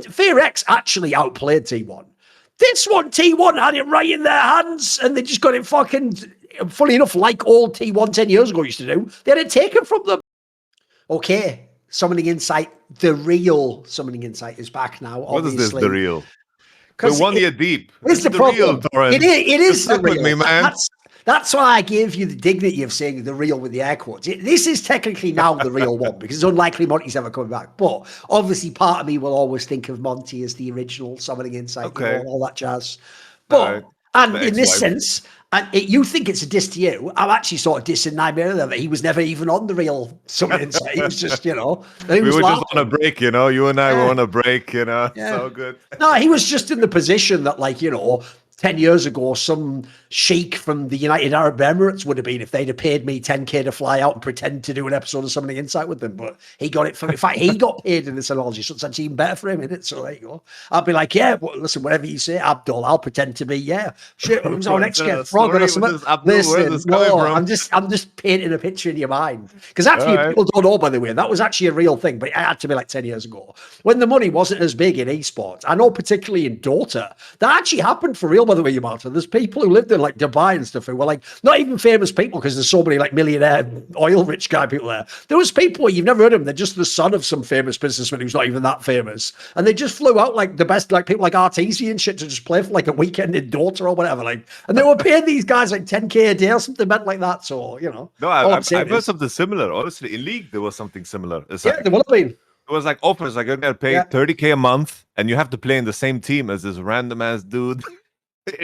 FearX actually outplayed T1. This one, T1 had it right in their hands, and they just got it fucking, funny enough, like all T1 10 years ago used to do. They had it taken from them. Okay, Summoning Insight, the real Summoning Insight is back now, What obviously. is this, the real? We're 1 year deep. It's the problem. It is the real. Me, man. That's why I gave you the dignity of saying the real with the air quotes. This is technically now the real one because it's unlikely Monty's ever coming back. But obviously, part of me will always think of Monty as the original Summoning Insight, you know, all that jazz. But and in this sense, you think it's a diss to you. I'm actually sort of dissing Nightmare that he was never even on the real Summoning Insight. He was just, you know, we were just on a break, you know. You and I were on a break, you know. So good. No, he was just in the position that, like, you know, 10 years ago, some sheik from the United Arab Emirates would have been if they'd have paid me 10k to fly out and pretend to do an episode of Summoning Insight with them. But he got it for, in fact, he got paid in this analogy, so it's actually even better for him, isn't it? So there you go. I'll be like, yeah, well, listen, whatever you say, Abdul, I'll pretend to be, yeah. Shit, who's our next guest? Frog or something? Listen, no, I'm just painting a picture in your mind. Because actually, people don't know, by the way, that was actually a real thing, but it had to be like 10 years ago. When the money wasn't as big in esports, I know particularly in Dota, that actually happened for real, by the way, you Martin. There's people who lived in like Dubai and stuff who were like not even famous people because there's so many like millionaire oil rich guy people there. There was people where you've never heard of them. They're just the son of some famous businessman who's not even that famous. And they just flew out like the best, like people like RTC and shit to just play for like a weekend in Dota or whatever. Like, and they were paying these guys like 10k a day or something meant like that. So, you know. No, I've heard something similar. Honestly, in League, there was something similar. It's yeah, like, there would have been. It was like offers, like you're gonna pay 30k a month and you have to play in the same team as this random ass dude.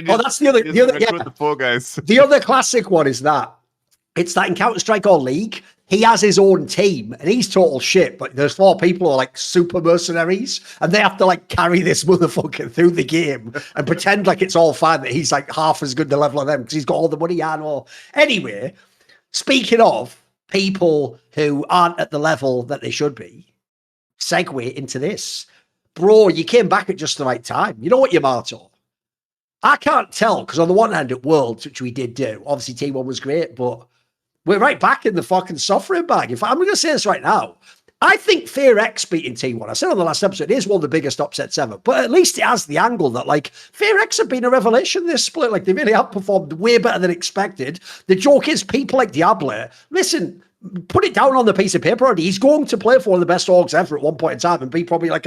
That's the other the four guys. The other classic one is that it's that in Counter-Strike or League, he has his own team and he's total shit, but there's 4 people who are like super mercenaries and they have to like carry this motherfucker through the game and pretend like it's all fine that he's like half as good the level of them because he's got all the money and all. Anyway, speaking of people who aren't at the level that they should be, segue into this. Bro, you came back at just the right time. You know what, Yamato? I can't tell because on the one hand at Worlds, which we did do, obviously T1 was great, but we're right back in the fucking suffering bag. In fact, I'm going to say this right now. I think FearX beating T1, I said on the last episode, it is one of the biggest upsets ever, but at least it has the angle that like FearX have been a revelation this split. Like they really outperformed way better than expected. The joke is people like Diablo, listen, put it down on the piece of paper already. He's going to play for one of the best orgs ever at one point in time and be probably like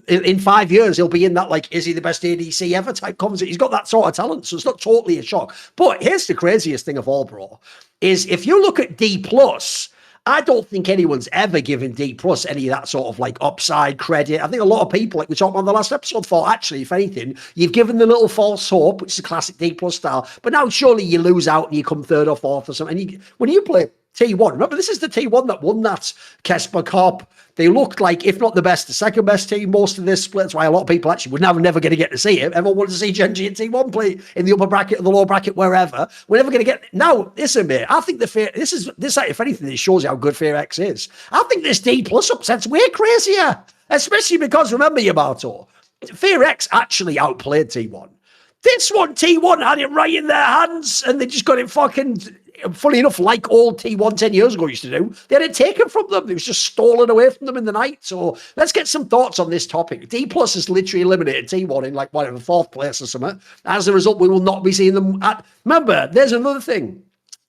in 5 years, he'll be in that, like, is he the best ADC ever type conversation. He's got that sort of talent. So it's not totally a shock. But here's the craziest thing of all, bro, is if you look at Dplus, I don't think anyone's ever given Dplus any of that sort of like upside credit. I think a lot of people, like we talked about on the last episode, thought actually, if anything, you've given the little false hope, which is a classic Dplus style. But now surely you lose out and you come 3rd or 4th or something. And when you play T1, remember this is the T1 that won that Kesper Cup. They looked like, if not the best, the second best team most of this split. That's why a lot of people actually were never going to get to see it. Everyone wanted to see GenG and T1 play in the upper bracket or the lower bracket, wherever. We're never going to get. Now, listen, mate, I think this, if anything, this shows you how good FearX is. I think this Dplus upset's way crazier, especially because, remember, Yamato, FearX actually outplayed T1. This one, T1 had it right in their hands and they just got it fucking, funny enough, like all T1 10 years ago used to do. They had it taken from them. It was just stolen away from them in the night. So let's get some thoughts on this topic. Dplus has literally eliminated T1 in like whatever, 4th place or something. As a result, we will not be seeing them at. Remember, there's another thing.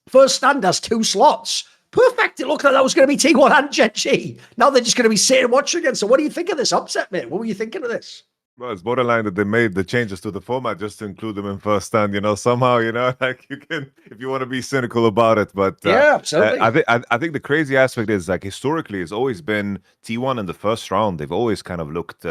First stand has 2 slots. Perfect. It looked like that was going to be T1 and GenG. Now they're just going to be sitting and watching again. So what do you think of this upset, mate? What were you thinking of this? Well, it's borderline that they made the changes to the format just to include them in first stand, you know, somehow, you know, like you can, if you want to be cynical about it. But yeah, absolutely. I think the crazy aspect is like historically it's always been T1 in the first round. They've always kind of looked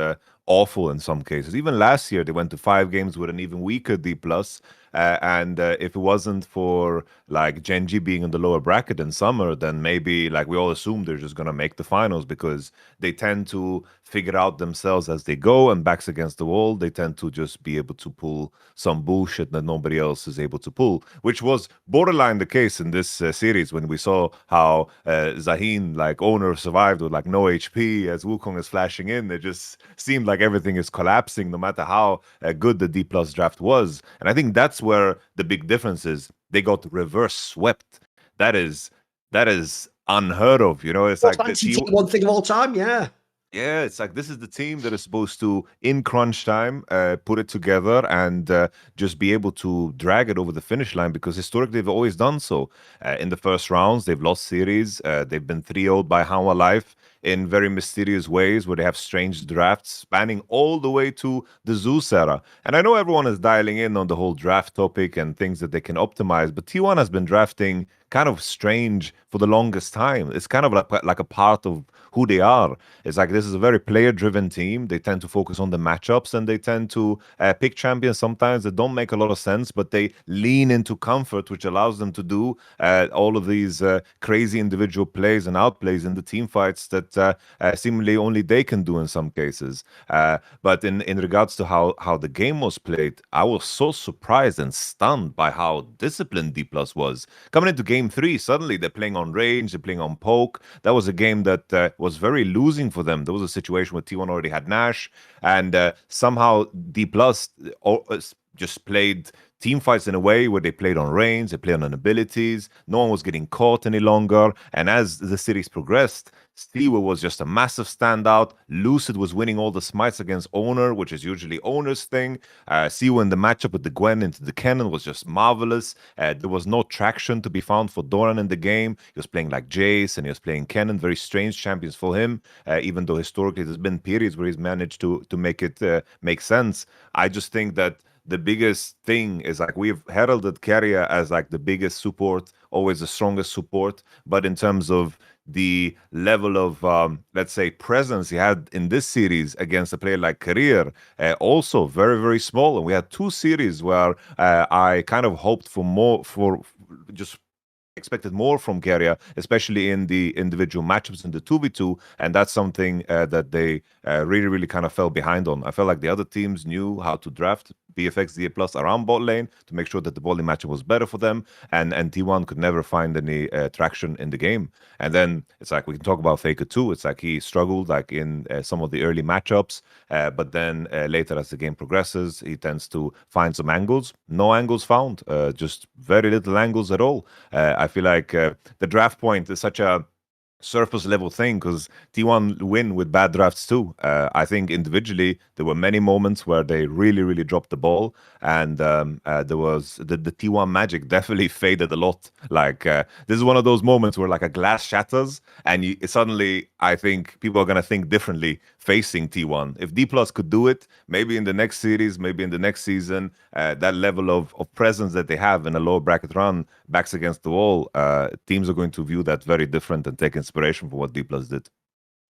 awful in some cases. Even last year, they went to 5 games with an even weaker Dplus. And if it wasn't for like GenG being in the lower bracket in summer, then maybe like we all assume they're just going to make the finals because they tend to figure out themselves as they go, and backs against the wall, they tend to just be able to pull some bullshit that nobody else is able to pull, which was borderline the case in this series when we saw how Zahin, like owner, survived with like no HP as Wukong is flashing in. It just seemed like everything is collapsing no matter how good the Dplus draft was. And I think that's where the big difference is. They got reverse swept. That is unheard of, you know. It's like the one thing of all time, yeah. Yeah, it's like this is the team that is supposed to, in crunch time, put it together and just be able to drag it over the finish line because historically they've always done so. In the first rounds, they've lost series. They've been 3-0 by Hanwha Life in very mysterious ways where they have strange drafts spanning all the way to the Zeus era. And I know everyone is dialing in on the whole draft topic and things that they can optimize, but T1 has been drafting kind of strange for the longest time. It's kind of like a part of who they are. It's like this is a very player-driven team. They tend to focus on the matchups and they tend to pick champions sometimes that don't make a lot of sense, but they lean into comfort, which allows them to do all of these crazy individual plays and outplays in the team fights that seemingly only they can do in some cases. But in regards to how the game was played, I was so surprised and stunned by how disciplined Dplus was. Coming into game 3, suddenly they're playing on range, they're playing on poke. That was a game that was very losing for them. There was a situation where T1 already had Nash, and somehow Dplus just played team fights in a way where they played on range, they played on abilities. No one was getting caught any longer. And as the series progressed, Steewer was just a massive standout. Lucid was winning all the smites against Owner, which is usually Owner's thing. Siwa in the matchup with the Gwen into the cannon was just marvelous. There was no traction to be found for Doran in the game. He was playing like Jace and he was playing Cannon, very strange champions for him, even though historically there's been periods where he's managed to make it make sense. I just think that the biggest thing is like we've heralded Carrier as like the biggest support, always the strongest support, but in terms of the level of let's say presence he had in this series against a player like Career, also very, very small. And we had 2 series where I kind of hoped for more, for just expected more from Carrier, especially in the individual matchups in the 2v2, and that's something that they really, really kind of fell behind on. I felt like the other teams knew how to draft BFX Dplus around bot lane to make sure that the bot lane matchup was better for them, and T1 could never find any traction in the game. And then it's like we can talk about Faker too. It's like he struggled like in some of the early matchups, but then later as the game progresses, he tends to find some angles. No angles found, just very little angles at all. I feel like the draft point is such a surface level thing because T1 win with bad drafts too. I think individually there were many moments where they really, really dropped the ball, and there was the T1 magic definitely faded a lot. Like this is one of those moments where like a glass shatters, and suddenly I think people are gonna think differently facing T1. If Dplus could do it, maybe in the next series, maybe in the next season, that level of presence that they have in a lower bracket run, backs against the wall, teams are going to view that very different and take inspiration from what Dplus did.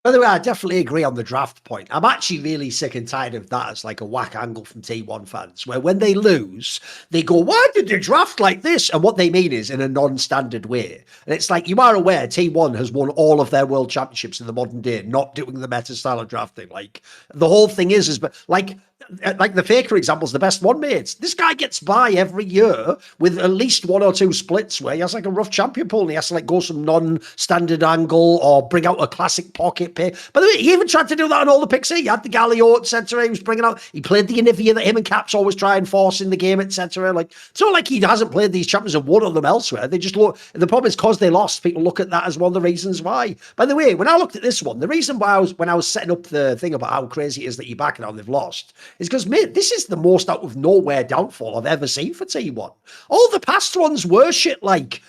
By the way, I definitely agree on the draft point. I'm actually really sick and tired of that as like a whack angle from T1 fans, where when they lose, they go, why did they draft like this? And what they mean is in a non-standard way. And it's like, you are aware T1 has won all of their world championships in the modern day, not doing the meta style of drafting. Like, the whole thing is but like the Faker example is the best one, mates. This guy gets by every year with at least 1 or 2 splits where he has like a rough champion pool and he has to like go some non-standard angle or bring out a classic pocket pick. By the way, he even tried to do that on all the picks. He had the Galio, etc. He was bringing out, he played the Anivia that him and Caps always try and force in the game, etc. Like, it's not like he hasn't played these champions and won on them elsewhere. They just look, the problem is because they lost, people look at that as one of the reasons why. By the way, when I looked at this one, the reason why when I was setting up the thing about how crazy it is that you're back and how they've lost is because, mate, this is the most out of nowhere downfall I've ever seen for T1. All the past ones were shit like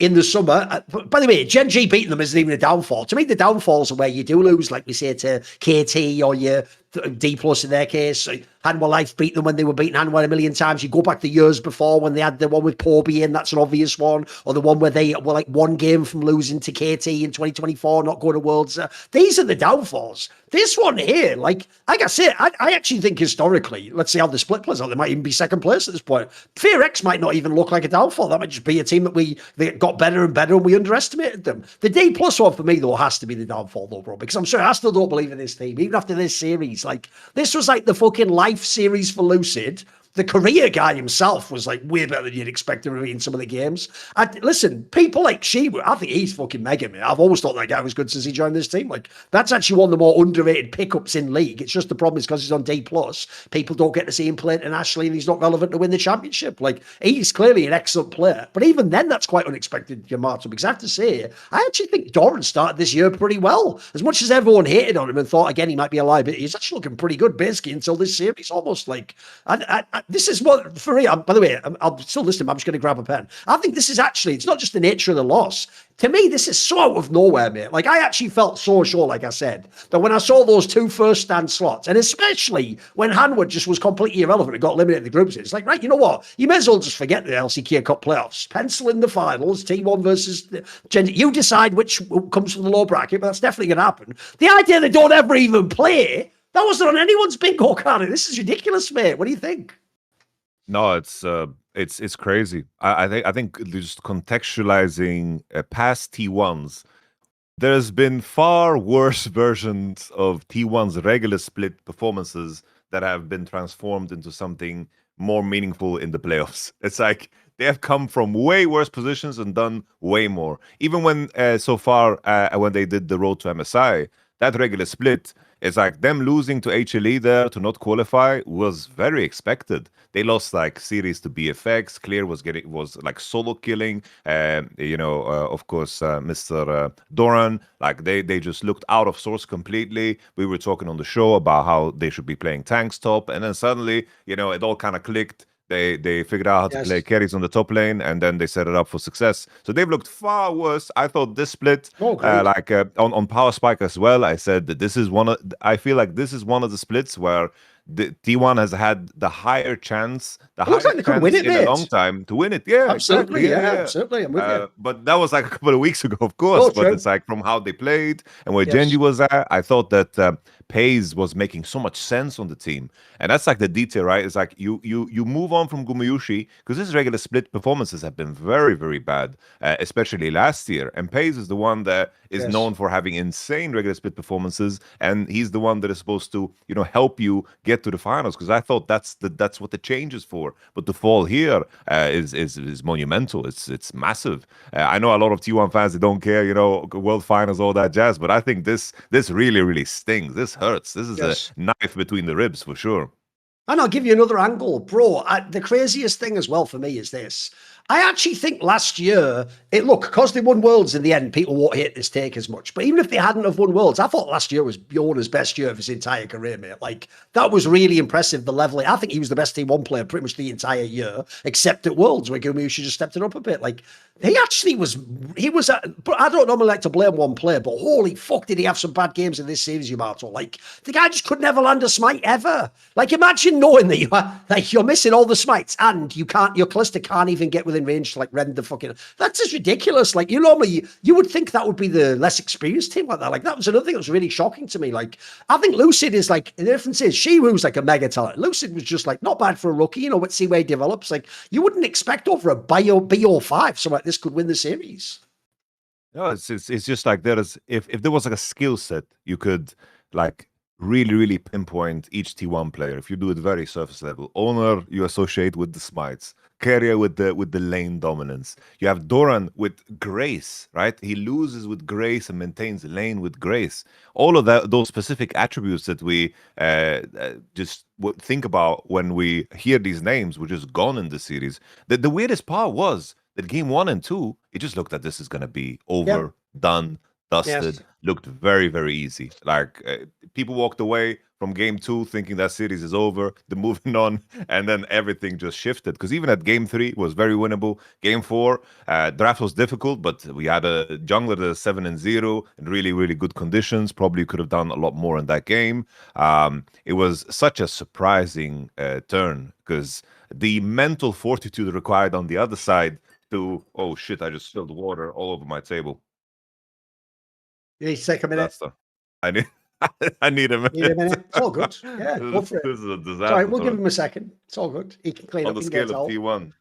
in the summer. By the way, GenG beating them isn't even a downfall. To me, the downfalls are where you do lose, like we say, to KT or your Dplus in their case. Hanwha Life beat them when they were beating Hanwha a million times. You go back the years before when they had the one with Porby in, that's an obvious one. Or the one where they were like 1 game from losing to KT in 2024, not going to Worlds. These are the downfalls. This one here, like I said, I actually think historically, let's see how the split plays out. They might even be second place at this point. FearX might not even look like a downfall. That might just be a team that they got better and better and we underestimated them. The D+ one for me, though, has to be the downfall, though, bro, because I'm sorry, I still don't believe in this team, even after this series. Like, this was like the fucking life series for Lucid. the Korea guy himself was like way better than you'd expect him to be in some of the games. Listen, people like Shibu, I think he's fucking mega, man. I've always thought that guy was good since he joined this team. Like, that's actually one of the more underrated pickups in league. It's just the problem is because he's on D+, people don't get to see him play internationally and he's not relevant to win the championship. Like, he's clearly an excellent player. But even then, that's quite unexpected, Yamato, because I have to say, I actually think Doran started this year pretty well. As much as everyone hated on him and thought, again, he might be a liability, he's actually looking pretty good, basically, until this series. Almost like, this is what, for me, by the way, I'm still listening, I'm just going to grab a pen. I think this is actually, it's not just the nature of the loss. To me, this is so out of nowhere, mate. Like, I actually felt so sure, like I said, that when I saw those 2 first stand slots, and especially when Hanward just was completely irrelevant and got eliminated in the groups, it's like, right, you know what? You may as well just forget the LCK Cup playoffs. Pencil in the finals, T1 versus GenG. You decide which comes from the low bracket, but that's definitely going to happen. The idea they don't ever even play, that wasn't on anyone's bingo card. This is ridiculous, mate. What do you think? No, it's crazy. I think just contextualizing past T1s, there's been far worse versions of T1's regular split performances that have been transformed into something more meaningful in the playoffs. It's like they have come from way worse positions and done way more. Even when so far when they did the road to MSI, that regular split, it's like them losing to HLE there to not qualify was very expected. They lost like series to BFX. Clear was like solo killing. Of course, Mr. Doran, like they just looked out of source completely. We were talking on the show about how they should be playing tanks top, and then suddenly, it all kind of clicked. They figured out how to play carries on the top lane, and then they set it up for success. So they've looked far worse. I thought this split, on Power Spike as well, I said that this is I feel like this is one of the splits where the T1 has had the higher chance, looks like they could win it, in a long time to win it. Yeah, absolutely. Exactly. Yeah, absolutely. I'm with you. But that was like a couple of weeks ago, of course. But it's like from how they played and where GenG was at, I thought that Pays was making so much sense on the team. And that's like the detail, right? It's like you move on from Gumiyushi because his regular split performances have been very, very bad, especially last year. And Pays is the one that is known for having insane regular split performances, and he's the one that is supposed to, help you get to the finals. Because I thought that's what the change is for. But the fall here is monumental. It's massive. I know a lot of T1 fans that don't care, world finals, all that jazz. But I think this really, really stings. This hurts. This is a knife between the ribs for sure. And I'll give you another angle, bro. The craziest thing as well for me is this. I actually think last year, because they won Worlds in the end, people won't hate this take as much. But even if they hadn't have won Worlds, I thought last year was Bjorna's best year of his entire career, mate. Like, that was really impressive, the level. I think he was the best T1 player pretty much the entire year, except at Worlds, where Gumiyushi just stepped it up a bit. Like, he actually was, but I don't normally like to blame one player, but holy fuck, did he have some bad games in this series, Yamato. Like, the guy just could never land a smite ever. Like, imagine knowing that you're missing all the smites and your Calista can't even get within range to like rend the fucking, that's just ridiculous. Like, normally you would think that would be the less experienced team like that. Like, that was another thing that was really shocking to me. Like, I think Lucid is like, the difference is Shiwu's like a mega talent. Lucid was just like not bad for a rookie, let's see where he develops. Like, you wouldn't expect over a BO5 something like this could win the series. No, it's just like if there was like a skill set, you could like really, really pinpoint each T1 player. If you do it very surface level, Owner you associate with the smites, Carrier with the lane dominance. You have Doran with grace, right? He loses with grace and maintains the lane with grace. All of those specific attributes that we just think about when we hear these names, were just gone in the series. The weirdest part was that game 1 and 2, it just looked like this is going to be over, done, dusted, looked very, very easy. Like people walked away from game 2 thinking that series is over, they're moving on, and then everything just shifted. Because even at game 3 was very winnable. Game 4, draft was difficult, but we had a jungler that is 7-0 in really, really good conditions. Probably could have done a lot more in that game. It was such a surprising turn, because the mental fortitude required on the other side to, oh shit, I just spilled water all over my table. You need to take a minute. I need a minute. Need a minute. It's all good. Yeah, go for it. This is a disaster. Sorry, we'll give him a second. It's all good. He can clean on up the scale of T1.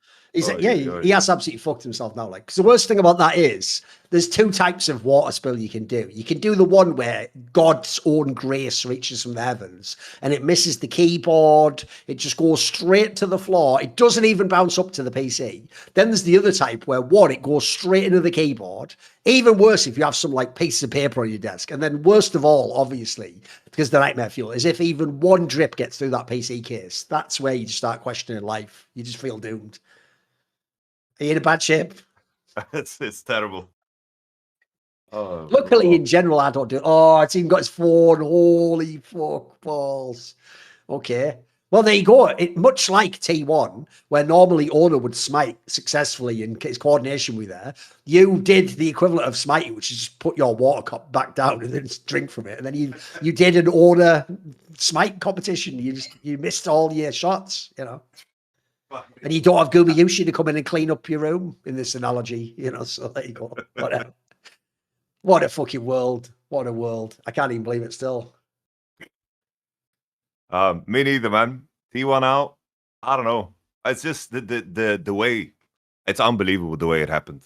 He has absolutely fucked himself now. Like, 'cause the worst thing about that is there's two types of water spill you can do. You can do the one where God's own grace reaches from the heavens and it misses the keyboard. It just goes straight to the floor. It doesn't even bounce up to the PC. Then there's the other type where it goes straight into the keyboard. Even worse if you have some like piece of paper on your desk. And then worst of all, obviously, because the nightmare fuel is if even one drip gets through that PC case, that's where you just start questioning life. You just feel doomed. Are you in a bad shape? It's terrible. Oh, Luckily, in general, I don't do. Oh, it's even got his phone. Holy fuck balls. Okay. Well, there you go. Much like T1, where normally owner would smite successfully and his coordination with there, you did the equivalent of smiting, which is just put your water cup back down and then just drink from it. And then you did an owner smite competition. You missed all your shots, you know. And you don't have Gumi Yushi to come in and clean up your room in this analogy, you know. So there you go. Whatever. What a fucking world. What a world. I can't even believe it still. Me neither, man. T1 out. I don't know. It's just the way. It's unbelievable the way it happened.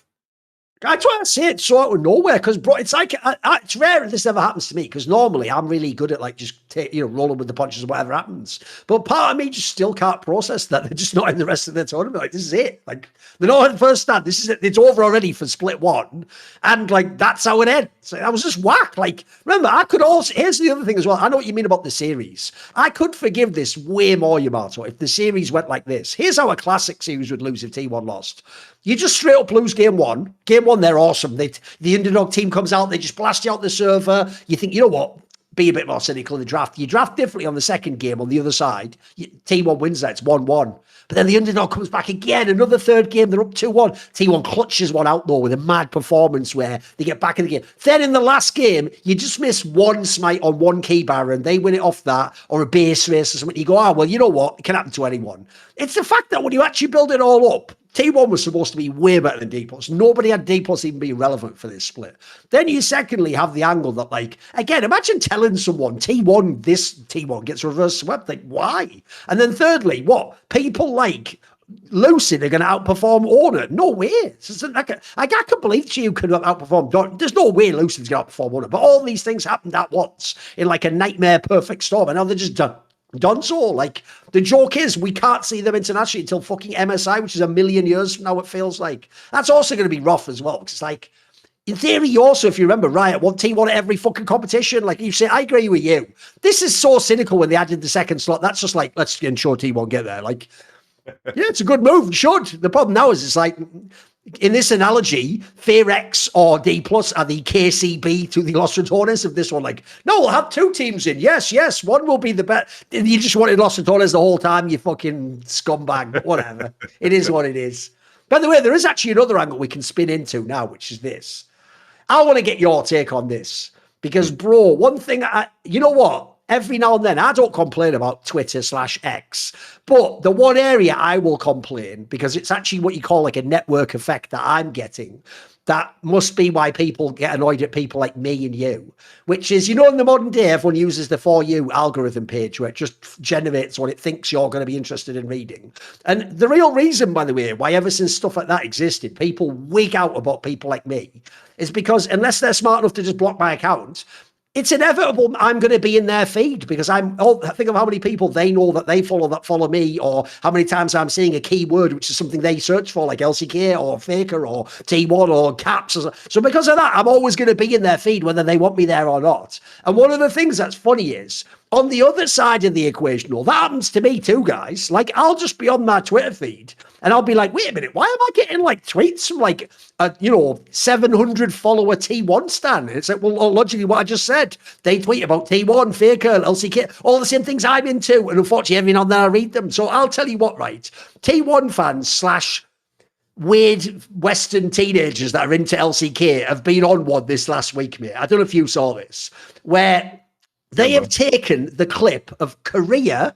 That's why I say it's so out of nowhere, because bro, it's like it's rare if this ever happens to me, because normally I'm really good at like just rolling with the punches and whatever happens. But part of me just still can't process that they're just not in the rest of the tournament. Like, this is it. Like, they're not in the first stand. This is it. It's over already for split one, and like that's how it ends. So that was just whack. Like, remember, I could also. Here's the other thing as well. I know what you mean about the series. I could forgive this way more, Yamato, if the series went like this. Here's how a classic series would lose if T1 lost. You just straight up lose game one. Game one, they're awesome. The underdog team comes out, they just blast you out the server. You think, you know what? Be a bit more cynical in the draft. You draft differently on the second game on the other side. T1 wins that. It's 1-1. But then the underdog comes back again. Another third game, they're up 2-1. T1 clutches one out, though, with a mad performance where they get back in the game. Then in the last game, you just miss one smite on one key bar and they win it off that, or a base race or something. You go, well, you know what? It can happen to anyone. It's the fact that when you actually build it all up, T1 was supposed to be way better than dplus. Nobody had dplus even being relevant for this split. Then you secondly have the angle that, like, again, imagine telling someone this T1 gets reverse swept. Like, why? And then thirdly, what? People like Lucid are going to outperform Owner. No way. I can't believe you could have outperformed. There's no way Lucid's going to outperform Owner. But all these things happened at once in like a nightmare perfect storm. And now they're just done so. Like, the joke is we can't see them internationally until fucking MSI, which is 1,000,000 years from now, it feels like. That's also going to be rough as well, because it's like, in theory, you also, if you remember, Riot want T1 at every fucking competition. Like you say, I agree with you. This is so cynical when they added the second slot. That's just like, let's ensure T1 get there. Like, yeah, it's a good move. It should. The problem now is it's like, in this analogy, FearX or Dplus are the KCB to the Los Ratones of this one. Like, no, we'll have two teams in. Yes, one will be the best. You just wanted Los Ratones the whole time, you fucking scumbag. But whatever. It is what it is. By the way, there is actually another angle we can spin into now, which is this. I want to get your take on this. Because, bro, one thing, you know what? Every now and then, I don't complain about Twitter/X, but the one area I will complain, because it's actually what you call like a network effect that I'm getting, that must be why people get annoyed at people like me and you, which is, you know, in the modern day, everyone uses the For You algorithm page where it just generates what it thinks you're going to be interested in reading. And the real reason, by the way, why ever since stuff like that existed, people wig out about people like me, is because unless they're smart enough to just block my account, it's inevitable I'm going to be in their feed, because think of how many people they know that they follow me, or how many times I'm seeing a keyword, which is something they search for, like LCK or Faker or T1 or Caps. So because of that, I'm always going to be in their feed, whether they want me there or not. And one of the things that's funny is, on the other side of the equation, that happens to me too, guys. Like, I'll just be on my Twitter feed and I'll be like, wait a minute, why am I getting like tweets from like, 700 follower T1 stan? And it's like, well, logically what I just said. They tweet about T1, Faker, LCK, all the same things I'm into. And unfortunately, every now and then I read them. So I'll tell you what, right? T1 fans / weird Western teenagers that are into LCK have been on one this last week, mate. I don't know if you saw this, where they have taken the clip of Korea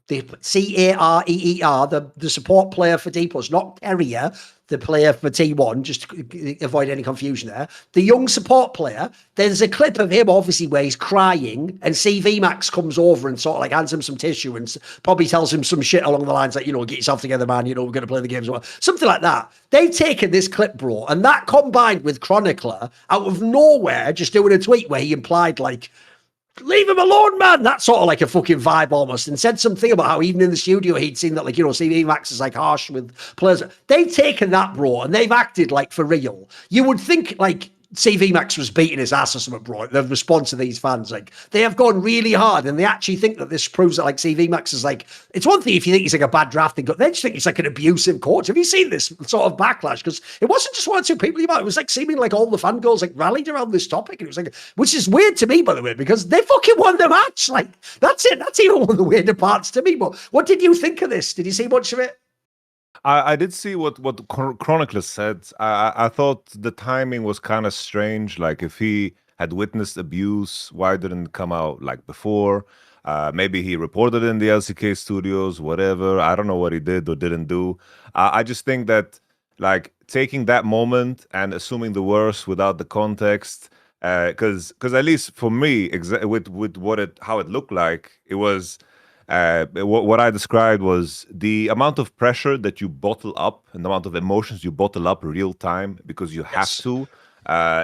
The Career, the support player for Dplus, not Carrier, the player for T1, just to avoid any confusion there. The young support player, there's a clip of him, obviously, where he's crying, and cvMax comes over and sort of like hands him some tissue and probably tells him some shit along the lines like, get yourself together, man, we're going to play the games. Something like that. They've taken this clip, bro, and that combined with Chronicler, out of nowhere, just doing a tweet where he implied, like, leave him alone, man. That's sort of like a fucking vibe almost. And said something about how even in the studio he'd seen that, like, cvMax is like harsh with players. They've taken that, bro, and they've acted like for real. You would think like cvMax was beating his ass or something, bro. The response to these fans, like, they have gone really hard, and they actually think that this proves that, like, cvMax is like, it's one thing if you think he's like a bad drafting coach, they just think he's like an abusive coach. Have you seen this sort of backlash? Because it wasn't just one or two people, it was like seeming like all the fangirls like rallied around this topic, and it was like, which is weird to me, by the way, because they fucking won the match. Like, that's it. That's even one of the weirder parts to me. But what did you think of this? Did you see much of it? I did see what Chronicler said. I thought the timing was kind of strange. Like, if he had witnessed abuse, why didn't it come out like before? Maybe he reported in the LCK studios, whatever. I don't know what he did or didn't do. I just think that, like, taking that moment and assuming the worst without the context, because at least for me, with how it looked like, it was. What I described was the amount of pressure that you bottle up and the amount of emotions you bottle up real time because you have to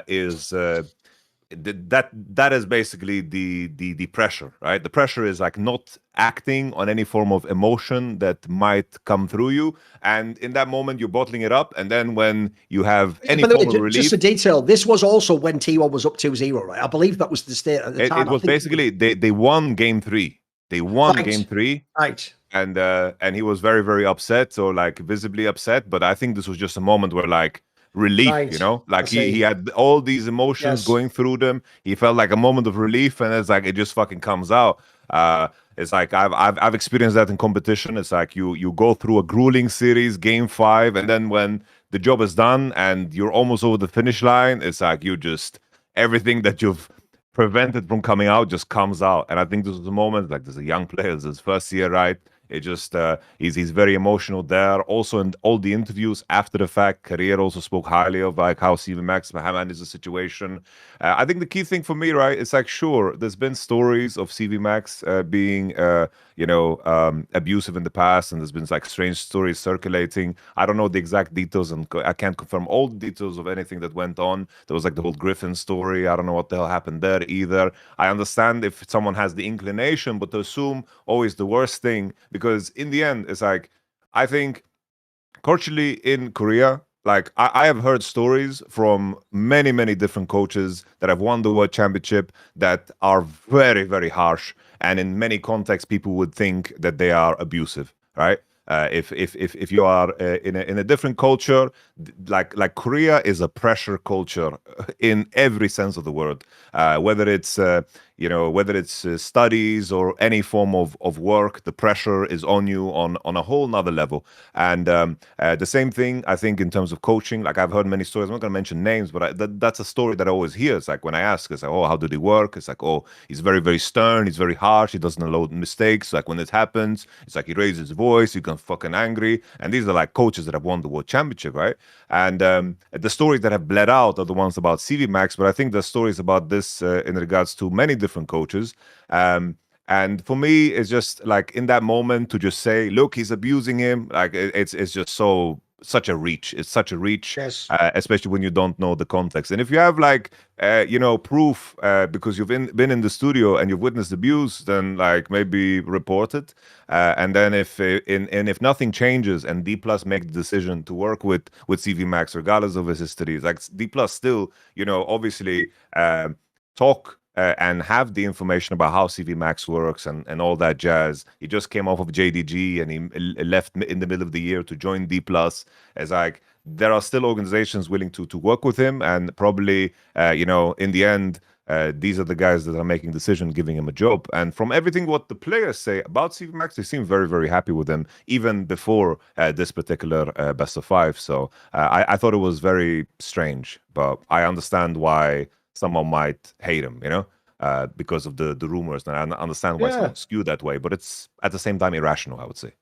is that is basically the pressure, right? The pressure is like not acting on any form of emotion that might come through you, and in that moment you're bottling it up, and then when you have any form of relief. Just a detail, this was also when T1 was up 2-0, right? I believe that was the state at the time. It was basically they won game 3. They won game 3, right? And he was very, very upset, or like visibly upset. But I think this was just a moment where, like, relief, like he had all these emotions going through them. He felt like a moment of relief, and it's like it just fucking comes out. It's like I've experienced that in competition. It's like you go through a grueling series, game 5, and then when the job is done and you're almost over the finish line, it's like you just everything that you've prevented from coming out just comes out. And I think this was a moment, like, there's a young player, it's his first year, right? It just he's very emotional there. Also, in all the interviews after the fact, Career also spoke highly of like how cvMax managed the situation. I think the key thing for me, right, it's like, sure, there's been stories of cvMax being abusive in the past, and there's been like strange stories circulating. I don't know the exact details, and I can't confirm all the details of anything that went on. There was like the whole Griffin story. I don't know what the hell happened there either. I understand if someone has the inclination, but to assume always the worst thing, because in the end, it's like, I think culturally in Korea, like, I have heard stories from many, many different coaches that have won the World Championship that are very, very harsh. And in many contexts, people would think that they are abusive, right? If you are in a different culture, like Korea is a pressure culture in every sense of the word, whether it's studies or any form of work, the pressure is on you on a whole nother level. And the same thing, I think, in terms of coaching. Like, I've heard many stories. I'm not going to mention names, but that's a story that I always hear. It's like, when I ask, it's like, oh, how did he work? It's like, oh, he's very, very stern. He's very harsh. He doesn't allow mistakes. Like, when it happens, it's like he raises his voice. He gets fucking angry. And these are like coaches that have won the World Championship, right? And the stories that have bled out are the ones about cvMax, but I think the stories about this in regards to many different coaches. And for me, it's just like, in that moment, to just say, look, he's abusing him, like, it's just such a reach. It's such a reach, yes. Especially when you don't know the context. And if you have like proof, because you've been in the studio and you've witnessed abuse, then like maybe report it. And then if nothing changes and Dplus make the decision to work with cvMax regardless of his history, like, Dplus still obviously talk and have the information about how cvMax works and all that jazz. He just came off of JDG, and he left in the middle of the year to join Dplus. As like, there are still organizations willing to work with him, and probably in the end, these are the guys that are making decisions, giving him a job. And from everything what the players say about cvMax, they seem very, very happy with him, even before this particular best of 5. So I thought it was very strange, but I understand why someone might hate him, because of the rumors. And I understand why Yeah. someone skewed that way, but it's at the same time irrational, I would say.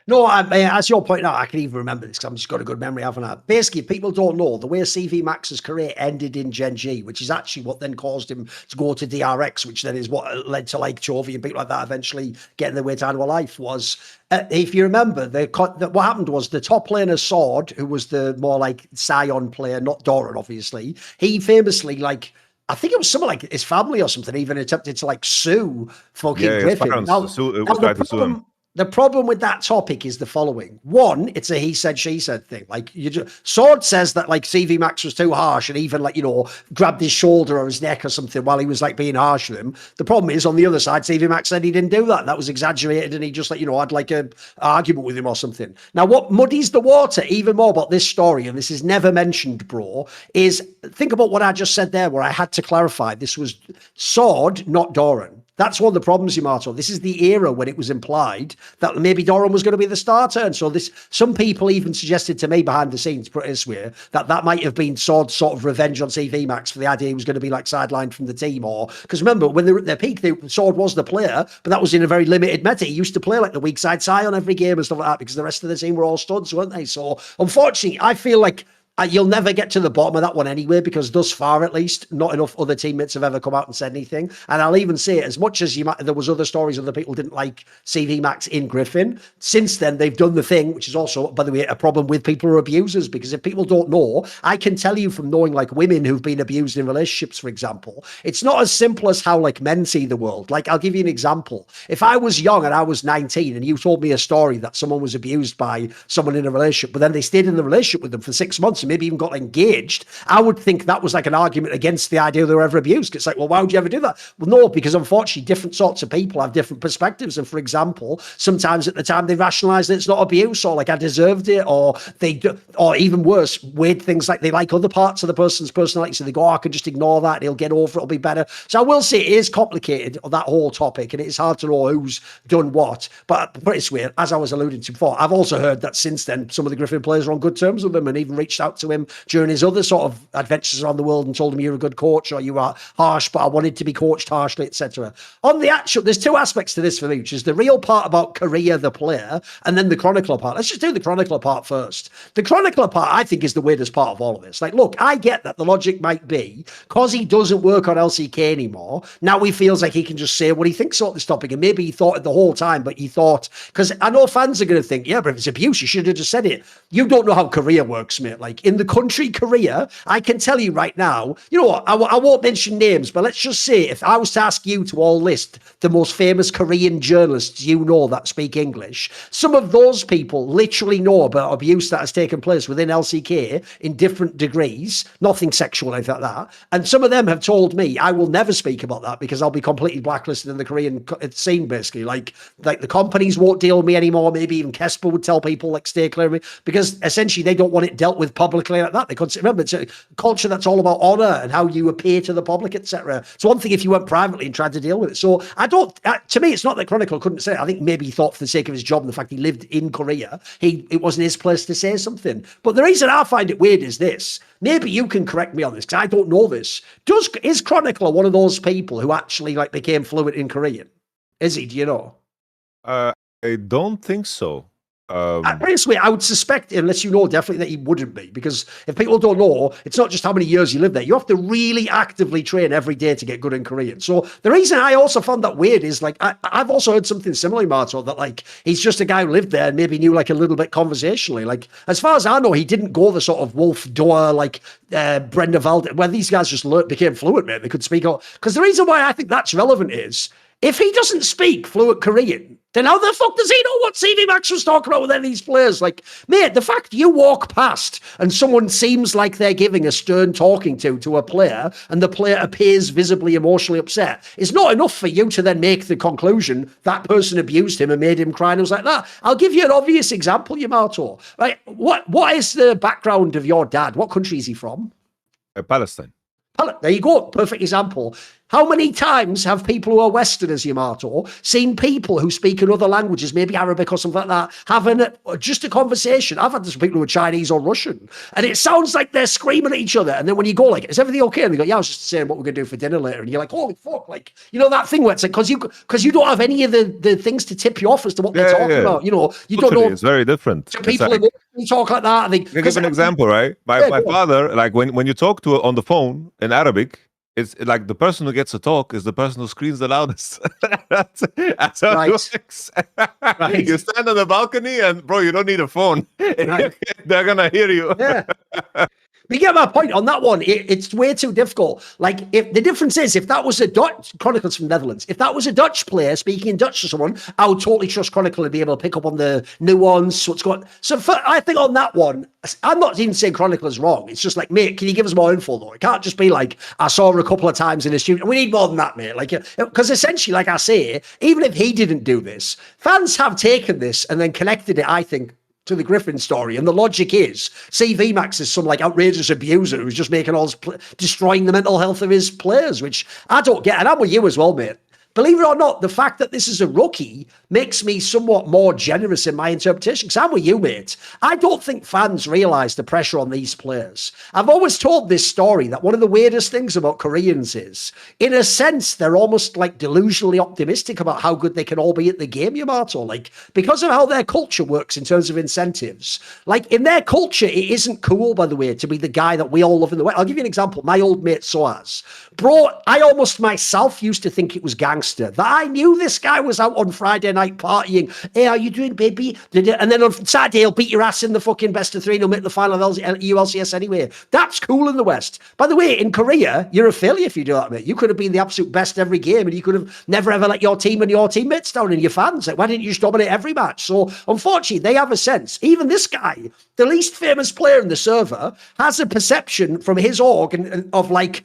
No, as you're pointing out, I can even remember this because I've just got a good memory, haven't I? Basically, people don't know the way cvMax's career ended in GenG, which is actually what then caused him to go to DRX, which then is what led to like Chovy and people like that eventually getting their way to Annual Life. Was if you remember, what happened was the top laner Sword, who was the more like Scion player, not Doran, obviously. He famously like. I think it was someone like his family or something even attempted to like sue fucking Yeah, his Griffin. parents Now, tried to sue him. the problem with that topic is the following. One, it's a he said, she said thing. Like Sword says that like cvMax was too harsh and even like, grabbed his shoulder or his neck or something while he was like being harsh with him. The problem is on the other side, cvMax said he didn't do that. That was exaggerated and he just like, had like a argument with him or something. Now, what muddies the water even more about this story, and this is never mentioned, bro, is think about what I just said there where I had to clarify this was Sword, not Doran. That's one of the problems, Yamato. This is the era when it was implied that maybe Doran was going to be the starter. And so some people even suggested to me behind the scenes, put it this way, that might have been Sword's sort of revenge on cvMax for the idea he was going to be like sidelined from the team. Or because remember, when they were at their peak, Sword was the player, but that was in a very limited meta. He used to play like the weak side Scion every game and stuff like that because the rest of the team were all studs, weren't they? So unfortunately, I feel like you'll never get to the bottom of that one anyway, because thus far, at least, not enough other teammates have ever come out and said anything. And I'll even say, as much as there was other stories other people didn't like cvMax in Griffin, since then they've done the thing, which is also, by the way, a problem with people who are abusers. Because if people don't know, I can tell you from knowing like women who've been abused in relationships, for example, it's not as simple as how like men see the world. Like I'll give you an example. If I was young and I was 19 and you told me a story that someone was abused by someone in a relationship, but then they stayed in the relationship with them for 6 months and maybe even got engaged, I would think that was like an argument against the idea they were ever abused. It's like, well, why would you ever do that? Well, no, because unfortunately, different sorts of people have different perspectives. And for example, sometimes at the time they rationalize that it's not abuse or like I deserved it, or or even worse, weird things like they like other parts of the person's personality. So they go, I can just ignore that. He'll get over it. It'll be better. So I will say it is complicated, that whole topic, and it's hard to know who's done what. But put it this way, as I was alluding to before, I've also heard that since then, some of the Griffin players are on good terms with him and even reached out to him during his other sort of adventures around the world and told him you're a good coach or you are harsh, but I wanted to be coached harshly, etc. On the actual, there's two aspects to this for me, which is the real part about Korea, the player, and then the chronicler part. Let's just do the chronicler part first. The chronicler part, I think, is the weirdest part of all of this. Like, look, I get that the logic might be because he doesn't work on LCK anymore, now he feels like he can just say what he thinks about this topic. And maybe he thought it the whole time, but he thought, because I know fans are going to think, yeah, but if it's abuse, you should have just said it. You don't know how Korea works, mate. Like in the country Korea, I can tell you right now, you know what, I won't mention names, but let's just say if I was to ask you to all list the most famous Korean journalists you know that speak English, some of those people literally know about abuse that has taken place within LCK in different degrees, nothing sexual, anything like that. And some of them have told me I will never speak about that because I'll be completely blacklisted in the Korean scene, basically. Like the companies won't deal with me anymore. Maybe even Kesper would tell people like stay clear of me because essentially they don't want it dealt with publicly like that. They consider, remember, it's a culture that's all about honor and how you appear to the public, etc. It's one thing if you went privately and tried to deal with it. So I don't, to me, it's not that Chronicle couldn't say it. I think maybe he thought for the sake of his job and the fact he lived in Korea, it wasn't his place to say something. But the reason I find it weird is this. Maybe you can correct me on this because I don't know this. Is Chronicler one of those people who actually like became fluent in Korean? Is he? Do you know? I don't think so. Basically, I would suspect, unless you know definitely, that he wouldn't be, because if people don't know, it's not just how many years you live there. You have to really actively train every day to get good in Korean. So the reason I also found that weird is like I've also heard something similar, Marto, that like he's just a guy who lived there and maybe knew like a little bit conversationally. Like as far as I know, he didn't go the sort of Wolf Doer like Brenda Valde, where these guys just became fluent, mate. They could speak out. Because the reason why I think that's relevant is if he doesn't speak fluent Korean, then how the fuck does he know what cvMax was talking about with any of these players? Like, mate, the fact you walk past and someone seems like they're giving a stern talking to a player and the player appears visibly emotionally upset is not enough for you to then make the conclusion that person abused him and made him cry and was like that. I'll give you an obvious example, Yamato. Right? What is the background of your dad? What country is he from? Palestine. There you go. Perfect example. How many times have people who are Westerners, Yamato, seen people who speak in other languages, maybe Arabic or something like that, having just a conversation? I've had some people who are Chinese or Russian, and it sounds like they're screaming at each other. And then when you go like, is everything okay? And they go, yeah, I was just saying what we're going to do for dinner later. And you're like, holy fuck. Like, you know, that thing where it's like, because you don't have any of the things to tip you off as to what they're talking about. You know, you don't know. It's very different. So people talk like that. I'll give an example, right? My father, like when you talk to on the phone in Arabic, it's like the person who gets to talk is the person who screams the loudest. That's how it works. Right. You stand on the balcony and, bro, you don't need a phone. Right. They're going to hear you. Yeah. You get my point on that one. It's way too difficult. Like, if the difference is, if that was a Dutch Chronicles from Netherlands, if that was a Dutch player speaking Dutch to someone, I would totally trust Chronicle and be able to pick up on the nuance, what's going. So I think on that one, I'm not even saying Chronicle is wrong. It's just like, mate, can you give us more info though? It can't just be like, I saw her a couple of times in the studio. We need more than that, mate. Like, because essentially, like I say, even if he didn't do this, fans have taken this and then connected it, I think, to the Griffin story. And the logic is cvMax is some like outrageous abuser who's just making all destroying the mental health of his players, which I don't get. And I'm with you as well, mate. Believe it or not, the fact that this is a rookie makes me somewhat more generous in my interpretation, because I'm with you, mate. I don't think fans realise the pressure on these players. I've always told this story that one of the weirdest things about Koreans is, in a sense, they're almost like delusionally optimistic about how good they can all be at the game, Yamato. Like, because of how their culture works in terms of incentives. Like, in their culture, it isn't cool, by the way, to be the guy that we all love in the West. I'll give you an example. My old mate, Soaz. Bro, I almost myself used to think it was gangster. That I knew this guy was out on Friday night partying. Hey, how you doing, baby? And then on Saturday, he'll beat your ass in the fucking best of three and he'll make the final of ULCS anyway. That's cool in the West. By the way, in Korea, you're a failure if you do that, mate. You could have been the absolute best every game and you could have never ever let your team and your teammates down and your fans. Like, why didn't you just dominate every match? So, unfortunately, they have a sense. Even this guy, the least famous player in the server, has a perception from his org and of like,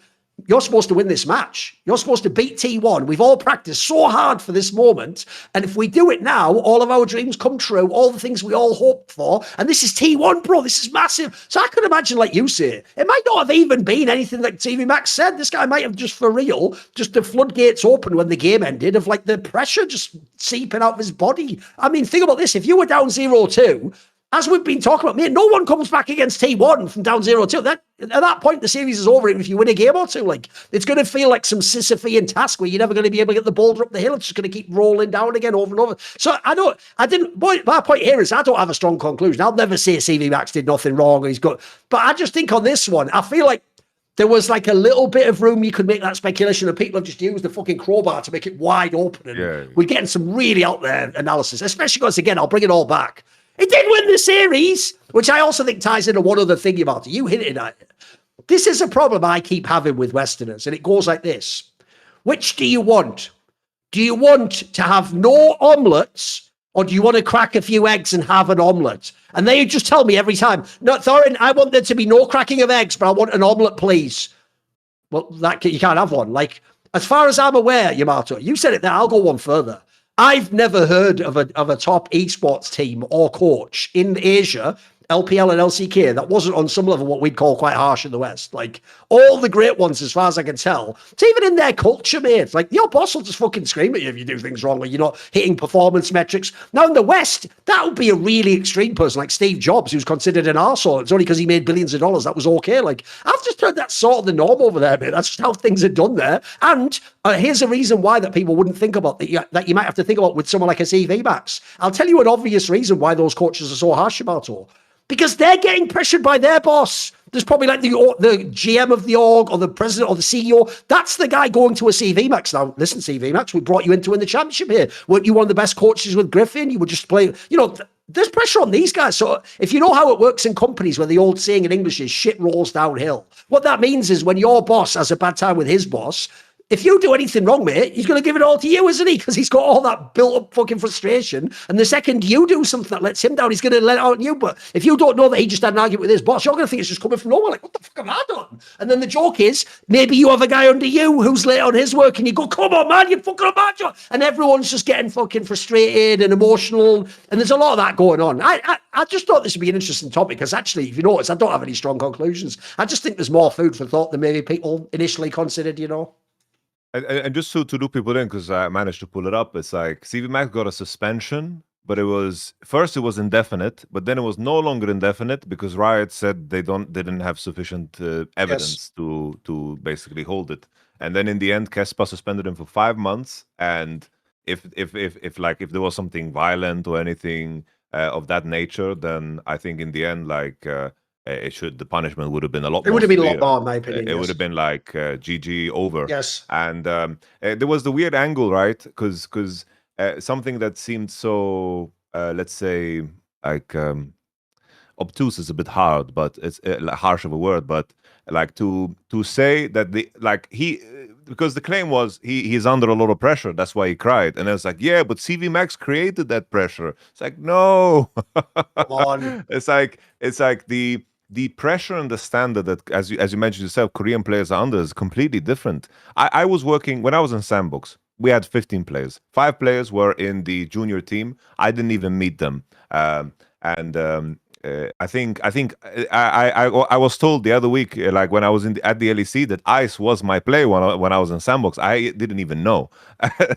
you're supposed to win this match. You're supposed to beat T1. We've all practiced so hard for this moment. And if we do it now, all of our dreams come true, all the things we all hoped for. And this is T1, bro. This is massive. So I could imagine, like you say, it might not have even been anything like cvMax said. This guy might have just for real, just the floodgates open when the game ended of like the pressure just seeping out of his body. I mean, think about this. If you were down 0-2, as we've been talking about, mate, no one comes back against T1 from down 0-2. At that point, the series is over even if you win a game or two. Like, it's going to feel like some Sisyphean task where you're never going to be able to get the boulder up the hill. It's just going to keep rolling down again over and over. So my point here is I don't have a strong conclusion. I'll never say cvMax did nothing wrong. But I just think on this one, I feel like there was like a little bit of room you could make that speculation, and people have just used the fucking crowbar to make it wide open. And we're getting some really out there analysis, especially because, again, I'll bring it all back. It did win the series, which I also think ties into one other thing about it. You hinted at it. This is a problem I keep having with Westerners, and it goes like this. Which do you want? Do you want to have no omelettes, or do you want to crack a few eggs and have an omelette? And they just tell me every time, no, Thorin, I want there to be no cracking of eggs, but I want an omelette, please. Well, you can't have one. Like, as far as I'm aware, Yamato, you said it there, I'll go one further. I've never heard of a top esports team or coach in Asia, LPL and LCK, that wasn't on some level what we'd call quite harsh in the West. Like, all the great ones, as far as I can tell, it's even in their culture, mate. Like, your boss will just fucking scream at you if you do things wrong, or you're not hitting performance metrics. Now, in the West, that would be a really extreme person like Steve Jobs, who's considered an arsehole. It's only because he made billions of dollars that was okay. Like, I've just heard that's sort of the norm over there, mate. That's just how things are done there. And here's a reason why that people wouldn't think about that you might have to think about with someone like a cvMax. I'll tell you an obvious reason why those coaches are so harsh about it. Because they're getting pressured by their boss. There's probably like the GM of the org or the president or the CEO. That's the guy going to a cvMax. Now, listen, cvMax, we brought you into in the championship here. Weren't you one of the best coaches with Griffin? You would just play, there's pressure on these guys. So if you know how it works in companies where the old saying in English is shit rolls downhill, what that means is when your boss has a bad time with his boss, if you do anything wrong, mate, he's going to give it all to you, isn't he? Because he's got all that built-up fucking frustration. And the second you do something that lets him down, he's going to let it out on you. But if you don't know that he just had an argument with his boss, you're going to think it's just coming from nowhere. Like, what the fuck have I done? And then the joke is, maybe you have a guy under you who's late on his work and you go, come on, man, you're fucking up, man. And everyone's just getting fucking frustrated and emotional. And there's a lot of that going on. I just thought this would be an interesting topic because actually, if you notice, I don't have any strong conclusions. I just think there's more food for thought than maybe people initially considered, And just to do people in, because I managed to pull it up, it's like cvMax got a suspension, but it was indefinite, but then it was no longer indefinite because Riot said they didn't have sufficient evidence to basically hold it. And then in the end, Kespa suspended him for 5 months. And if there was something violent or anything of that nature, then I think in the end, the punishment would have been a lot more. It would have been a lot severe. more, in my opinion. It would have been like GG over. Yes. And there was the weird angle, right? Because something that seemed so, let's say, like obtuse is a bit hard, but it's harsh of a word. But like to say that because the claim was he's under a lot of pressure, that's why he cried, and it's like, yeah, but cvMax created that pressure. It's like, no. Come on. It's like the pressure and the standard that, as you mentioned yourself, Korean players are under is completely different. I was working when I was in Sandbox. We had 15 players. 5 players were in the junior team. I didn't even meet them. I think I was told the other week, like when I was at the LEC, that Ice was my play when I was in Sandbox. I didn't even know,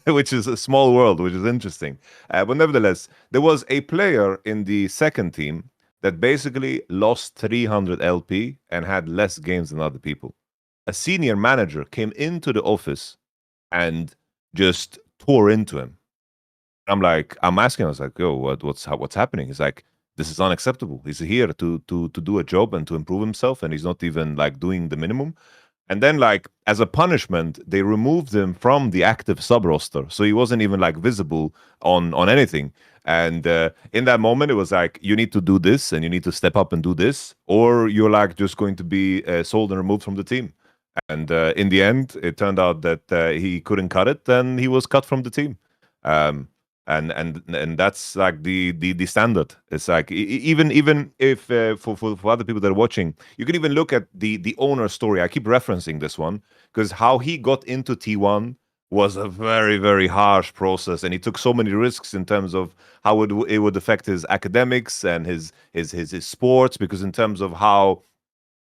which is a small world, which is interesting. But nevertheless, there was a player in the second team that basically lost 300 LP and had less games than other people. A senior manager came into the office and just tore into him. I'm asking, I was like, yo, what's happening? He's like, this is unacceptable. He's here to do a job and to improve himself, and he's not even like doing the minimum. And then, like, as a punishment, they removed him from the active sub roster, so he wasn't even like visible on anything. And in that moment, it was like, you need to do this, and you need to step up and do this, or you're like just going to be sold and removed from the team. And in the end, it turned out that he couldn't cut it, and he was cut from the team. And that's like the standard. It's like even if for other people that are watching, you can even look at the owner story. I keep referencing this one because how he got into T1 was a very, very harsh process, and he took so many risks in terms of how it would affect his academics and his sports, because in terms of how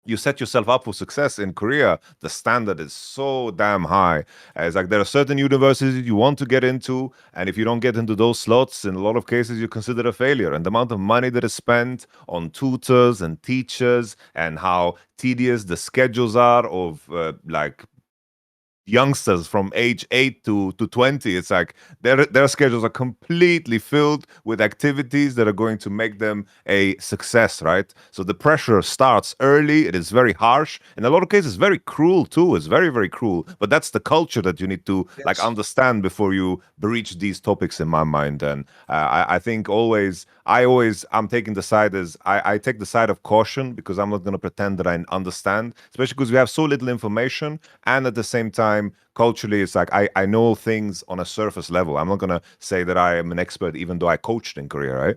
you set yourself up for success in Korea, the standard is so damn high. It's like there are certain universities you want to get into, and if you don't get into those slots, in a lot of cases, you consider a failure. And the amount of money that is spent on tutors and teachers, and how tedious the schedules are of youngsters from age 8 to 20. It's like their schedules are completely filled with activities that are going to make them a success, right? So the pressure starts early. It is very harsh. In a lot of cases, very cruel too. It's very, very cruel. But that's the culture that you need to like understand before you breach these topics, in my mind. And I think I'm taking the side as I take the side of caution, because I'm not going to pretend that I understand, especially because we have so little information, and at the same time, culturally, it's like I know things on a surface level. I'm not going to say that I am an expert, even though I coached in Korea, right?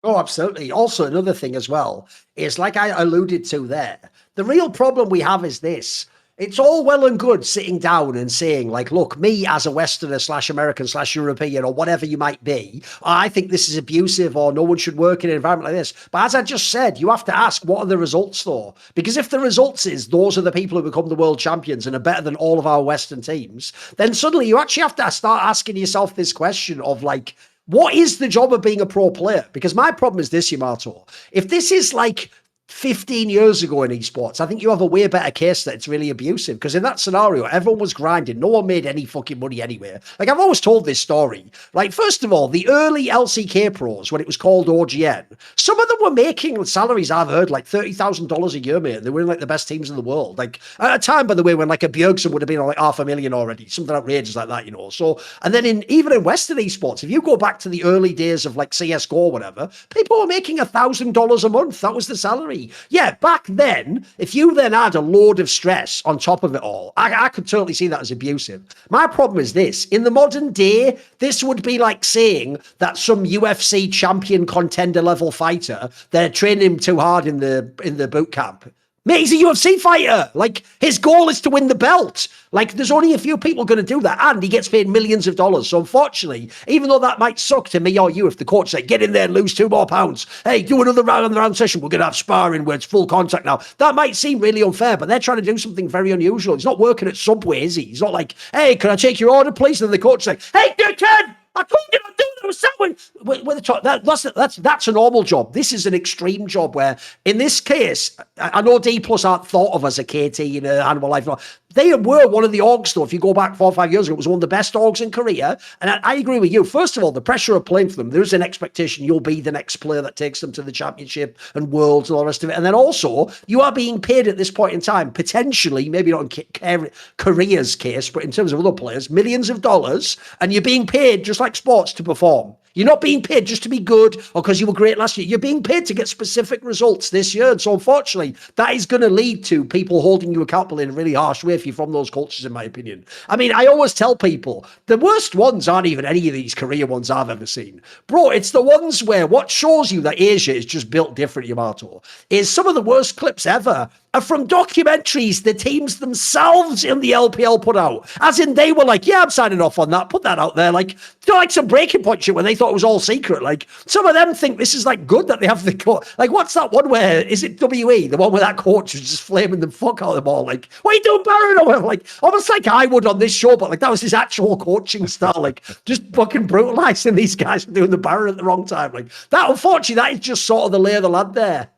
Oh, absolutely. Also, another thing as well is, like I alluded to there, the real problem we have is this. It's all well and good sitting down and saying, like, look, me as a Westerner / American / European, or whatever you might be, I think this is abusive, or no one should work in an environment like this. But as I just said, you have to ask, what are the results though? Because if the results is those are the people who become the world champions and are better than all of our Western teams, then suddenly you actually have to start asking yourself this question of, like, what is the job of being a pro player? Because my problem is this, Yamato. If this is like 15 years ago in esports, I think you have a way better case that it's really abusive, because in that scenario, everyone was grinding. No one made any fucking money anywhere. Like, I've always told this story. Like, first of all, the early LCK pros, when it was called OGN, some of them were making salaries, I've heard, like $30,000 a year, mate. They were in like the best teams in the world. Like, at a time, by the way, when like a Bjergsen would have been on like $500,000 already, something outrageous like that, you know. So, and then even in Western esports, if you go back to the early days of like CSGO or whatever, people were making $1,000 a month. That was the salary. Yeah, back then, if you then add a load of stress on top of it all, I could totally see that as abusive. My problem is this. In the modern day, this would be like saying that some UFC champion contender level fighter, they're training him too hard in the boot camp. Mate, he's a UFC fighter. Like, his goal is to win the belt. Like, there's only a few people going to do that, and he gets paid millions of dollars. So, unfortunately, even though that might suck to me or you if the coach say, get in there and lose 2 more pounds. Hey, do another round on the round session. We're going to have sparring where it's full contact now. That might seem really unfair, but they're trying to do something very unusual. He's not working at Subway, is he? He's not like, hey, can I take your order, please? And then the coach say, hey, dickhead! I told you not to do that with someone. With the that's a normal job. This is an extreme job where, in this case, I know Dplus aren't thought of as a KT in Animal Life. They were one of the orgs, though. If you go back 4 or 5 years ago, it was one of the best orgs in Korea. And I agree with you. First of all, the pressure of playing for them, there's an expectation you'll be the next player that takes them to the championship and worlds and all the rest of it. And then also, you are being paid at this point in time, potentially, maybe not in Korea's case, but in terms of other players, millions of dollars. And you're being paid, just like sports, to perform. You're not being paid just to be good or because you were great last year. You're being paid to get specific results this year. And so, unfortunately, that is going to lead to people holding you accountable in a really harsh way if you're from those cultures, in my opinion. I mean, I always tell people the worst ones aren't even any of these Korea ones I've ever seen. Bro, it's the ones where what shows you that Asia is just built different, Yamato, is some of the worst clips ever are from documentaries the teams themselves in the LPL put out. As in, they were like, yeah, I'm signing off on that. Put that out there. Like, like some breaking point shit where they thought it was all secret. Like, some of them think this is like good that they have the coach. Like, what's that one where, is it WE? The one where that coach was just flaming the fuck out of them all. Like, what are you doing, Baron? Or whatever? Like, almost like I would on this show, but like that was his actual coaching style. Like, just fucking brutalizing these guys for doing the Baron at the wrong time. Like, that, unfortunately, that is just sort of the lay of the land there.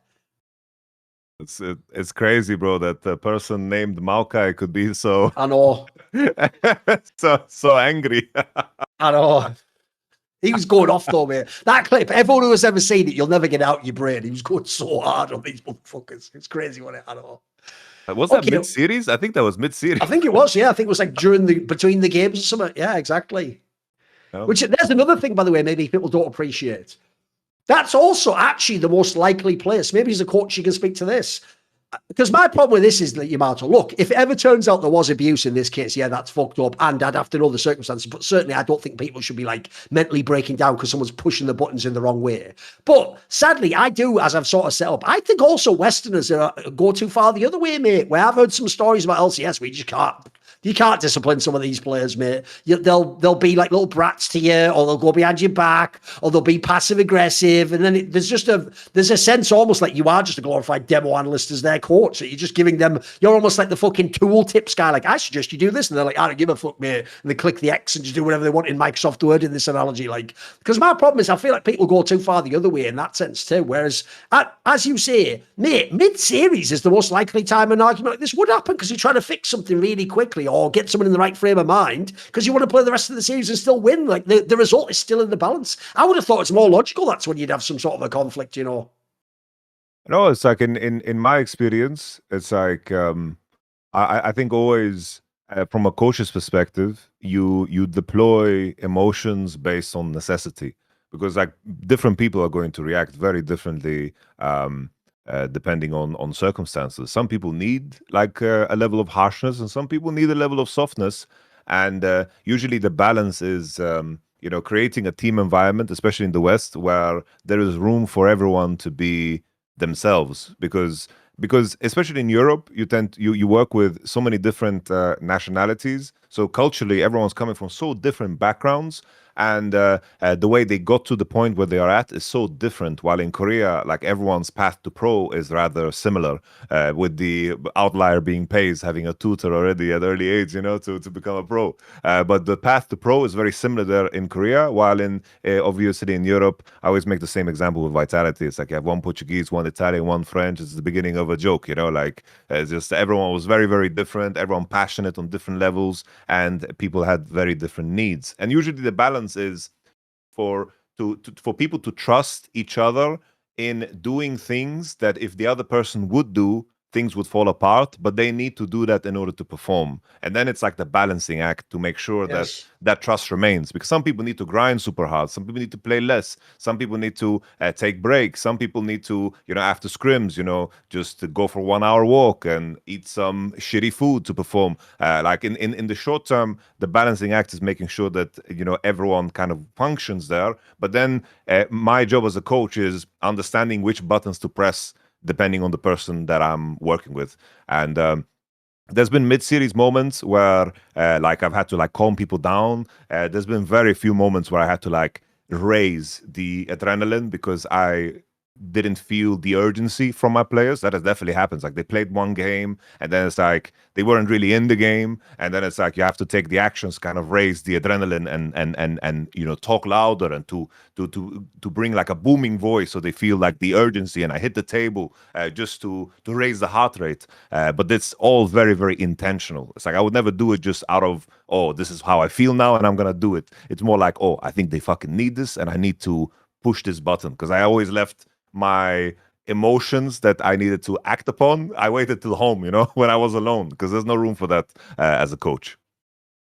It's crazy, bro, that the person named Maokai could be so I know. so angry. I know. He was going off though, mate. That clip, everyone who has ever seen it, you'll never get out of your brain. He was going so hard on these motherfuckers. It's crazy, wasn't it? I know. Was that mid-series? I think that was mid-series. I think it was, yeah. I think it was like between the games or something. Yeah, exactly. Oh. Which, there's another thing, by the way, maybe people don't appreciate. That's also actually the most likely place. Maybe as a coach, you can speak to this. Because my problem with this is that, Yamato, look, if it ever turns out there was abuse in this case, yeah, that's fucked up. And I'd have to know the circumstances. But certainly, I don't think people should be like mentally breaking down because someone's pushing the buttons in the wrong way. But sadly, I do, as I've sort of set up, I think also Westerners go too far the other way, mate. Where I've heard some stories about LCS where you just can't. You can't discipline some of these players, mate. They'll be like little brats to you, or they'll go behind your back, or they'll be passive aggressive, and then there's a sense almost like you are just a glorified demo analyst as their coach. So you're just giving them, you're almost like the fucking tool tips guy. Like, I suggest you do this, and they're like, I don't give a fuck, mate. And they click the X and just do whatever they want in Microsoft Word in this analogy. Like, because my problem is I feel like people go too far the other way in that sense too. Whereas, as you say, mate, mid-series is the most likely time an argument like this would happen because you're trying to fix something really quickly or get someone in the right frame of mind because you want to play the rest of the series and still win. Like the result is still in the balance. I would have thought it's more logical. That's when you'd have some sort of a conflict, you know. No, it's like in my experience, it's like I think always from a coach's perspective, you deploy emotions based on necessity because like different people are going to react very differently. Depending on circumstances. Some people need like a level of harshness and some people need a level of softness. And usually the balance is, creating a team environment, especially in the West, where there is room for everyone to be themselves. Because especially in Europe, you work with so many different nationalities. So culturally, everyone's coming from so different backgrounds. And the way they got to the point where they are at is so different. While in Korea, like everyone's path to pro is rather similar, with the outlier being Pays having a tutor already at early age, to become a pro. But the path to pro is very similar there in Korea. While in obviously in Europe, I always make the same example with Vitality. It's like you have one Portuguese, one Italian, one French. It's the beginning of a joke, like it's just everyone was very, very different. Everyone passionate on different levels, and people had very different needs. And usually the balance is for people to trust each other in doing things that if the other person would do, things would fall apart, but they need to do that in order to perform. And then it's like the balancing act to make sure that trust remains, because some people need to grind super hard, some people need to play less, some people need to take breaks, some people need to, after scrims, just to go for 1 hour walk and eat some shitty food to perform. Like in the short term, the balancing act is making sure that, everyone kind of functions there. But then my job as a coach is understanding which buttons to press depending on the person that I'm working with. And there's been mid-series moments where like I've had to like calm people down. There's been very few moments where I had to like raise the adrenaline because I didn't feel the urgency from my players. That has definitely happens. Like they played one game and then it's like they weren't really in the game, and then it's like you have to take the actions, kind of raise the adrenaline and you know, talk louder and to bring like a booming voice so they feel like the urgency. And I hit the table just to raise the heart rate. But it's all very, very intentional. It's like I would never do it just out of, oh, this is how I feel now and I'm gonna do it. It's more like, oh, I think they fucking need this and I need to push this button, because I always left my emotions that I needed to act upon. I waited till home, you know, when I was alone, because there's no room for that as a coach.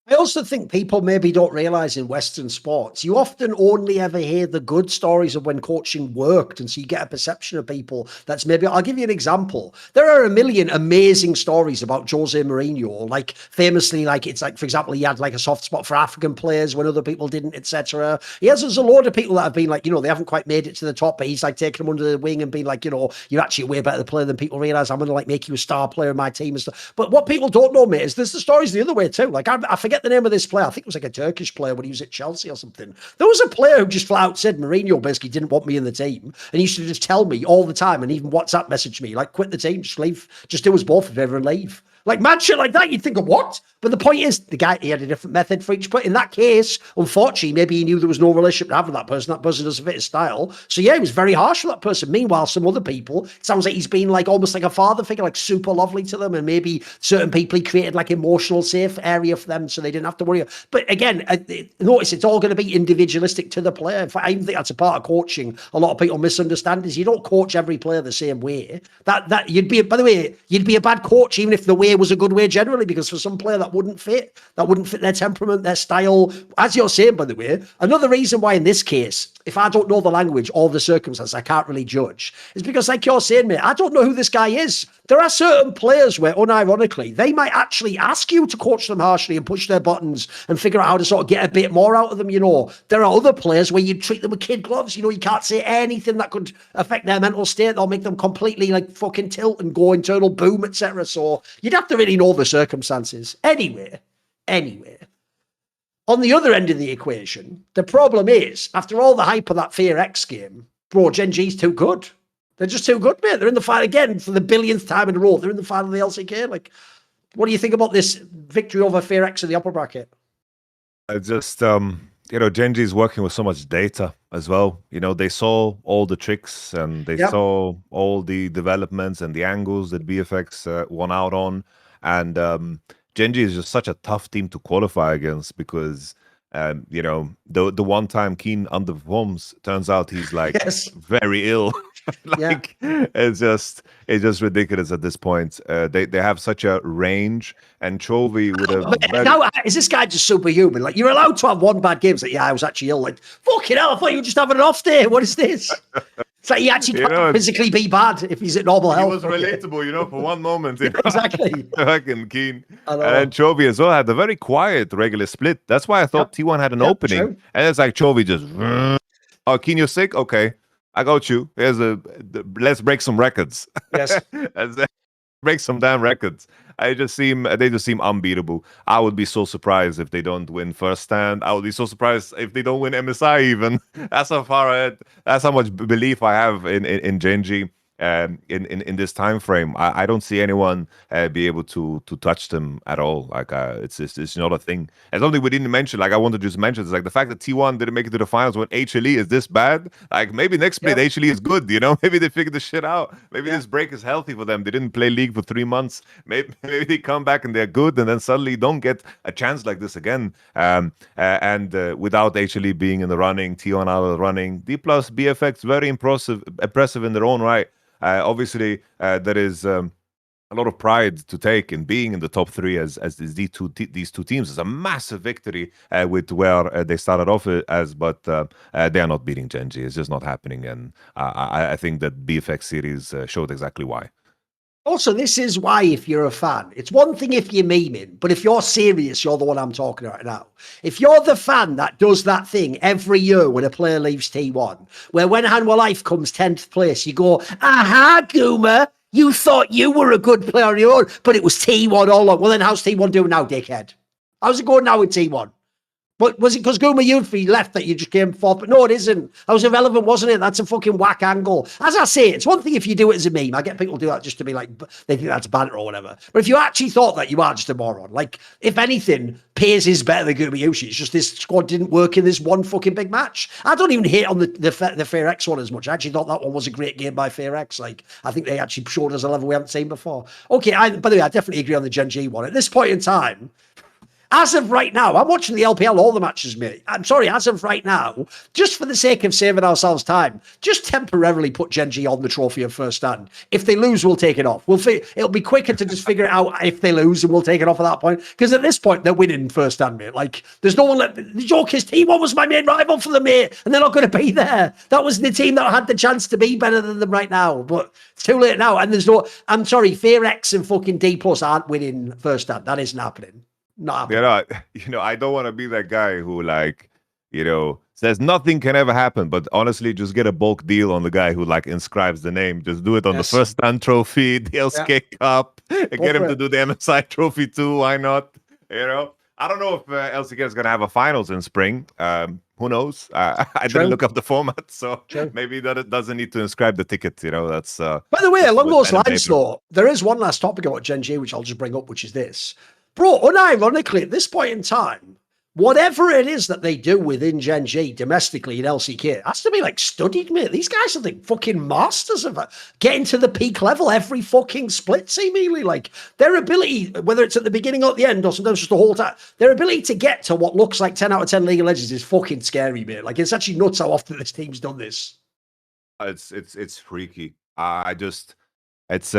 I also think people maybe don't realize in Western sports, you often only ever hear the good stories of when coaching worked. And so you get a perception of people that's maybe, I'll give you an example. There are a million amazing stories about Jose Mourinho, like famously, like it's like, for example, he had like a soft spot for African players when other people didn't, etc. He has, there's a load of people that have been like, you know, they haven't quite made it to the top, but he's like taking them under the wing and being like, you know, you're actually a way better player than people realize. I'm going to like make you a star player in my team and stuff. But what people don't know, mate, is there's the stories the other way too. Like I forget the name of this player. I think it was like a Turkish player when he was at Chelsea or something. There was a player who just flat out said Mourinho basically didn't want me in the team, and he used to just tell me all the time, and even WhatsApp message me like, quit the team, just leave, just do us both a favor and leave. Like mad shit like that, you'd think of what? But the point is, the guy, he had a different method for each. But in that case, unfortunately, maybe he knew there was no relationship to have with that person. That person doesn't fit his style. So yeah, he was very harsh with that person. Meanwhile, some other people, it sounds like he's been like almost like a father figure, like super lovely to them. And maybe certain people he created like emotional safe area for them so they didn't have to worry. But again, notice it's all going to be individualistic to the player. In fact, I even think that's a part of coaching a lot of people misunderstand, is you don't coach every player the same way. That you'd be, by the way, you'd be a bad coach even if the way was a good way generally, because for some player that wouldn't fit their temperament, their style. As you're saying, by the way, another reason why in this case, if I don't know the language or the circumstances, I can't really judge, is because like you're saying, mate, I don't know who this guy is. There are certain players where unironically, they might actually ask you to coach them harshly and push their buttons and figure out how to sort of get a bit more out of them, you know. There are other players where you treat them with kid gloves, you know, you can't say anything that could affect their mental state. They'll make them completely like fucking tilt and go internal boom, etc. So you'd have to really know the circumstances. Anyway, on the other end of the equation, the problem is, after all the hype of that FearX game, bro, GenG's too good. They're just too good, mate. They're in the final again for the billionth time in a row. They're in the final of the LCK. Like, what do you think about this victory over FearX in the upper bracket? I just, you know, GenG is working with so much data as well. You know, they saw all the tricks and they saw all the developments and the angles that BFX won out on. And GenG is just such a tough team to qualify against because, you know, the one time Keen underperforms, turns out he's like very ill. Like it's just ridiculous at this point. They have such a range, and Chovy with a now is this guy just superhuman? Like, you're allowed to have one bad game. It's like, yeah, I was actually ill. Like, fucking hell, I thought you were just having an off day. What is this? It's like he actually can't physically be bad if he's at normal health. He was relatable, you know, for one moment. Exactly. Fucking Keen. And then Chovy as well had a very quiet regular split. That's why I thought T1 had an opening. True. And it's like Chovy just, oh, Keen, you're sick? Okay. I got you. Here's let's break some records. Yes. Break some damn records. They just seem unbeatable. I would be so surprised if they don't win first stand. I would be so surprised if they don't win MSI even. That's how far ahead. That's how much belief I have in GenG. In this time frame, I don't see anyone be able to touch them at all. Like it's not a thing. And something we didn't mention, like I wanted to just mention, is like the fact that T1 didn't make it to the finals when HLE is this bad. Like maybe next split HLE is good, you know? Maybe they figured this shit out. Maybe this break is healthy for them. They didn't play League for 3 months. Maybe they come back and they're good, and then suddenly don't get a chance like this again. Without HLE being in the running, T1 out of the running, Dplus, BFX, very impressive in their own right. Obviously, there is a lot of pride to take in being in the top 3 as these two teams. It's a massive victory with where they started off as, but they are not beating GenG. It's just not happening, and I think that BFX series showed exactly why. Also, this is why, if you're a fan, it's one thing if you're memeing, but if you're serious, you're the one I'm talking about now. If you're the fan that does that thing every year when a player leaves T1, where when Hanwha Life comes 10th place, you go, aha, Goomer, you thought you were a good player on your own, but it was T1 all along. Well, then how's T1 doing now, dickhead? How's it going now with T1? But was it because Guma Yunfi left that you just came fourth? But no, it isn't. That was irrelevant, wasn't it? That's a fucking whack angle. As I say, it's one thing if you do it as a meme. I get people do that just to be like, they think that's banter or whatever. But if you actually thought that, you are just a moron. Like, if anything, Piers is better than Guma Yushi. It's just this squad didn't work in this one fucking big match. I don't even hate on the FearX one as much. I actually thought that one was a great game by FearX. Like, I think they actually showed us a level we haven't seen before. Okay, by the way, I definitely agree on the GenG one. At this point in time, as of right now, I'm watching the LPL, all the matches, mate. I'm sorry, as of right now, just for the sake of saving ourselves time, just temporarily put GenG on the trophy of first stand. If they lose, we'll take it off. It'll be quicker to just figure it out if they lose, and we'll take it off at that point. Because at this point, they're winning first stand, mate. Like, there's no one left. The joke is T1 was my main rival for them, mate, and they're not going to be there. That was the team that had the chance to be better than them right now, but it's too late now. And there's no, I'm sorry, FearX and fucking Dplus aren't winning first stand. That isn't happening. Not I don't want to be that guy who says nothing can ever happen, but honestly, just get a bulk deal on the guy who inscribes the name. Just do it on the first stand trophy, the LCK Cup, and get him to do the MSI trophy too. Why not? I don't know if LCK is going to have a finals in spring. Who knows? I didn't look up the format, so maybe that it doesn't need to inscribe the ticket. That's. By the way, along those lines, though, there is one last topic about GenG, which I'll just bring up, which is this. Bro, unironically, at this point in time, whatever it is that they do within GenG domestically in LCK has to be studied, mate. These guys are the fucking masters of getting to the peak level every fucking split, seemingly. Their ability, whether it's at the beginning or at the end, or sometimes just the whole time, their ability to get to what looks like 10 out of 10 League of Legends is fucking scary, mate. It's actually nuts how often this team's done this. It's freaky. It's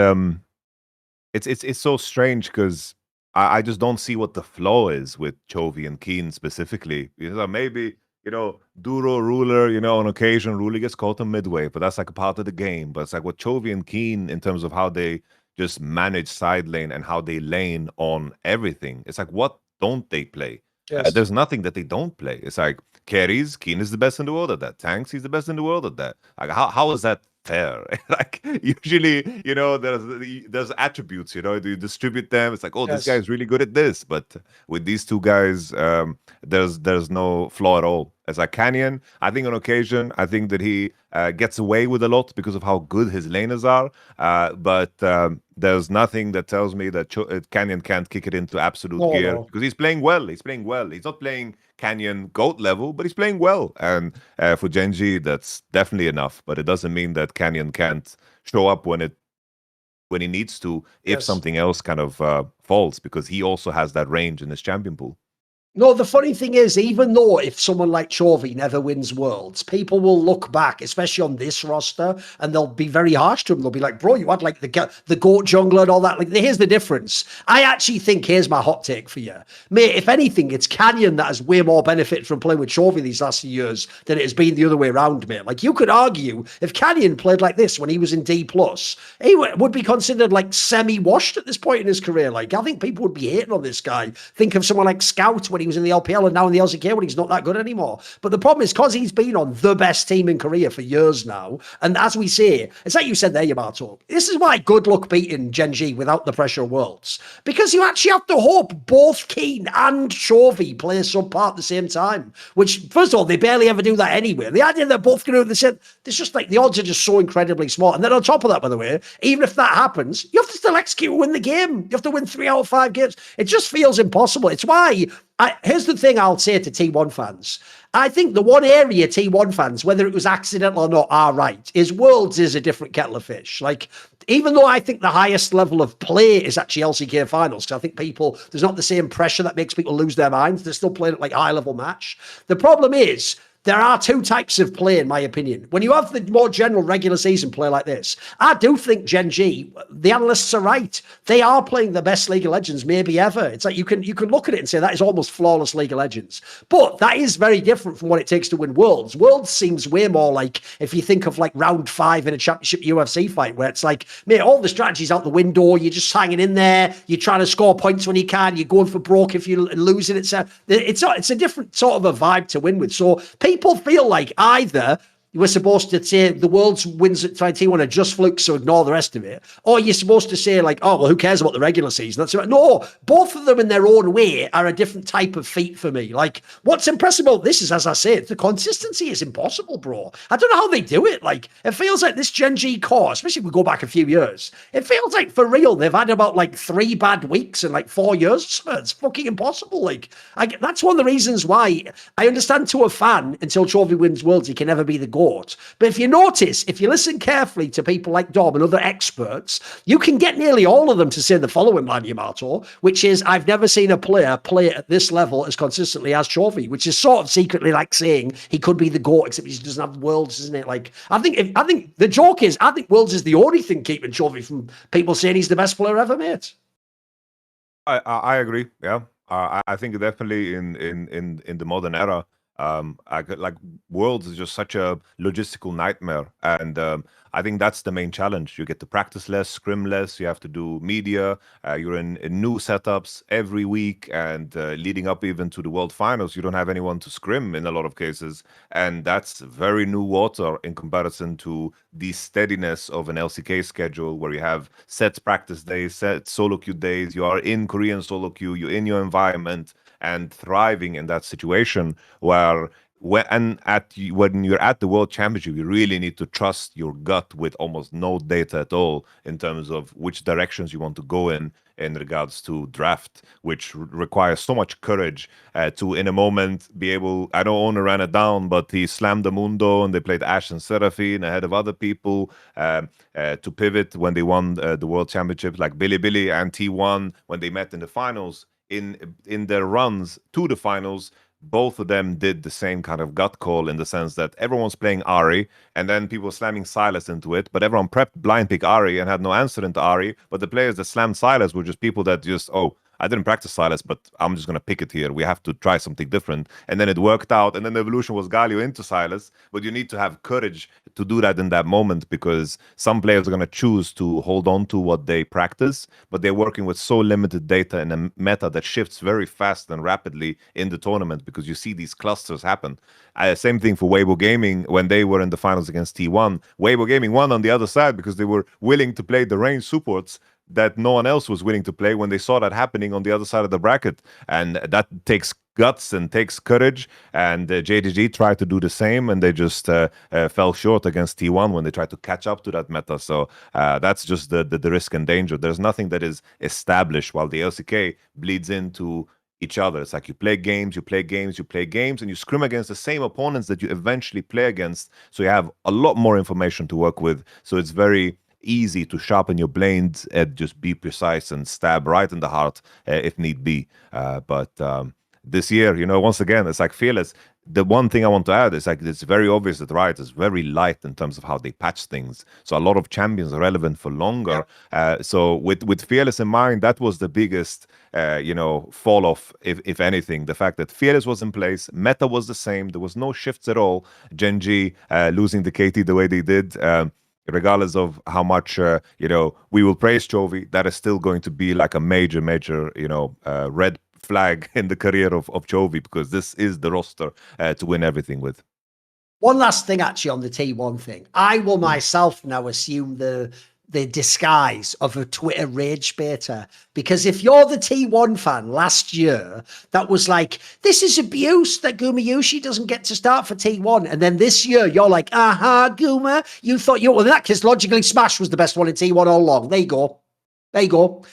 so strange because I just don't see what the flaw is with Chovy and Keen specifically. Maybe, Duro, Ruler, on occasion, Ruler gets caught on midway, but that's a part of the game. But it's with Chovy and Keen in terms of how they just manage side lane and how they lane on everything. It's what don't they play? Yes. There's nothing that they don't play. It's carries, Keen is the best in the world at that. Tanks, he's the best in the world at that. How is that fair? Usually, there's attributes, you distribute them. It's this guy is really good at this, but with these two guys, there's no flaw at all. As Canyon, I think on occasion, I think that he gets away with a lot because of how good his laners are, but there's nothing that tells me that Canyon can't kick it into absolute gear because he's playing well. He's not playing Canyon GOAT level, but he's playing well. And for GenG, that's definitely enough. But it doesn't mean that Canyon can't show up when he needs to, if something else kind of falls, because he also has that range in his champion pool. No, the funny thing is, even though if someone like Chovy never wins Worlds, people will look back, especially on this roster, and they'll be very harsh to him. They'll be like, bro, you had the GOAT jungler and all that. Here's the difference. I actually think, here's my hot take for you. Mate, if anything, it's Canyon that has way more benefit from playing with Chovy these last few years than it has been the other way around, mate. You could argue, if Canyon played like this when he was in D+, he would be considered semi-washed at this point in his career. I think people would be hating on this guy. Think of someone like Scout when he was in the LPL and now in the LCK when he's not that good anymore. But the problem is because he's been on the best team in Korea for years now, and as we say, it's like you said there, Yamato, this is why good luck beating GenG without the pressure of Worlds. Because you actually have to hope both Keen and Chovy play some part at the same time, which, first of all, they barely ever do that anyway. The idea they're both going to do the same, it's just the odds are just so incredibly small. And then on top of that, by the way, even if that happens, you have to still execute and win the game. You have to win 3 out of 5 games. It just feels impossible. It's why here's the thing I'll say to T1 fans. I think the one area T1 fans, whether it was accidental or not, are right, is Worlds is a different kettle of fish. Even though I think the highest level of play is actually LCK finals, because I think there's not the same pressure that makes people lose their minds. They're still playing at high level match. The problem is, there are two types of play, in my opinion. When you have the more general regular season play like this, I do think GenG, the analysts are right. They are playing the best League of Legends maybe ever. It's like you can look at it and say that is almost flawless League of Legends. But that is very different from what it takes to win Worlds. Worlds seems way more like, if you think of like round 5 in a championship UFC fight, where it's like, mate, all the strategy's out the window, you're just hanging in there, you're trying to score points when you can, you're going for broke if you're losing. It's a different sort of a vibe to win with. So people feel like either we're supposed to say the world's wins at T1 are just flukes, so ignore the rest of it. Or you're supposed to say, like, oh, well, who cares about the regular season? That's right. No, both of them in their own way are a different type of feat for me. Like, what's impressive about this is, as I say, the consistency is impossible, bro. I don't know how they do it. Like, it feels like this GenG core, especially if we go back a few years, it feels like, for real, they've had about, like, 3 bad weeks in, like, 4 years. It's fucking impossible. Like, that's one of the reasons why I understand to a fan, until Trophy wins Worlds, he can never be the GOAT. But if you notice, if you listen carefully to people like Dom and other experts, you can get nearly all of them to say the following, man, Yamato, which is, I've never seen a player play at this level as consistently as Trophy, which is sort of secretly like saying he could be the GOAT, except he doesn't have Worlds, isn't it? Like, I think the joke is, I think Worlds is the only thing keeping Trophy from people saying he's the best player ever, mate. I agree. Yeah, I think definitely in the modern era, like Worlds is just such a logistical nightmare, and I think that's the main challenge. You get to practice less, scrim less. You have to do media. You're in new setups every week, and leading up even to the World Finals, you don't have anyone to scrim in a lot of cases, and that's very new water in comparison to the steadiness of an LCK schedule, where you have set practice days, set solo queue days. You are in Korean solo queue. You're in your environment and thriving in that situation, where when you're at the World Championship, you really need to trust your gut with almost no data at all in terms of which directions you want to go in regards to draft, which requires so much courage to, in a moment, be able. I know Owner ran it down, but he slammed the Mundo and they played Ashe and Seraphine ahead of other people to pivot when they won the World Championship, like Billy and T1 when they met in the finals. In their runs to the finals, both of them did the same kind of gut call, in the sense that everyone's playing Ahri, and then people slamming Sylas into it, but everyone prepped blind pick Ahri and had no answer into Ahri, but the players that slammed Sylas were just people that just, oh, I didn't practice Sylas, but I'm just going to pick it here. We have to try something different. And then it worked out. And then the evolution was Galio into Sylas. But you need to have courage to do that in that moment, because some players are going to choose to hold on to what they practice, but they're working with so limited data in a meta that shifts very fast and rapidly in the tournament, because you see these clusters happen. Same thing for Weibo Gaming when they were in the finals against T1. Weibo Gaming won on the other side because they were willing to play the range supports that no one else was willing to play when they saw that happening on the other side of the bracket. And that takes guts and takes courage, and JDG tried to do the same, and they just fell short against T1 when they tried to catch up to that meta. So that's just the risk and danger. There's nothing that is established, while the LCK bleeds into each other. It's like you play games, and you scrim against the same opponents that you eventually play against, so you have a lot more information to work with. So it's very easy to sharpen your blades and just be precise and stab right in the heart if need be. But this year, once again, it's like Fearless. The one thing I want to add is, like, it's very obvious that Riot is very light in terms of how they patch things. So a lot of champions are relevant for longer. So with Fearless in mind, that was the biggest, fall off, if anything. The fact that Fearless was in place, meta was the same, there was no shifts at all. GenG losing the KT the way they did. Regardless of how much we will praise Chovy, that is still going to be like a major red flag in the career of Chovy, because this is the roster to win everything with. One last thing, actually, on the T1 thing. I will myself now assume the disguise of a Twitter rage baiter, because if you're the T1 fan last year that was like, this is abuse that Gumayushi doesn't get to start for T1, and then this year you're like, Guma, you thought well, in that case, logically Smash was the best one in T1 all along. There you go.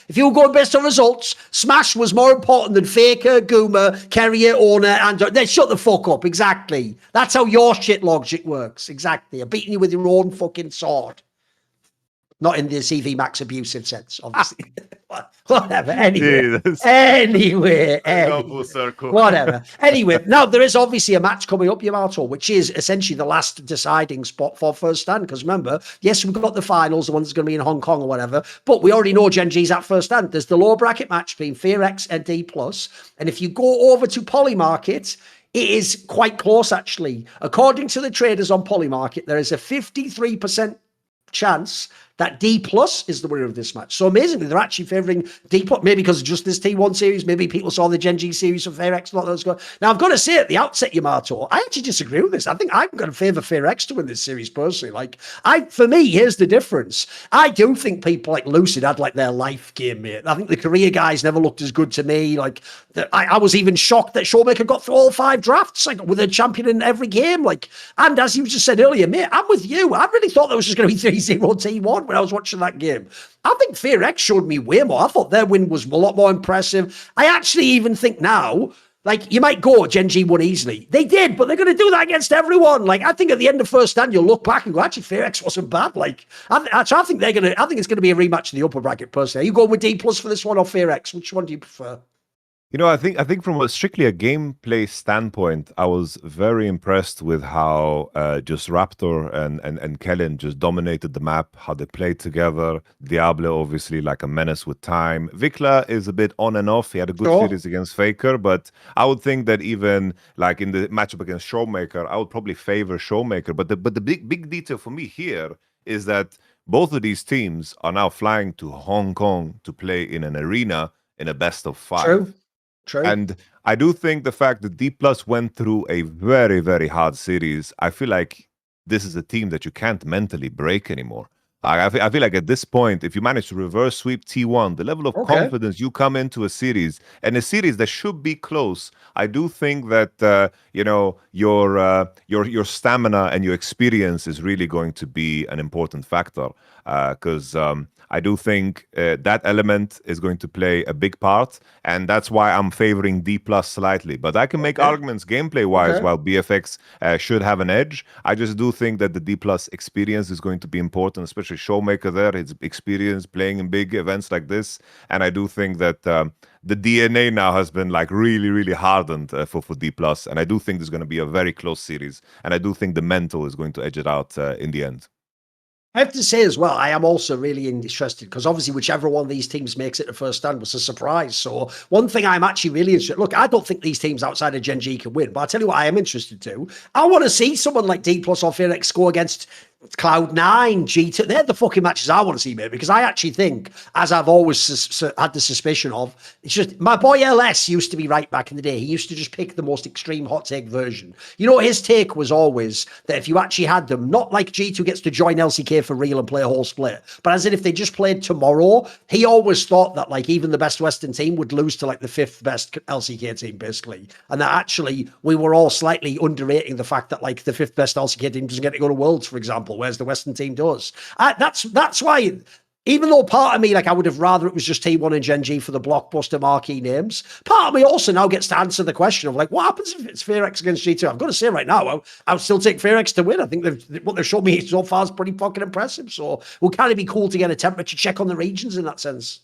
If you were going based on results, Smash was more important than Faker, Guma, Carrier, Owner, and then shut the fuck up. Exactly. That's how your shit logic works. Exactly. I'm beating you with your own fucking sword. Not in the cvMax abusive sense, obviously. Whatever. Anyway. Jesus. Anyway. Go full circle. Whatever. Anyway, now there is obviously a match coming up, Yamato, which is essentially the last deciding spot for first stand. Because remember, yes, we've got the finals, the one that's going to be in Hong Kong or whatever, but we already know GenG's at first stand. There's the lower bracket match between FearX and Dplus. And if you go over to Polymarket, it is quite close, actually. According to the traders on Polymarket, there is a 53% chance that Dplus is the winner of this match. So amazingly, they're actually favouring Dplus, maybe because of just this T1 series, maybe people saw the GenG series of FearX, not those guys. Now, I've got to say at the outset, Yamato, I actually disagree with this. I think I'm going to favour FearX to win this series personally. For me, here's the difference. I do think people like Lucid had like their life game, mate. I think the Korea guys never looked as good to me. Like, I was even shocked that Showmaker got through all 5 drafts, like with a champion in every game. Like, and as you just said earlier, mate, I'm with you. I really thought there was just going to be 3-0 T1 when I was watching that game. I think FearX showed me way more. I thought their win was a lot more impressive. I actually even think now, like, you might go, GenG won easily. They did, but they're going to do that against everyone. Like, I think at the end of first stand, you'll look back and go, actually, FearX wasn't bad. Like, I think it's going to be a rematch in the upper bracket personally. Are you going with Dplus for this one or FearX? Which one do you prefer? You know, I think from strictly a gameplay standpoint, I was very impressed with how just Raptor and Kellen just dominated the map, how they played together. Diablo, obviously, like a menace with time. Vikla is a bit on and off. He had a good series against Faker, but I would think that even like in the matchup against Showmaker, I would probably favor Showmaker. But the big detail for me here is that both of these teams are now flying to Hong Kong to play in an arena in a best of 5. True. And I do think the fact that Dplus went through a very, very hard series, I feel like this is a team that you can't mentally break anymore. I feel like at this point, if you manage to reverse sweep T1, the level of confidence you come into a series, and a series that should be close, I do think that your stamina and your experience is really going to be an important factor. Because I do think that element is going to play a big part, and that's why I'm favoring Dplus slightly. But I can make arguments gameplay-wise while BFX should have an edge. I just do think that the Dplus experience is going to be important, especially Showmaker there, his experience playing in big events like this. And I do think that the DNA now has been like really, really hardened for Dplus. And I do think there's going to be a very close series. And I do think the mental is going to edge it out in the end. I have to say as well, I am also really interested because obviously whichever one of these teams makes it to first stand was a surprise. So one thing I'm actually really interested, look, I don't think these teams outside of GenG can win, but I'll tell you what I am interested to. I want to see someone like Dplus or FearX go against Cloud9, G2. They're the fucking matches I want to see, mate, because I actually think, as I've always had the suspicion of, it's just my boy LS used to be right back in the day. He used to just pick the most extreme hot take version. You know, his take was always that if you actually had them, not like G2 gets to join LCK for real and play a whole split, but as in if they just played tomorrow, he always thought that like even the best Western team would lose to like the 5th best LCK team, basically. And that actually we were all slightly underrating the fact that like the 5th best LCK team doesn't get to go to Worlds, for example, whereas the Western team does. That's why, even though part of me, like, I would have rather it was just T1 and GenG for the blockbuster marquee names, part of me also now gets to answer the question of, like, what happens if it's FearX against G2? I've got to say right now, I would still take FearX to win. I think what they've shown me so far is pretty fucking impressive. So it will kind of be cool to get a temperature check on the regions in that sense.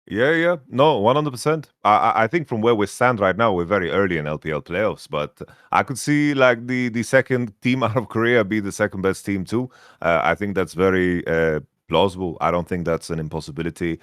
Yeah. No, 100%. I think from where we stand right now, we're very early in LPL playoffs, but I could see like the second team out of Korea be the second best team too. I think that's very plausible. I don't think that's an impossibility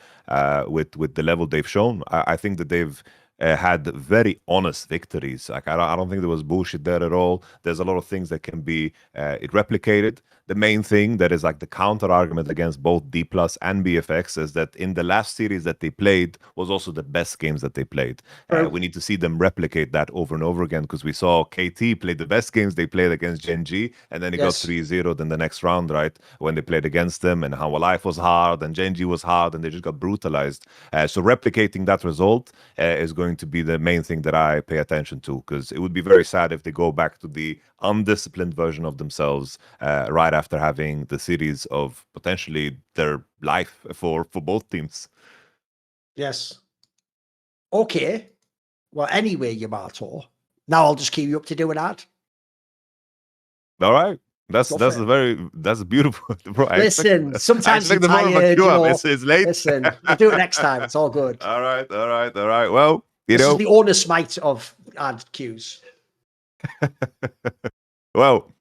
with the level they've shown. I think that they've had very honest victories. Like I don't think there was bullshit there at all. There's a lot of things that can be replicated. The main thing that is like the counter argument against both Dplus and BFX is that in the last series that they played was also the best games that they played. We need to see them replicate that over and over again, because we saw KT play the best games they played against GenG, and then it got 3-0 in the next round, right? When they played against them, and how Life was hard and GenG was hard, and they just got brutalized. So replicating that result is going to be the main thing that I pay attention to, because it would be very sad if they go back to the undisciplined version of themselves right after having the series of potentially their life for both teams. Yes. Okay. Well, anyway, Yamato, now I'll just keep you up to do an ad. All right. That's that's beautiful, bro. Listen, sometimes I you're expect more of a tired, you cue-up. know. It's late. Listen, we'll do it next time. It's all good. All right. Well, This is the honest might of ad cues. Well,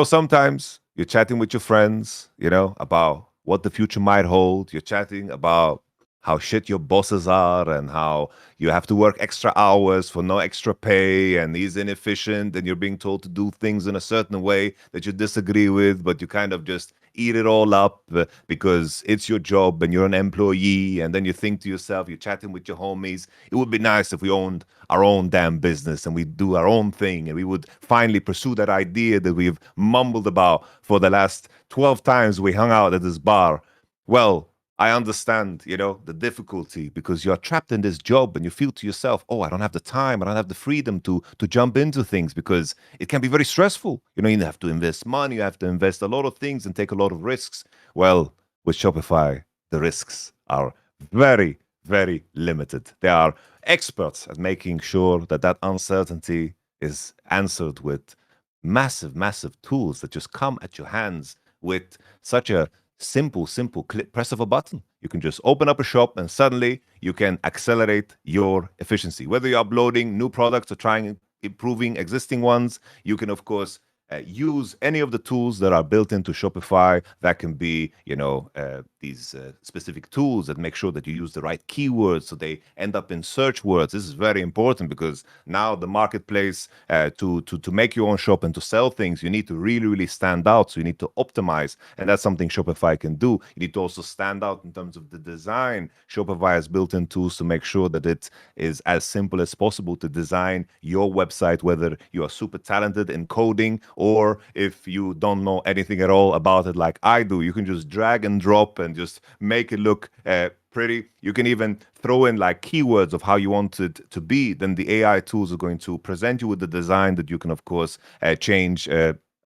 sometimes you're chatting with your friends, about what the future might hold. You're chatting about how shit your bosses are and how you have to work extra hours for no extra pay and he's inefficient and you're being told to do things in a certain way that you disagree with, but you kind of just eat it all up because it's your job and you're an employee. And then you think to yourself, you're chatting with your homies, it would be nice if we owned our own damn business and we do our own thing and we would finally pursue that idea that we've mumbled about for the last 12 times we hung out at this bar. Well, I understand, the difficulty because you're trapped in this job and you feel to yourself, oh, I don't have the time, I don't have the freedom to jump into things because it can be very stressful. You have to invest money, you have to invest a lot of things and take a lot of risks. Well, with Shopify, the risks are very, very limited. They are experts at making sure that uncertainty is answered with massive, massive tools that just come at your hands with such a simple press of a button. You can just open up a shop and suddenly you can accelerate your efficiency. Whether you're uploading new products or trying improving existing ones, you can, of course, use any of the tools that are built into Shopify. That can be, these specific tools that make sure that you use the right keywords so they end up in search words. This is very important because now the marketplace, to make your own shop and to sell things, you need to really, really stand out. So you need to optimize, and that's something Shopify can do. You need to also stand out in terms of the design. Shopify has built-in tools to make sure that it is as simple as possible to design your website, whether you are super talented in coding or if you don't know anything at all about it like I do. You can just drag and drop and just make it look pretty. You can even throw in like keywords of how you want it to be. Then the AI tools are going to present you with the design that you can, of course, change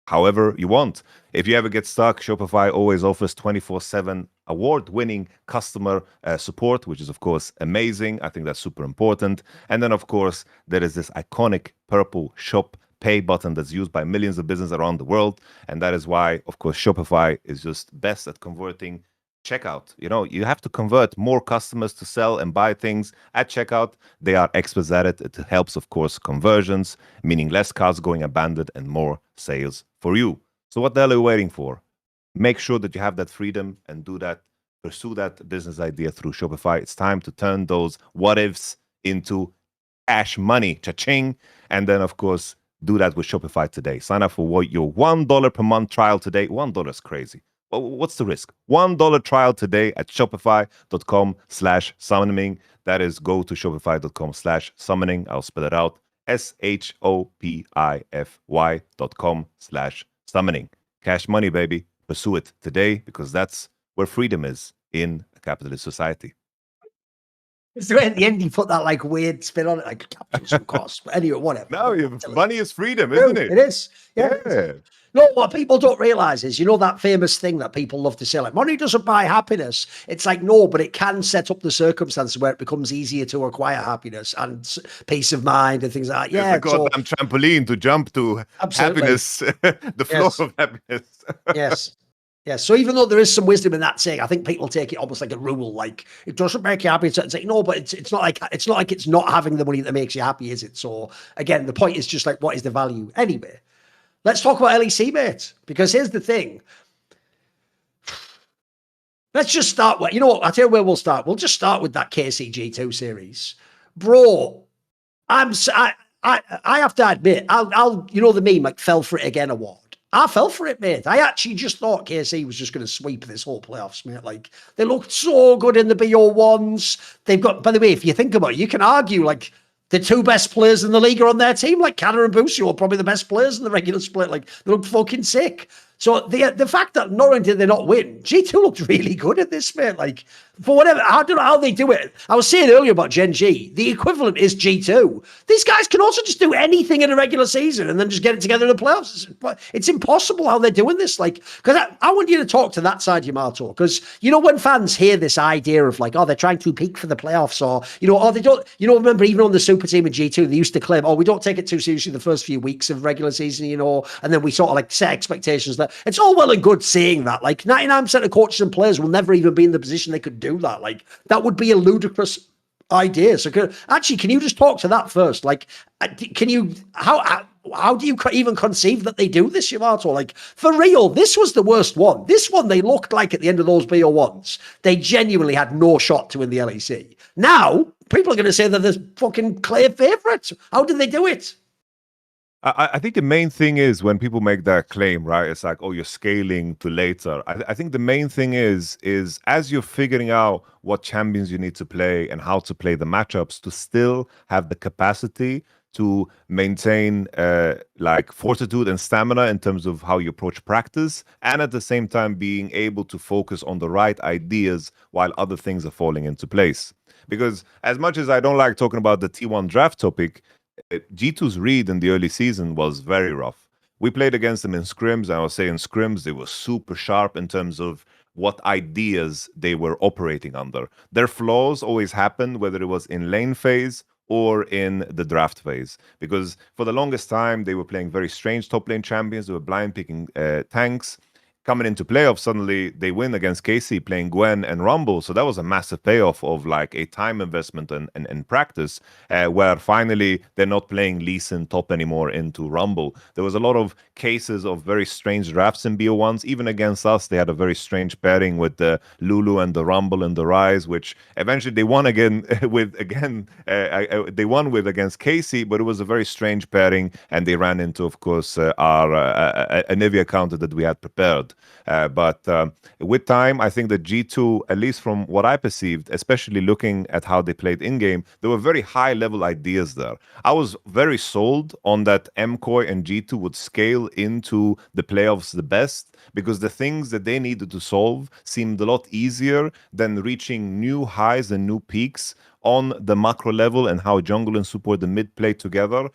however you want. If you ever get stuck, Shopify always offers 24/7 award-winning customer support, which is, of course, amazing. I think that's super important. And then, of course, there is this iconic purple shop pay button that's used by millions of businesses around the world. And that is why, of course, Shopify is just best at converting checkout. You have to convert more customers to sell and buy things at checkout. They are experts at it. It helps, of course, conversions, meaning less carts going abandoned and more sales for you. So what the hell are you waiting for? Make sure that you have that freedom and pursue that business idea through Shopify. It's time to turn those what ifs into cash money, cha-ching. And then, of course, do that with Shopify today. Sign up for your $1 per month trial today. $1 is crazy. Well, what's the risk? $1 trial today at shopify.com/summoning. That is, go to shopify.com/summoning. I'll spell it out. shopify.com/summoning. Cash money, baby. Pursue it today because that's where freedom is in a capitalist society. It's the way at the end you put that like weird spin on it, like capitalism costs. But anyway, whatever. No, money is freedom, isn't it? It is. Yeah. No, what people don't realize is, that famous thing that people love to say, like, money doesn't buy happiness. It's like, no, but it can set up the circumstances where it becomes easier to acquire happiness and peace of mind and things like that. Yeah. It's a goddamn trampoline to jump to. Absolutely. Happiness, the floor of happiness. Yes. Yeah, so even though there is some wisdom in that saying, I think people take it almost like a rule, like it doesn't make you happy. It's like, no, but it's not like it's not having the money that makes you happy, is it? So again, the point is just like, what is the value anyway? Let's talk about LEC, mate, because here's the thing. Let's just start with, I'll tell you where we'll start. We'll just start with that KCG2 series, bro. I have to admit, I'll the meme like fell for it again award. I fell for it, mate. I actually just thought KC was just going to sweep this whole playoffs, mate. Like, they looked so good in the BO1s. They've got, by the way, if you think about it, you can argue, like, the two best players in the league are on their team. Like, Canna and Busio are probably the best players in the regular split. Like, they look fucking sick. So the fact that not only did they not win, G2 looked really good at this, mate. Like, for whatever, I don't know how they do it. I was saying earlier about GenG. The equivalent is G2. These guys can also just do anything in a regular season and then just get it together in the playoffs. It's impossible how they're doing this. Like, because I want you to talk to that side, Yamato. Because, you know, when fans hear this idea of like, oh, they're trying to peak for the playoffs, or, you know, oh, they don't, you know, remember even on the super team in G2, they used to claim, oh, we don't take it too seriously the first few weeks of regular season, you know, and then we sort of like set expectations that it's all well and good saying that. Like 99% of coaches and players will never even be in the position they could do that. Like that would be a ludicrous idea. So can you just talk to that first? Like, can you, how do you even conceive that they do this, Yamato? Like, for real, this was the worst one. This one, they looked like at the end of those BO1s, they genuinely had no shot to win the LEC. Now, people are going to say that there's fucking clear favourites. How did they do it? I think the main thing is when people make that claim, right? It's like, oh, you're scaling to later. I think the main thing is as you're figuring out what champions you need to play and how to play the matchups, to still have the capacity to maintain like fortitude and stamina in terms of how you approach practice, and at the same time being able to focus on the right ideas while other things are falling into place. Because as much as I don't like talking about the T1 draft topic, G2's read in the early season was very rough. We played against them in scrims, and I would say in scrims they were super sharp in terms of what ideas they were operating under. Their flaws always happened, whether it was in lane phase or in the draft phase, because for the longest time they were playing very strange top lane champions. They were blind picking tanks. Coming into playoffs, suddenly they win against KC playing Gwen and Rumble. So that was a massive payoff of like a time investment and practice, where finally they're not playing Lee Sin top anymore into Rumble. There was a lot of cases of very strange drafts in BO1s. Even against us, they had a very strange pairing with the Lulu and the Rumble and the Rise, which eventually they won again with they won with against KC, but it was a very strange pairing, and they ran into, of course, our Anivia counter that we had prepared. But with time, I think that G2, at least from what I perceived, especially looking at how they played in-game, there were very high-level ideas there. I was very sold on that MCoy and G2 would scale into the playoffs the best, because the things that they needed to solve seemed a lot easier than reaching new highs and new peaks on the macro level and how jungle and support the mid play together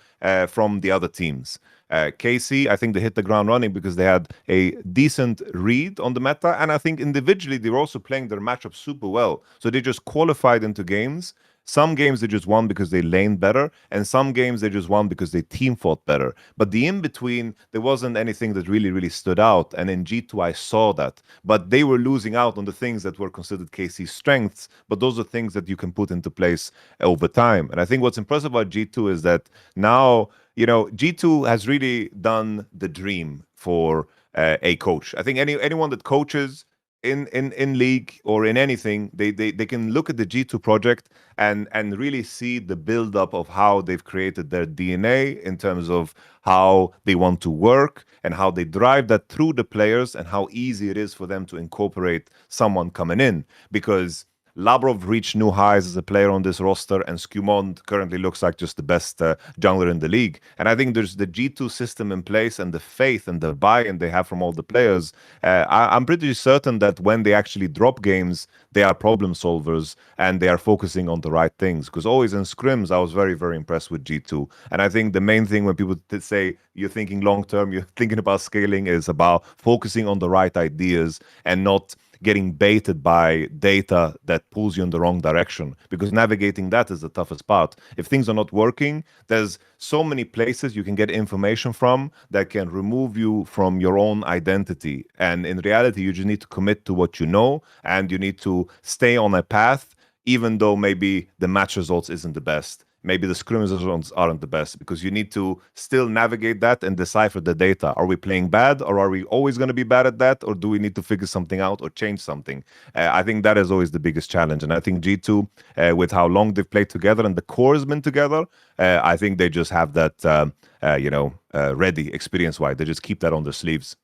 from the other teams. KC, I think they hit the ground running because they had a decent read on the meta, and I think individually they were also playing their matchup super well. So they just qualified into games. Some games they just won because they laned better, and some games they just won because they team fought better. But the in-between, there wasn't anything that really stood out, and in G2 I saw that. But they were losing out on the things that were considered KC's strengths, but those are things that you can put into place over time. And I think what's impressive about G2 is that now, you know, G2 has really done the dream for a coach. I think anyone that coaches in league or in anything, they can look at the G2 project and really see the build-up of how they've created their DNA in terms of how they want to work and how they drive that through the players, and how easy it is for them to incorporate someone coming in. Because Labrov reached new highs as a player on this roster, and Skumond currently looks like just the best jungler in the league. And I think there's the G2 system in place, and the faith and the buy-in they have from all the players. I'm pretty certain that when they actually drop games, they are problem solvers and they are focusing on the right things. Because always in scrims, I was very impressed with G2. And I think the main thing when people say you're thinking long-term, you're thinking about scaling, is about focusing on the right ideas and not getting baited by data that pulls you in the wrong direction, because navigating that is the toughest part. If things are not working, there's so many places you can get information from that can remove you from your own identity. And in reality, you just need to commit to what you know, and you need to stay on a path, even though maybe the match results isn't the best. Maybe the scrim results aren't the best, because you need to still navigate that and decipher the data. Are we playing bad, or are we always going to be bad at that? Or do we need to figure something out or change something? I think that is always the biggest challenge. And I think G2, with how long they've played together and the core has been together, I think they just have that, ready experience-wise. They just keep that on their sleeves.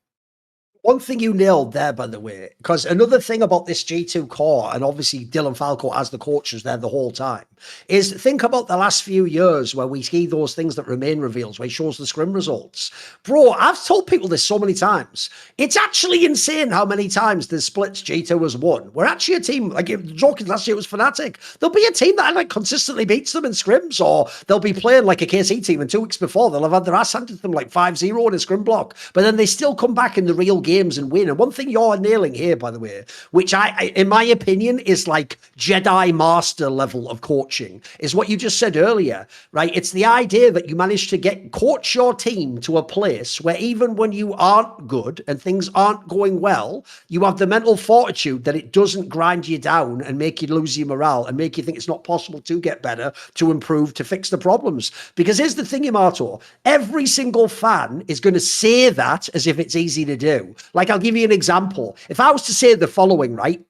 One thing you nailed there, by the way, because another thing about this G2 core, and obviously Dylan Falco as the coach was there the whole time, is think about the last few years where we see those things that Remain reveals, where he shows the scrim results. Bro, I've told people this so many times. It's actually insane how many times the splits G2 has won. We're actually a team, like joking last year it was Fnatic. There'll be a team that like consistently beats them in scrims, or they'll be playing like a KC team, and 2 weeks before they'll have had their ass handed to them like 5-0 in a scrim block. But then they still come back in the real games and win. And one thing you're nailing here, by the way, which I in my opinion is like Jedi master level of coaching, is what you just said earlier, right? It's the idea that you manage to coach your team to a place where even when you aren't good and things aren't going well, you have the mental fortitude that it doesn't grind you down and make you lose your morale and make you think it's not possible to get better, to improve, to fix the problems. Because here's the thing, Yamato, every single fan is going to say that as if it's easy to do. Like, I'll give you an example. If I was to say the following, right?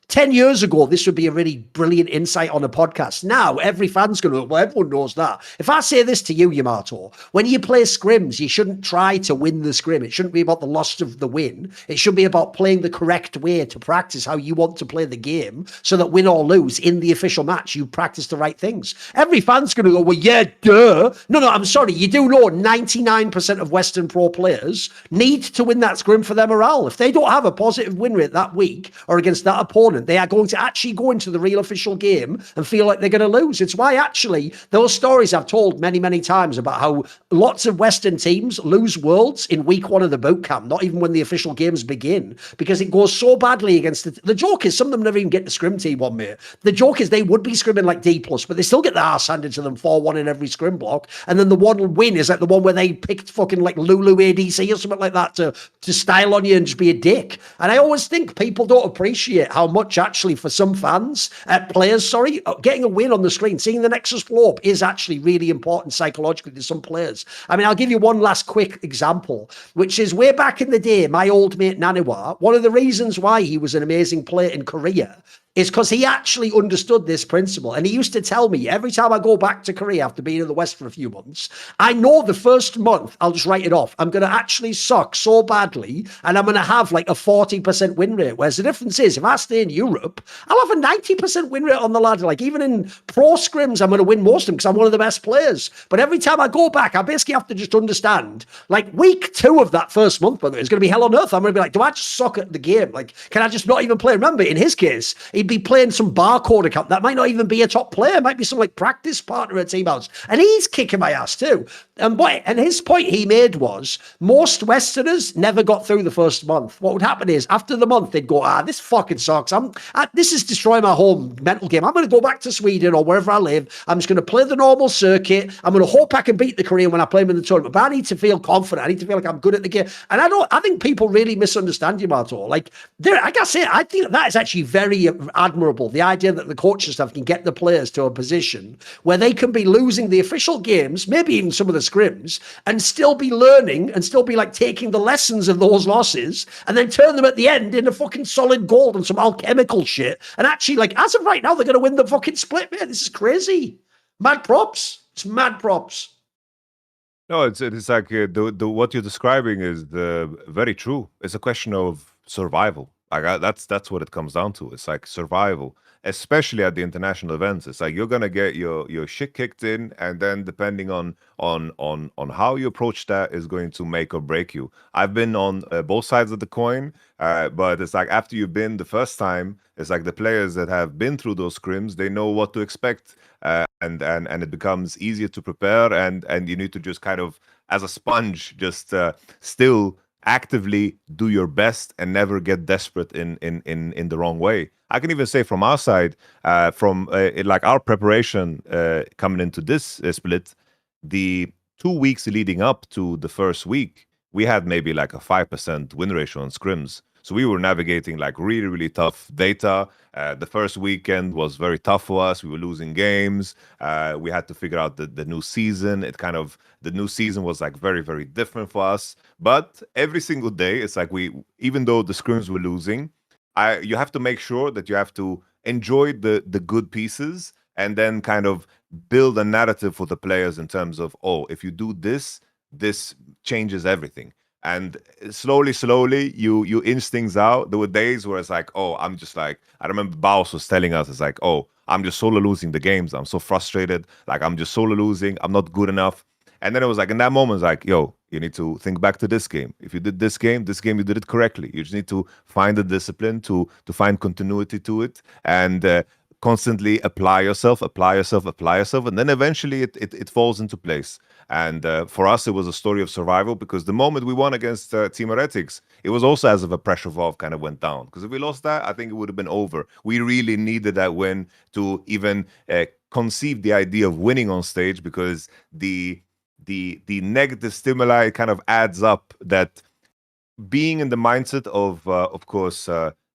10 years ago, this would be a really brilliant insight on a podcast. Now, every fan's going to, well, everyone knows that. If I say this to you, Yamato, when you play scrims, you shouldn't try to win the scrim. It shouldn't be about the loss of the win. It should be about playing the correct way to practice how you want to play the game, so that win or lose in the official match, you practice the right things. Every fan's going to go, well, yeah, duh. No, I'm sorry. You do know 99% of Western pro players need to win that scrim for their morale. If they don't have a positive win rate that week or against that opponent, they are going to actually go into the real official game and feel like they're going to lose. It's why actually those stories I've told many, many times about how lots of Western teams lose worlds in week 1 of the boot camp, not even when the official games begin, because it goes so badly against the joke is some of them never even get the scrim team one, mate. The joke is they would be scrimming like Dplus, but they still get their ass handed to them 4-1 in every scrim block. And then the one win is like the one where they picked fucking like Lulu ADC or something like that to style on you and just be a dick. And I always think people don't appreciate how much actually for some fans, players, getting a win on the screen, seeing the Nexus blow up is actually really important psychologically to some players. I mean, I'll give you one last quick example, which is way back in the day, my old mate Naniwa, one of the reasons why he was an amazing player in Korea is because he actually understood this principle. And he used to tell me every time I go back to Korea after being in the West for a few months, I know the first month, I'll just write it off. I'm going to actually suck so badly and I'm going to have like a 40% win rate. Whereas the difference is if I stay in Europe, I'll have a 90% win rate on the ladder. Like even in pro scrims, I'm going to win most of them because I'm one of the best players. But every time I go back, I basically have to just understand, like week 2 of that first month, by the way, is going to be hell on earth. I'm going to be like, do I just suck at the game? Like, can I just not even play? Remember, in his case, he'd be playing some barcode account that might not even be a top player, might be some like practice partner at Team House, and he's kicking my ass too. And his point he made was most Westerners never got through the first month. What would happen is after the month they'd go, this fucking sucks. This is destroying my whole mental game. I'm going to go back to Sweden or wherever I live. I'm just going to play the normal circuit. I'm going to hope I can beat the Korean when I play him in the tournament. But I need to feel confident. I need to feel like I'm good at the game. And I think people really misunderstand you, Marto. Like I gotta say, I think that is actually very admirable. The idea that the coaching staff can get the players to a position where they can be losing the official games, maybe even some of the scrims, and still be learning and still be like taking the lessons of those losses and then turn them at the end into fucking solid gold and some alchemical shit. And actually, like, as of right now, they're going to win the fucking split, man. This is crazy. Mad props. It's mad props. No, it's like what you're describing is very true. It's a question of survival. That's what it comes down to. It's like survival, especially at the international events. It's like you're gonna get your shit kicked in, and then depending on how you approach that is going to make or break you. I've been on both sides of the coin, but it's like after you've been the first time, it's like the players that have been through those scrims, they know what to expect, and it becomes easier to prepare, and you need to just kind of as a sponge just still actively do your best and never get desperate in the wrong way. I can even say from our side, from like our preparation coming into this split, the 2 weeks leading up to the first week, we had maybe like a 5% win ratio on scrims. So we were navigating like really, really tough data. The first weekend was very tough for us. We were losing games. We had to figure out the new season. The new season was like very, very different for us. But every single day, it's like even though the scrims were losing, you have to make sure that you have to enjoy the good pieces and then kind of build a narrative for the players in terms of, if you do this, this changes everything. And slowly, you inch things out. There were days where it's like, oh, I'm just like, I remember Baus was telling us, it's like, oh, I'm just solo losing the games. I'm so frustrated. Like, I'm just solo losing. I'm not good enough. And then it was like, in that moment, it's like, yo, you need to think back to this game. If you did this game, you did it correctly. You just need to find the discipline to find continuity to it, and constantly apply yourself, and then eventually it falls into place. And for us, it was a story of survival, because the moment we won against Team Heretics, it was also as if a pressure valve kind of went down. Because if we lost that, I think it would have been over. We really needed that win to even conceive the idea of winning on stage, because the negative stimuli kind of adds up. That being in the mindset of course,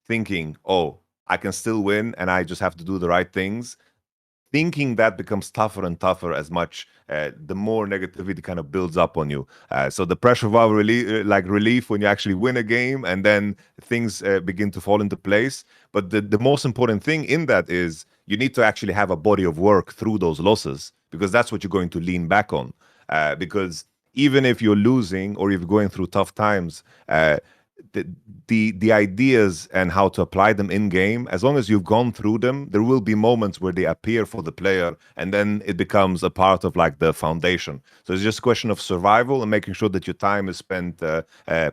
thinking, oh, I can still win and I just have to do the right things. Thinking that becomes tougher and tougher as much the more negativity kind of builds up on you. So the pressure valve relief when you actually win a game, and then things begin to fall into place. But the most important thing in that is you need to actually have a body of work through those losses, because that's what you're going to lean back on. Because even if you're losing or if you're going through tough times, the ideas and how to apply them in game, as long as you've gone through them, there will be moments where they appear for the player, and then it becomes a part of like the foundation. So it's just a question of survival and making sure that your time is spent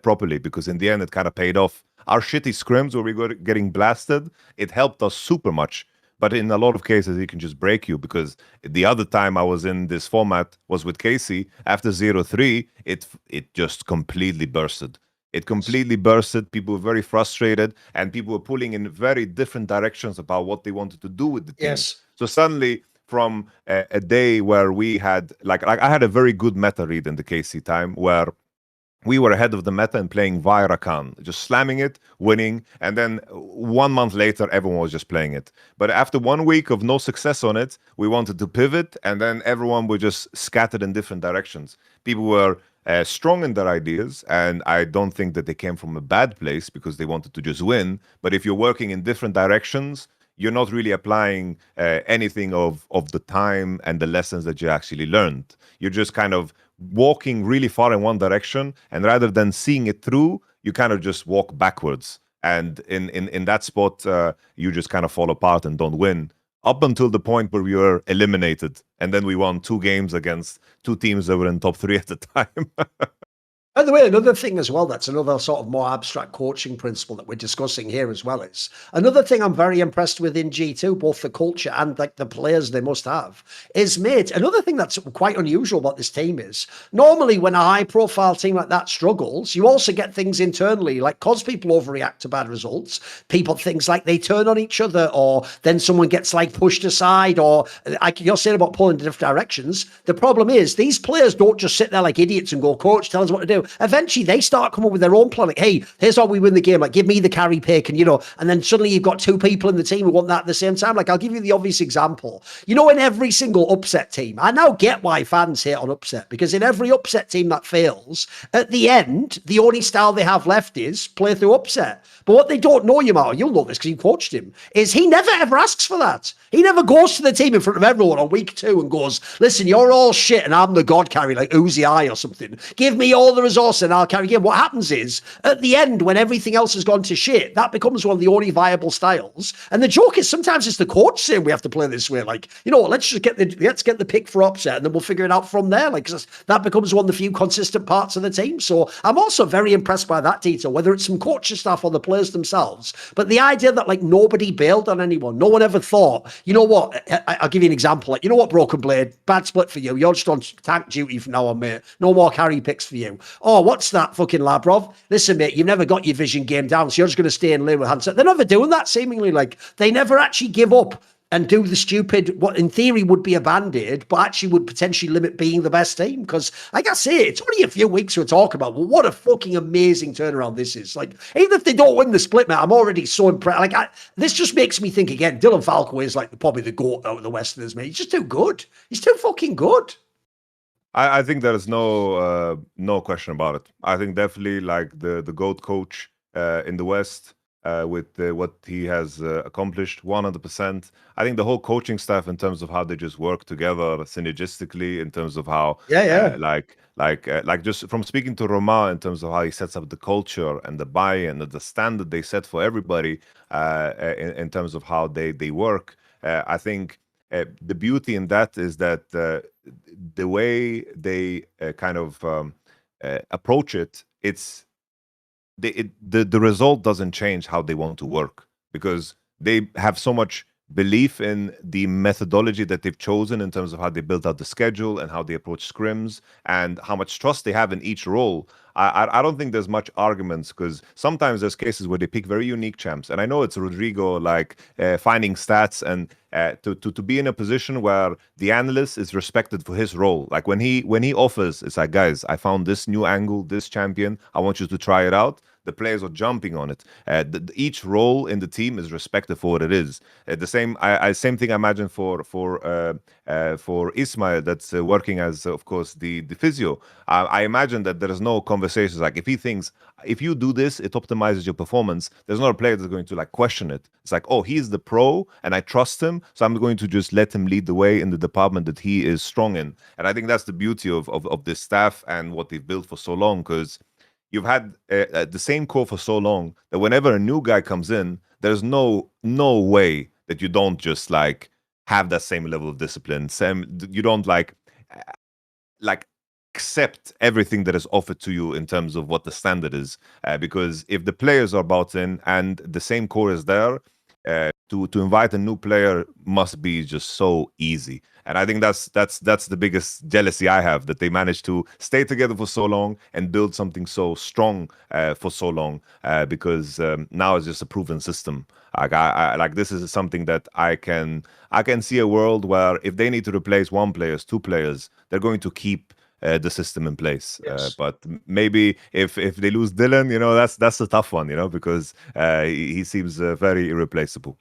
properly, because in the end it kind of paid off. Our shitty scrims where we were getting blasted, it helped us super much. But in a lot of cases, it can just break you, because the other time I was in this format was with Casey. After 0-3, it just completely bursted. It completely bursted. People were very frustrated, and people were pulling in very different directions about what they wanted to do with the team. Yes. So suddenly, from a day where we had, like I had a very good meta read in the KC time, where we were ahead of the meta and playing via Rakan, just slamming it, winning, and then 1 month later, everyone was just playing it. But after 1 week of no success on it, we wanted to pivot, and then everyone was just scattered in different directions. People were strong in their ideas, and I don't think that they came from a bad place because they wanted to just win. But if you're working in different directions, you're not really applying anything of the time and the lessons that you actually learned. You're just kind of walking really far in one direction, and rather than seeing it through, you kind of just walk backwards. And in that spot, you just kind of fall apart and don't win, up until the point where we were eliminated. And then we won 2 games against 2 teams that were in top 3 at the time. By the way, another thing as well, that's another sort of more abstract coaching principle that we're discussing here as well, is another thing I'm very impressed with in G2, both the culture and like the players they must have, is, mate, another thing that's quite unusual about this team is normally when a high profile team like that struggles, you also get things internally, like cause people overreact to bad results, things like they turn on each other, or then someone gets like pushed aside, or like you're saying about pulling in different directions. The problem is these players don't just sit there like idiots and go, coach, tell us what to do. Eventually they start coming up with their own plan, like, hey, here's how we win the game, like give me the carry pick, and and then suddenly you've got 2 people in the team who want that at the same time. Like, I'll give you the obvious example. In every single upset team, I now get why fans hate on upset, because in every upset team that fails, at the end, the only style they have left is play through upset. But what they don't know, Yamato, you'll know this because you coached him, is he never ever asks for that. He never goes to the team in front of everyone on week 2 and goes, listen, you're all shit and I'm the god carry, like Uzi I or something. Give me all the resources and I'll carry game. What happens is, at the end, when everything else has gone to shit, that becomes one of the only viable styles. And the joke is sometimes it's the coach saying we have to play this way. Like, let's get the pick for upset and then we'll figure it out from there. Like, that becomes one of the few consistent parts of the team. So I'm also very impressed by that detail, whether it's some coaching staff or the players themselves. But the idea that like nobody bailed on anyone, no one ever thought, you know what, I'll give you an example. Like, you know what, Broken Blade, bad split for you. You're just on tank duty from now on, mate. No more carry picks for you. Oh, what's that, fucking Labrov? Listen, mate, you've never got your vision game down, so you're just going to stay in lane with handset. They're never doing that, seemingly. Like, they never actually give up and do the stupid, what in theory would be a band-aid, but actually would potentially limit being the best team. Because, like I say, it's only a few weeks we're talking about. Well, what a fucking amazing turnaround this is. Like, even if they don't win the split, mate, I'm already so impressed. Like, this just makes me think again, Dylan Falco is like probably the GOAT out of the Westerners, mate. He's just too good. He's too fucking good. I think there is no question about it. I think definitely like the GOAT coach in the West. with what he has accomplished 100%. I think the whole coaching staff, in terms of how they just work together synergistically, in terms of how like just from speaking to Roma, in terms of how he sets up the culture and the buy-in and the standard they set for everybody, in terms of how they work. I think the beauty in that is that the way they kind of approach it, the result doesn't change how they want to work, because they have so much belief in the methodology that they've chosen in terms of how they built out the schedule and how they approach scrims and how much trust they have in each role. I don't think there's much arguments, because sometimes there's cases where they pick very unique champs, and I know it's Rodrigo like finding stats and to be in a position where the analyst is respected for his role. Like when he offers, it's like, guys, I found this new angle, this champion, I want you to try it out. The players are jumping on it. Each role in the team is respected for what it is. The same thing I imagine for Ismail, that's working as, of course, the physio. I imagine that there is no conversations like, if he thinks if you do this, it optimizes your performance, there's not a player that's going to like question it. It's like, oh, he's the pro and I trust him, so I'm going to just let him lead the way in the department that he is strong in. And I think that's the beauty of this staff and what they've built for so long, because you've had the same core for so long that whenever a new guy comes in, there's no way that you don't just like have that same level of discipline. You don't like accept everything that is offered to you in terms of what the standard is, because if the players are bought in and the same core is there, to invite a new player must be just so easy. And I think that's the biggest jealousy I have, that they managed to stay together for so long and build something so strong for so long, because now it's just a proven system. Like this is something that I can see a world where if they need to replace one player, two players, they're going to keep the system in place. Yes. But maybe if they lose Dylan, that's a tough one, because he seems very irreplaceable.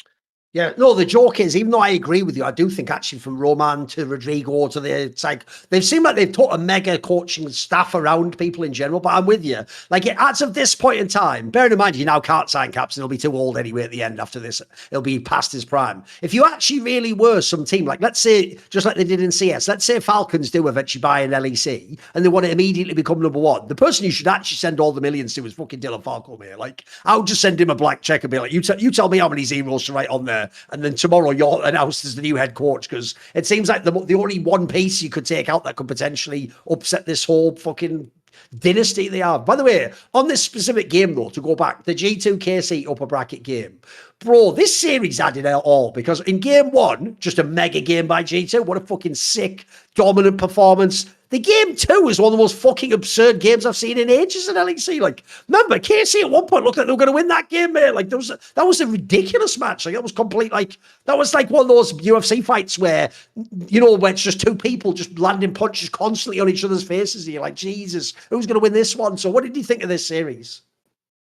Yeah, no, the joke is, even though I agree with you, I do think actually from Roman to Rodrigo to it's like, they've seemed like they've taught a mega coaching staff around people in general, but I'm with you. Like, as of this point in time, bearing in mind you now can't sign Caps and he'll be too old anyway at the end after this. He'll be past his prime. If you actually really were some team, like let's say, just like they did in CS, let's say Falcons do eventually buy an LEC and they want to immediately become number one, the person you should actually send all the millions to is fucking Dylan Falco, mate. Like, I would just send him a black check and be like, you tell me how many zeros to write on there, and then tomorrow you're announced as the new head coach, because it seems like the only one piece you could take out that could potentially upset this whole fucking dynasty they have. By the way, on this specific game though, to go back, the G2 KC upper bracket game, bro, this series added out all, because in game one, just a mega game by G2, what a fucking sick, dominant performance. The game two is one of the most fucking absurd games I've seen in ages in LEC. Like, remember, KC at one point looked like they were going to win that game, mate. Like, that was a ridiculous match. Like, that was complete, like, that was like one of those UFC fights where, where it's just two people just landing punches constantly on each other's faces. And you're like, Jesus, who's going to win this one? So what did you think of this series?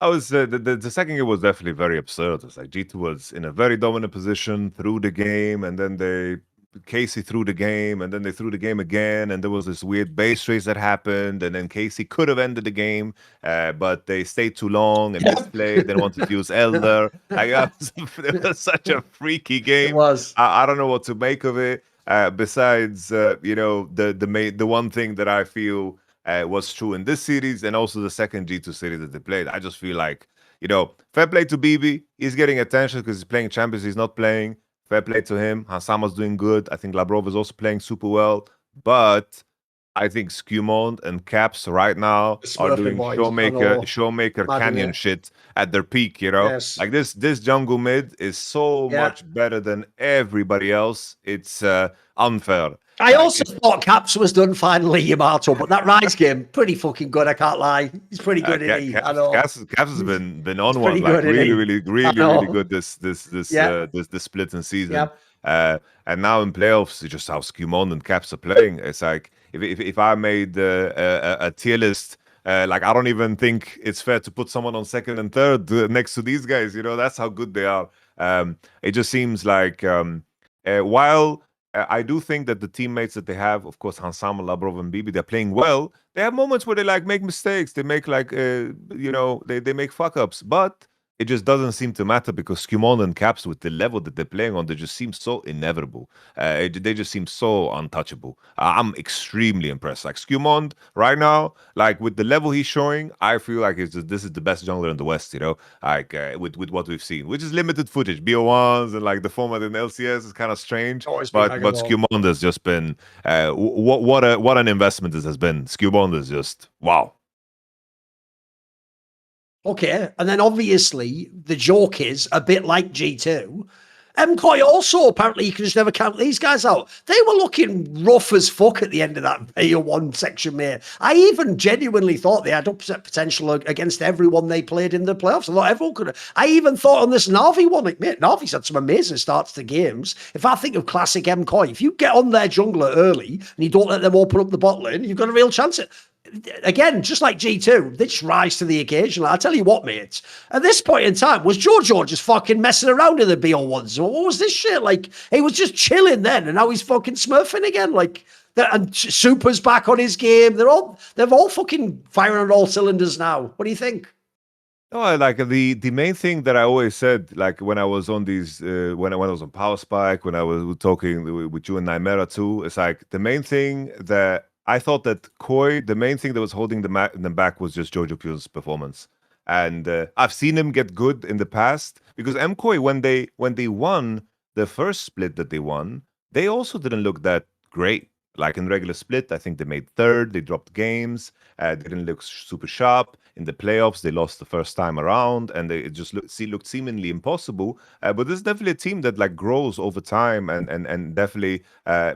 I was the second game was definitely very absurd. It's like G2 was in a very dominant position through the game, and then Casey threw the game, and then they threw the game again, and there was this weird base race that happened, and then Casey could have ended the game, but they stayed too long and misplayed. They wanted to use Elder. Like, it was such a freaky game. It was. I don't know what to make of it. Besides, the one thing that I feel was true in this series and also the second G2 series that they played. I just feel like, fair play to BB. He's getting attention because he's playing Champions. He's not playing. Fair play to him. Hansama's doing good. I think Labrov is also playing super well. But I think Skewmond and Caps right now are doing Showmaker Canyon shit at their peak, Yes. Like this jungle mid is so much better than everybody else. It's unfair. I also thought Caps was done finally, Yamato, but that Rise game, pretty fucking good, I can't lie. He's pretty good, isn't he? Caps has been on one, like really good this split in season. And now in playoffs, it's just how Skewmond and Caps are playing. It's like if I made a tier list, like I don't even think it's fair to put someone on second and third next to these guys. That's how good they are. It just seems like while I do think that the teammates that they have, of course, Hansama, Labrov, and BB, they're playing well. They have moments where they like make mistakes. They make like they make fuck ups, but it just doesn't seem to matter because Skumon and Caps, with the level that they're playing on, they just seem so inevitable. They just seem so untouchable. I'm extremely impressed. Like Skumon right now, like with the level he's showing, I feel like this is the best jungler in the West. Like with what we've seen, which is limited footage, BO1s, and like the format in LCS is kind of strange. Oh, it's been But mega long. Skumon has just been what an investment this has been. Skumon is just wow. Okay, and then obviously the joke is a bit like G2. MCOY also, apparently you can just never count these guys out. They were looking rough as fuck at the end of that Player 1 section, mate. I even genuinely thought they had upset potential against everyone they played in the playoffs. I thought everyone could have. I even thought on this Na'Vi one, like, mate, Na'Vi's had some amazing starts to games. If I think of classic MCOY, if you get on their jungler early and you don't let them open up the bot lane, you've got a real chance at again, just like G2, they just rise to the occasion. I tell you what, mate, at this point in time, was Jojo just fucking messing around in the BO1s? What was this shit? Like, he was just chilling then, and now he's fucking smurfing again. Like, and Super's back on his game. They're all fucking firing on all cylinders now. What do you think? No, like the main thing that I always said, like when I was on these, when I was on Power Spike, when I was talking with you and Nymera too, it's like the main thing that I thought that Koi, the main thing that was holding them back was just Jojo Pune's performance, and I've seen him get good in the past because MKoi when they won the first split that they won, they also didn't look that great. Like in regular split, I think they made third. They dropped games. They didn't look super sharp in the playoffs. They lost the first time around, and it just looked seemingly impossible. But this is definitely a team that like grows over time and definitely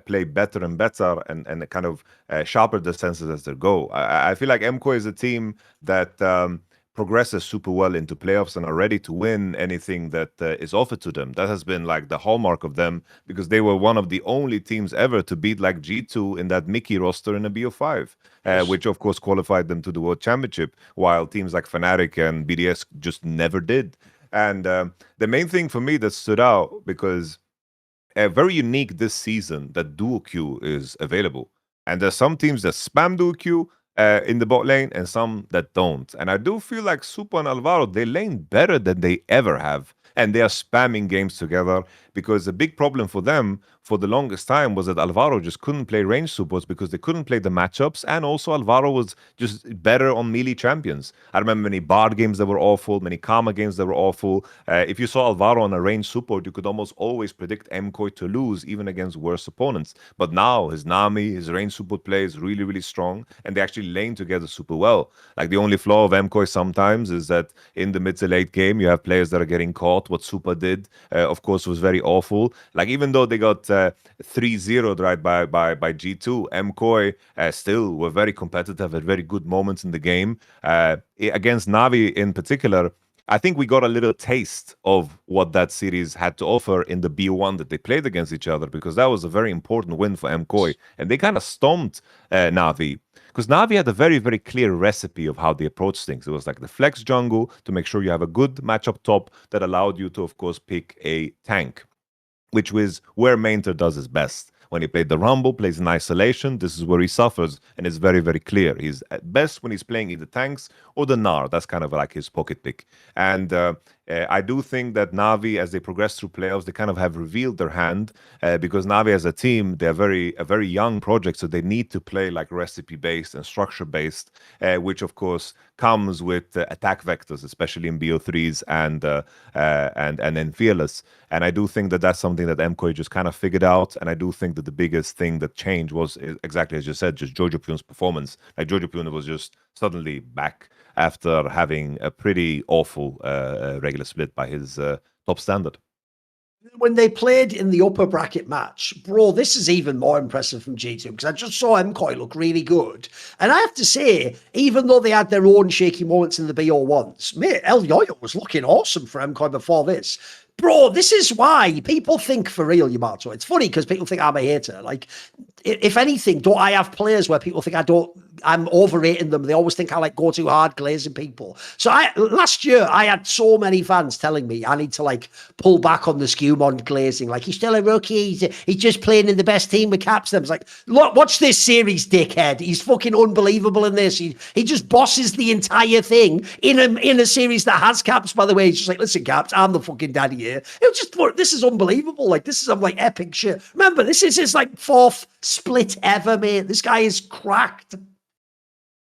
play better and better and kind of sharper their senses as they go. I feel like MCO is a team that progresses super well into playoffs and are ready to win anything that is offered to them. That has been like the hallmark of them because they were one of the only teams ever to beat like G2 in that Mickey roster in a BO5, Yes. which of course qualified them to the World Championship, while teams like Fnatic and BDS just never did. And the main thing for me that stood out, because very unique this season that duo Q is available. And there's some teams that spam duo Q in the bot lane and some that don't. And I do feel like Super and Alvaro, they lane better than they ever have. And they are spamming games together because the big problem for them for the longest time was that Alvaro just couldn't play range supports because they couldn't play the matchups. And also Alvaro was just better on melee champions. I remember many Bard games that were awful, many Karma games that were awful. If you saw Alvaro on a range support, you could almost always predict MKOI to lose even against worse opponents. But now his Nami, his range support play is really, really strong. And they actually lane together super well. Like the only flaw of MKOI sometimes is that in the mid to late game, you have players that are getting caught. What Super did, of course, was very awful. Like even though they got 3-0 right by G2, MKOI still were very competitive at very good moments in the game. Against Navi in particular, I think we got a little taste of what that series had to offer in the B1 that they played against each other, because that was a very important win for MKOI. And they kind of stomped Navi. Because Navi had a very, very clear recipe of how they approach things. It was like the flex jungle to make sure you have a good matchup top that allowed you to, of course, pick a tank, which was where Mainter does his best. When he played the Rumble, plays in isolation, this is where he suffers, and it's very, very clear. He's at best when he's playing either tanks or the Gnar. That's kind of like his pocket pick. And I do think that Navi, as they progress through playoffs, they kind of have revealed their hand because Navi as a team, they're a very young project, so they need to play like recipe-based and structure-based, which of course comes with attack vectors, especially in BO3s and in Fearless. And I do think that that's something that MKOI just kind of figured out. And I do think that the biggest thing that changed was exactly as you said, just Jojo Pune's performance. Like Jojo Pune was just suddenly back after having a pretty awful regular split by his top standard. When they played in the upper bracket match, bro, this is even more impressive from G2 because I just saw MKOI look really good. And I have to say, even though they had their own shaky moments in the BO1s, mate, El Yoyo was looking awesome for MKOI before this. Bro, this is why people think for real, Yamato. It's funny because people think I'm a hater. Like, if anything, don't I have players where people think I'm overrating them? They always think I like go too hard glazing people. So last year I had so many fans telling me I need to like pull back on the Skewmon glazing. Like, he's still a rookie. He's just playing in the best team with caps. Them. It's like, look, watch this series, dickhead. He's fucking unbelievable in this. He just bosses the entire thing in a series that has caps. By the way, he's just like, listen, caps, I'm the fucking daddy here. This is unbelievable. Like, this is some like epic shit. Remember, this is his like 4th split ever, mate. This guy is cracked.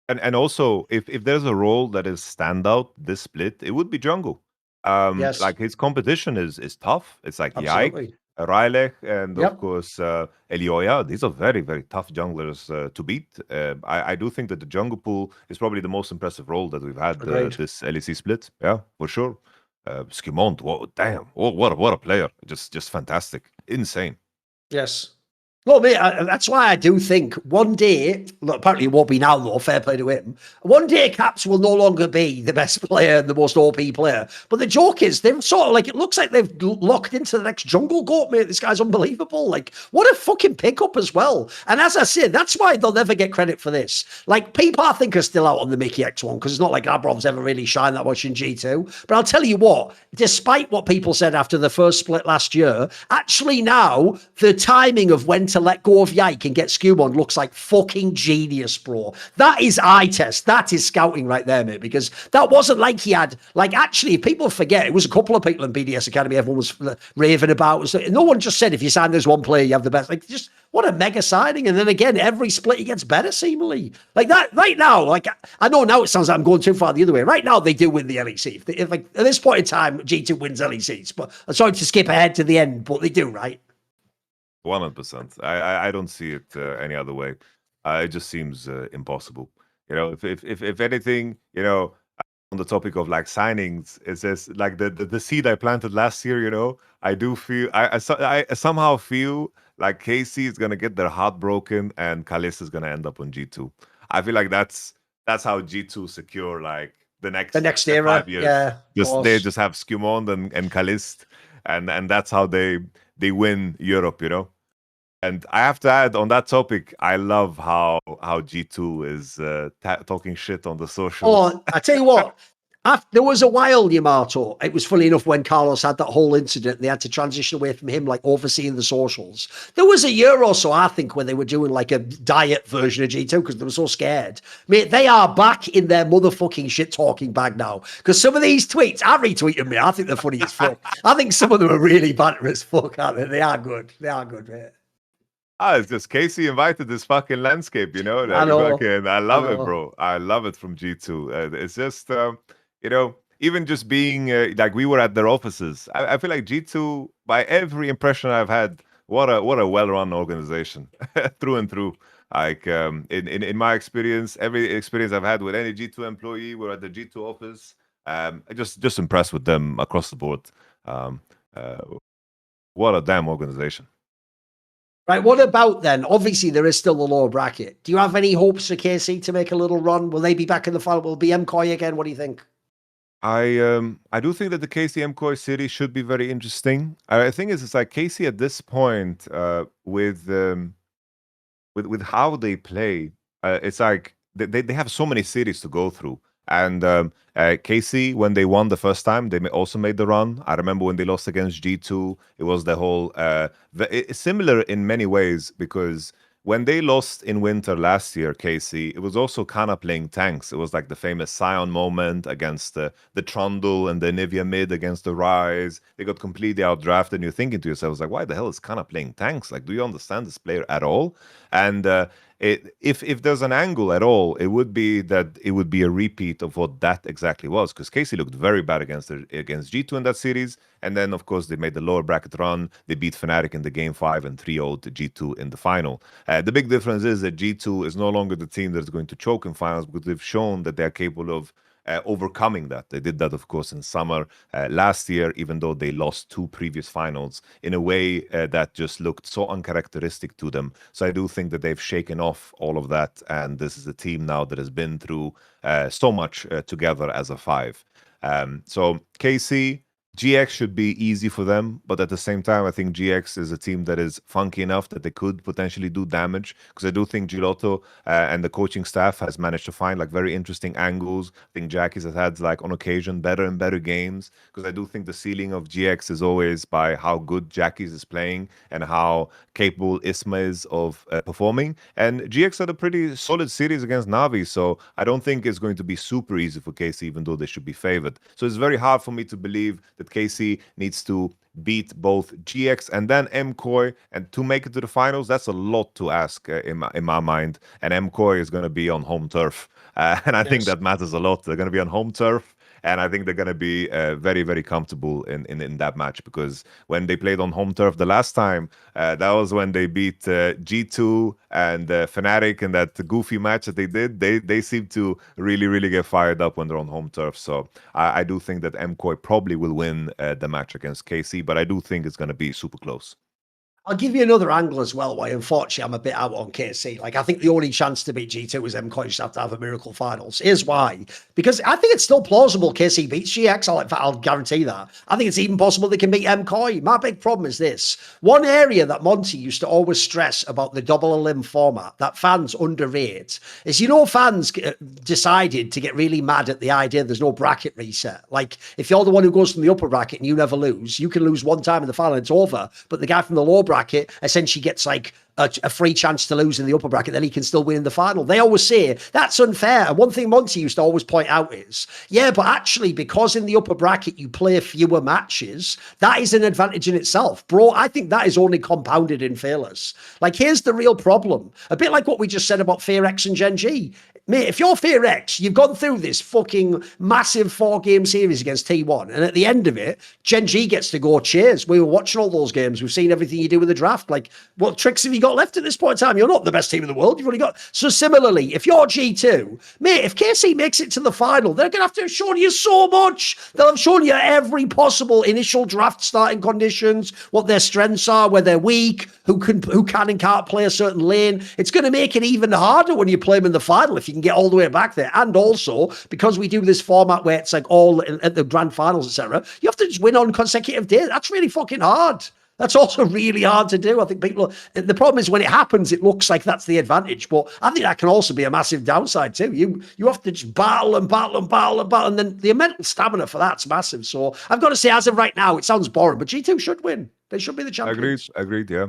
And also, if there's a role that is standout this split, it would be jungle. Yes. Like, his competition is tough. It's like Absolutely. Yike, Rylech, and Yep. of course Elioya. These are very, very tough junglers to beat. I do think that the jungle pool is probably the most impressive role that we've had this LEC split. Yeah, for sure. Skimont, damn, what a player! Just fantastic, insane. Yes. Well, mate, that's why I do think one day, look, apparently it won't be now though, fair play to him, one day Caps will no longer be the best player and the most OP player. But the joke is, they've sort of like, it looks like they've locked into the next jungle goat, mate. This guy's unbelievable. Like, what a fucking pickup as well. And as I said, that's why they'll never get credit for this. Like, people I think are still out on the Mickey X one, because it's not like Abrov's ever really shined that much in G2. But I'll tell you what, despite what people said after the first split last year, actually now, the timing of when to let go of Yike and get Skewmon looks like fucking genius, bro. That is eye test. That is scouting right there, mate, because that wasn't like he had, like, actually, if people forget, it was a couple of people in BDS Academy everyone was raving about. So no one just said, if you sign this one player, you have the best. Like, just what a mega signing. And then again, every split he gets better, seemingly. Like that, right now, like, I know now it sounds like I'm going too far the other way. Right now, they do win the LEC. If like, at this point in time, G2 wins LECs. But I'm sorry to skip ahead to the end, but they do, right? 100%. I don't see it any other way. It just seems impossible. You know, if anything, you know, on the topic of like signings, it says like the seed I planted last year. You know, I do feel I somehow feel like KC is gonna get their heart broken and Kalista is gonna end up on G2. I feel like that's how G2 secure like the next era. 5 years. Yeah, they just have Skewmon and Kalist, and that's how they win Europe. You know. And I have to add on that topic, I love how G2 is talking shit on the socials. Oh, I tell you what, there was a while, Yamato. It was funny enough when Carlos had that whole incident, they had to transition away from him, like overseeing the socials. There was a year or so, I think, when they were doing like a diet version of G2 because they were so scared. Mate, they are back in their motherfucking shit talking bag now. Because some of these tweets, I retweeted me. I think they're funny as fuck. I think some of them are really banter as fuck, aren't they? They are good. They are good, mate. It's just Casey invited this fucking landscape, you know. Like, I love it, bro. I love it from G2. It's just, you know, even just being like we were at their offices. I feel like G2, by every impression I've had, what a well-run organization through and through. Like in my experience, every experience I've had with any G2 employee, we're at the G2 office. Just impressed with them across the board. What a damn organization. Right, what about then? Obviously, there is still the lower bracket. Do you have any hopes for KC to make a little run? Will they be back in the final? Will it be MCOY again? What do you think? I do think that the KC MCOY city should be very interesting. I think it's like KC at this point with how they play. It's like they have so many cities to go through. And KC, when they won the first time, they also made the run. I remember when they lost against G2, it was the whole similar in many ways, because when they lost in winter last year, KC, it was also kind of playing tanks. It was like the famous Sion moment against the Trundle and the Nivea mid against the Rise. They got completely outdrafted, and you're thinking to yourselves, like, why the hell is kind of playing tanks? Like, do you understand this player at all? And if there's an angle at all, it would be that it would be a repeat of what that exactly was, because KC looked very bad against G2 in that series, and then of course they made the lower bracket run. They beat Fnatic in the game 5 and 3-0'd G2 in the final. The big difference is that G2 is no longer the team that's going to choke in finals, because they've shown that they're capable of overcoming that. They did that, of course, in summer last year, even though they lost 2 previous finals in a way that just looked so uncharacteristic to them. So I do think that they've shaken off all of that, and this is a team now that has been through so much together as a 5. So KC, GX should be easy for them, but at the same time, I think GX is a team that is funky enough that they could potentially do damage, because I do think Giotto and the coaching staff has managed to find like very interesting angles. I think Jackie's has had like on occasion better and better games, because I do think the ceiling of GX is always by how good Jackie's is playing and how capable Isma is of performing. And GX had a pretty solid series against Navi, so I don't think it's going to be super easy for KC, even though they should be favored. So it's very hard for me to believe that KC needs to beat both GX and then MKOI, and to make it to the finals, that's a lot to ask in my mind. And MKOI is going to be on home turf, and I think that matters a lot. They're going to be on home turf, and I think they're going to be very, very comfortable in that match, because when they played on home turf the last time, that was when they beat G2 and Fnatic in that goofy match that they did. They seem to really, really get fired up when they're on home turf. So I do think that MKOI probably will win the match against KC, but I do think it's going to be super close. I'll give you another angle as well, why unfortunately I'm a bit out on KC. Like, I think the only chance to beat G2 is MKOI just have to have a miracle finals. Here's why. Because I think it's still plausible KC beats GX. I'll guarantee that. I think it's even possible they can beat MKOI. My big problem is this. One area that Monty used to always stress about the double elim format that fans underrate is, fans decided to get really mad at the idea there's no bracket reset. Like, if you're the one who goes from the upper bracket and you never lose, you can lose one time in the final and it's over. But the guy from the lower bracket essentially gets like a free chance to lose in the upper bracket, then he can still win in the final. They always say that's unfair. And one thing Monty used to always point out is, yeah, but actually, because in the upper bracket you play fewer matches, that is an advantage in itself. Bro, I think that is only compounded in Fearless. Like, here's the real problem. A bit like what we just said about FearX and GenG. Mate, if you're FearX, you've gone through this fucking massive 4-game series against T1, and at the end of it, GenG gets to go, cheers. We were watching all those games. We've seen everything you do with the draft. Like, what tricks have you got left at this point in time? You're not the best team in the world. You've only got... So similarly, if you're G2, mate, if KC makes it to the final, they're going to have to have shown you so much. They'll have shown you every possible initial draft starting conditions, what their strengths are, where they're weak, who can and can't play a certain lane. It's going to make it even harder when you play them in the final if you can get all the way back there. And also, because we do this format where it's like all at the grand finals, etc., you have to just win on consecutive days. That's really fucking hard. That's also really hard to do. I think the problem is when it happens, it looks like that's the advantage. But I think that can also be a massive downside too. You have to just battle, and then the mental stamina for that's massive. So I've got to say, as of right now, it sounds boring, but G2 should win. They should be the champions. Agreed. Yeah.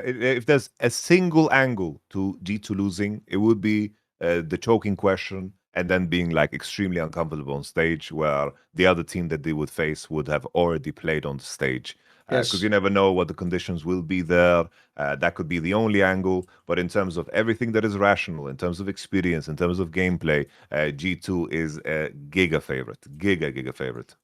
If there's a single angle to G2 losing, it would be the choking question, and then being like extremely uncomfortable on stage, where the other team that they would face would have already played on the stage. Because you never know what the conditions will be there. That could be the only angle. But in terms of everything that is rational, in terms of experience, in terms of gameplay, G2 is a giga favorite. Giga favorite.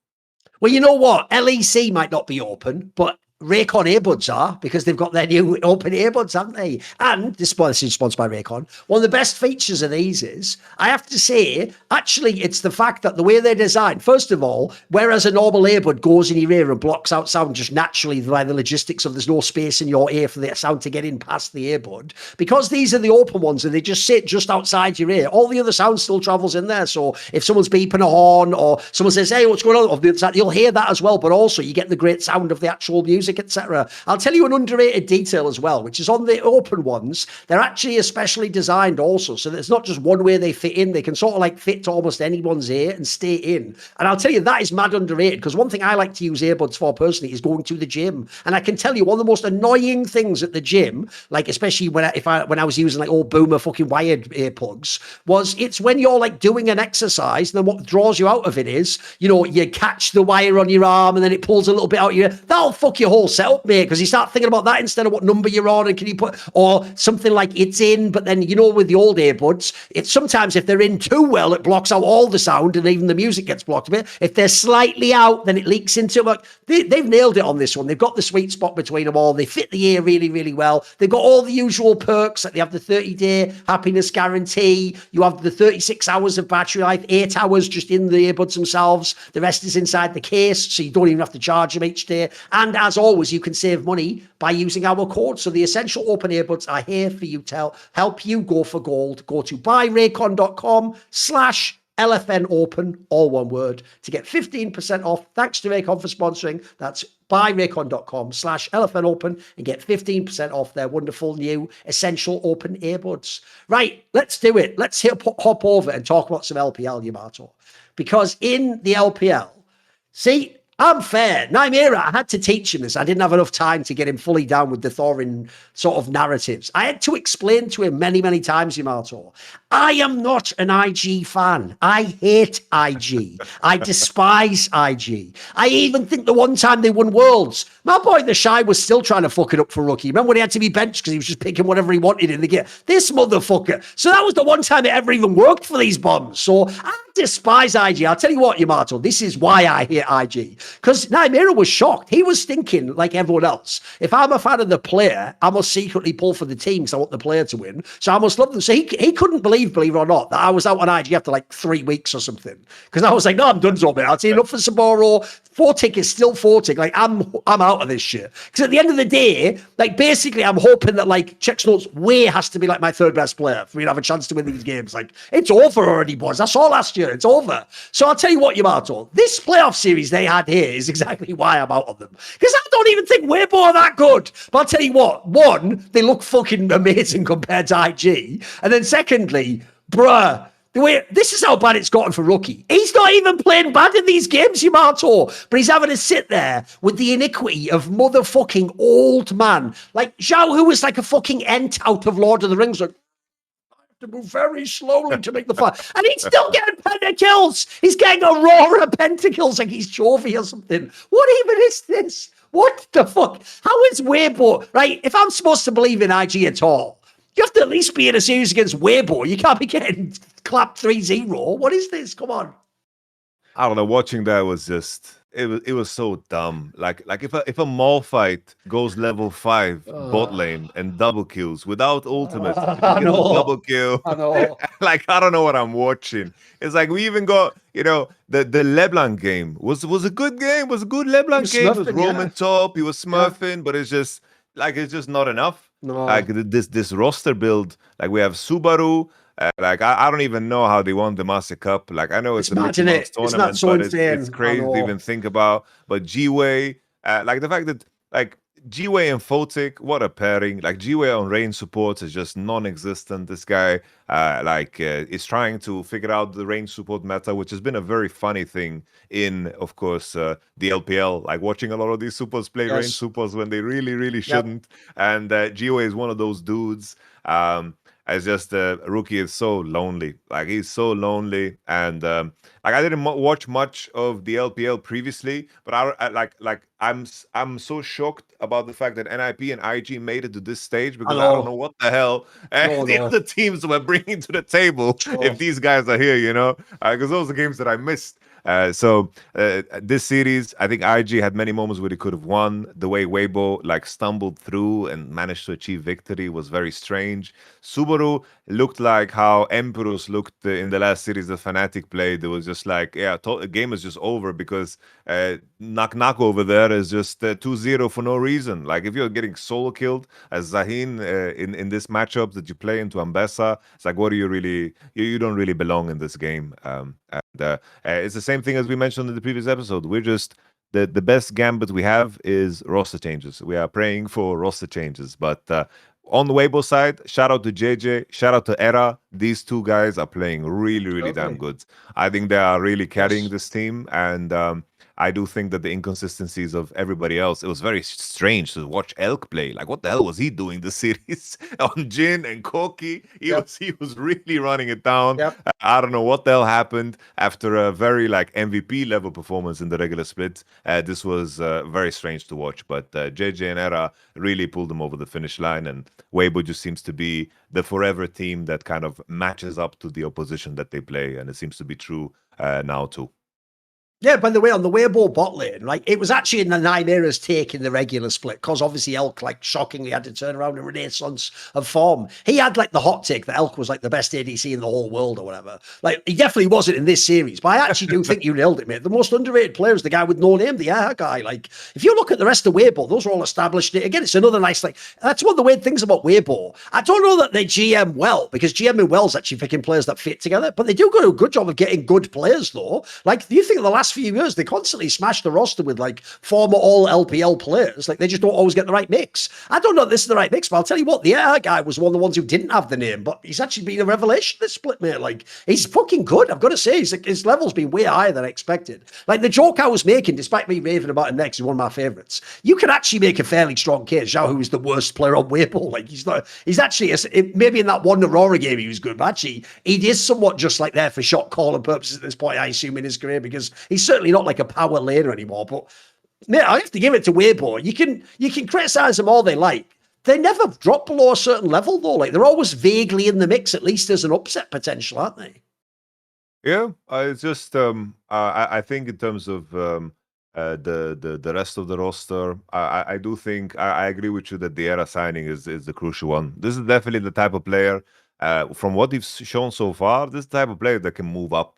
Well, you know what? LEC might not be open, but Raycon earbuds are, because they've got their new open earbuds, haven't they? And this is sponsored by Raycon. One of the best features of these is, I have to say, actually, it's the fact that the way they're designed, first of all, whereas a normal earbud goes in your ear and blocks out sound just naturally by the logistics of there's no space in your ear for the sound to get in past the earbud, because these are the open ones and they just sit just outside your ear, all the other sound still travels in there. So if someone's beeping a horn or someone says, hey, what's going on off the other side, you'll hear that as well, but also you get the great sound of the actual music, etc. I'll tell you an underrated detail as well, which is on the open ones, they're actually especially designed also, so that it's not just one way they fit in, they can sort of like fit to almost anyone's ear and stay in. And I'll tell you, that is mad underrated, because one thing I like to use earbuds for personally is going to the gym. And I can tell you, one of the most annoying things at the gym, like especially when I was using like old boomer fucking wired earplugs, was it's when you're like doing an exercise, and then what draws you out of it is, you catch the wire on your arm and then it pulls a little bit out of your ear. That'll fuck your whole setup, mate, because you start thinking about that instead of what number you're on, and can you put, or something like it's in, but then with the old earbuds, it's sometimes if they're in too well, it blocks out all the sound and even the music gets blocked a bit. If they're slightly out, then it leaks into it. Like, they've nailed it on this one. They've got the sweet spot between them all. They fit the ear really, really well. They've got all the usual perks, like they have the 30-day happiness guarantee. You have the 36 hours of battery life, 8 hours just in the earbuds themselves. The rest is inside the case, so you don't even have to charge them each day. And as always, you can save money by using our code. So the essential open earbuds are here for you to help you go for gold. Go to buyraycon.com/LCK LFN Open, all one word, to get 15% off. Thanks to Raycon for sponsoring. That's buyraycon.com/LFN Open and get 15% off their wonderful new Essential Open earbuds. Right, let's do it. Let's hop over and talk about some LPL, Yamato. Because in the LPL, see, I'm fair. Nymera, I had to teach him this. I didn't have enough time to get him fully down with the Thorin sort of narratives. I had to explain to him many, many times, Yamato. I am not an IG fan. I hate IG. I despise IG. I even think the one time they won Worlds, my boy the Shy was still trying to fuck it up for Rookie. Remember when he had to be benched because he was just picking whatever he wanted in the game? This motherfucker. So that was the one time it ever even worked for these bombs. So I despise IG. I'll tell you what, Yamato, this is why I hate IG. Because Nymera was shocked. He was thinking like everyone else. If I'm a fan of the player, I must secretly pull for the team because I want the player to win. So I must love them. So he couldn't believe it or not, that I was out on IG after like 3 weeks or something. Because I was like, no, I'm done so, man. I'll see enough for Saboro. 4-tick is still 4-tick. Like, I'm out of this shit. Because at the end of the day, like, basically, I'm hoping that, like, Checksnote's way has to be, like, my third best player for me to have a chance to win these games. Like, it's over already, boys. I saw last year. It's over. So I'll tell you what, Yamato, this playoff series they had here is exactly why I'm out of them. Because I don't even think Weibo are that good. But I'll tell you what, one, they look fucking amazing compared to IG. And then secondly, bruh, this is how bad it's gotten for Rookie. He's not even playing bad in these games, Yamato, but he's having to sit there with the iniquity of motherfucking old man. Like Zhao, who was like a fucking ent out of Lord of the Rings, like, I have to move very slowly to make the fight. And he's still getting pentakills. He's getting Aurora pentakills like he's Chovy or something. What even is this? What the fuck? How is Weibo, right? If I'm supposed to believe in IG at all, you have to at least be in a series against Weibo. You can't be getting clapped 3-0. What is this? Come on. I don't know. Watching that was just it was so dumb. Like if a Maul fight goes level 5 bot lane and double kills without ultimate, I know. double kill. I know. Like I don't know what I'm watching. It's like we even got the LeBlanc game was a good game. Was a good LeBlanc game. It was Roman top. He was smurfing, but it's just not enough. No. Like this roster build. Like we have Subaru. Like I don't even know how they won the Master Cup. Like I know it's a Mickey Mouse tournament, so but insane. it's crazy to even think about. But G-Way, like the fact that like G-Way and Photic, what a pairing. Like G-Way on range support is just non-existent. This guy is trying to figure out the range support meta, which has been a very funny thing in, of course, the LPL. Like watching a lot of these supports play range supports when they really, really shouldn't. And G-Way is one of those dudes. It's just Rookie is so lonely. Like he's so lonely, and like I didn't watch much of the LPL previously, but I'm so shocked about the fact that NIP and IG made it to this stage because I don't know what the hell the other teams were bringing to the table if these guys are here, because those are games that I missed. So this series, I think IG had many moments where they could have won. The way Weibo stumbled through and managed to achieve victory was very strange. Subaru looked like how Emperor's looked in the last series that Fnatic played. It was just like, the game is just over because Knock over there is just 2-0 for no reason. Like if you're getting solo killed as Zahin in this matchup that you play into Ambessa, it's like, what do you really? You don't really belong in this game. It's the same thing as we mentioned in the previous episode. We're just the best gambit we have is roster changes. We are praying for roster changes. But on the Weibo side, shout out to JJ, shout out to Era. These two guys are playing really, really damn good. I think they are really carrying this team, and I do think that the inconsistencies of everybody else, it was very strange to watch Elk play. Like, what the hell was he doing this series on Jin and Koki? He was really running it down. I don't know what the hell happened after a very MVP level performance in the regular split. This was very strange to watch, but JJ and Era really pulled them over the finish line, and Weibo just seems to be the forever team that kind of matches up to the opposition that they play, and it seems to be true now too. Yeah, by the way, on the Weibo bot lane, like it was actually in the Nymeira's take in the regular split, because obviously Elk like shockingly had to turn around a renaissance of form. He had like the hot take that Elk was like the best ADC in the whole world or whatever. Like he definitely wasn't in this series, but I actually do think you nailed it, mate. The most underrated player is the guy with no name, the AR guy. Like if you look at the rest of Weibo, those are all established. Again, it's another nice like that's one of the weird things about Weibo. I don't know that they GM well, because GM well's actually picking players that fit together, but they do do a good job of getting good players though. Like do you think the last few years they constantly smash the roster with like former all LPL players? Like they just don't always get the right mix. I don't know if this is the right mix, but I'll tell you what, the AR guy was one of the ones who didn't have the name, but he's actually been a revelation this split, mate. Like he's fucking good. I've got to say, his level's been way higher than I expected. Like the joke I was making, despite me raving about him next, is one of my favorites. You can actually make a fairly strong case. Zhao, who is the worst player on Weibo, like he's not. He's actually maybe in that one Aurora game he was good, but actually he is somewhat just like there for shot calling purposes at this point, I assume, in his career, because he's certainly not like a power laner anymore. But mate, I have to give it to Weibo. You can criticize them all they like. They never drop below a certain level though. Like they're always vaguely in the mix, at least as an upset potential, aren't they? Yeah, it's just I think in terms of the rest of the roster, I do think I agree with you that the Era signing is the crucial one. This is definitely the type of player, from what he's shown so far, this is the type of player that can move up.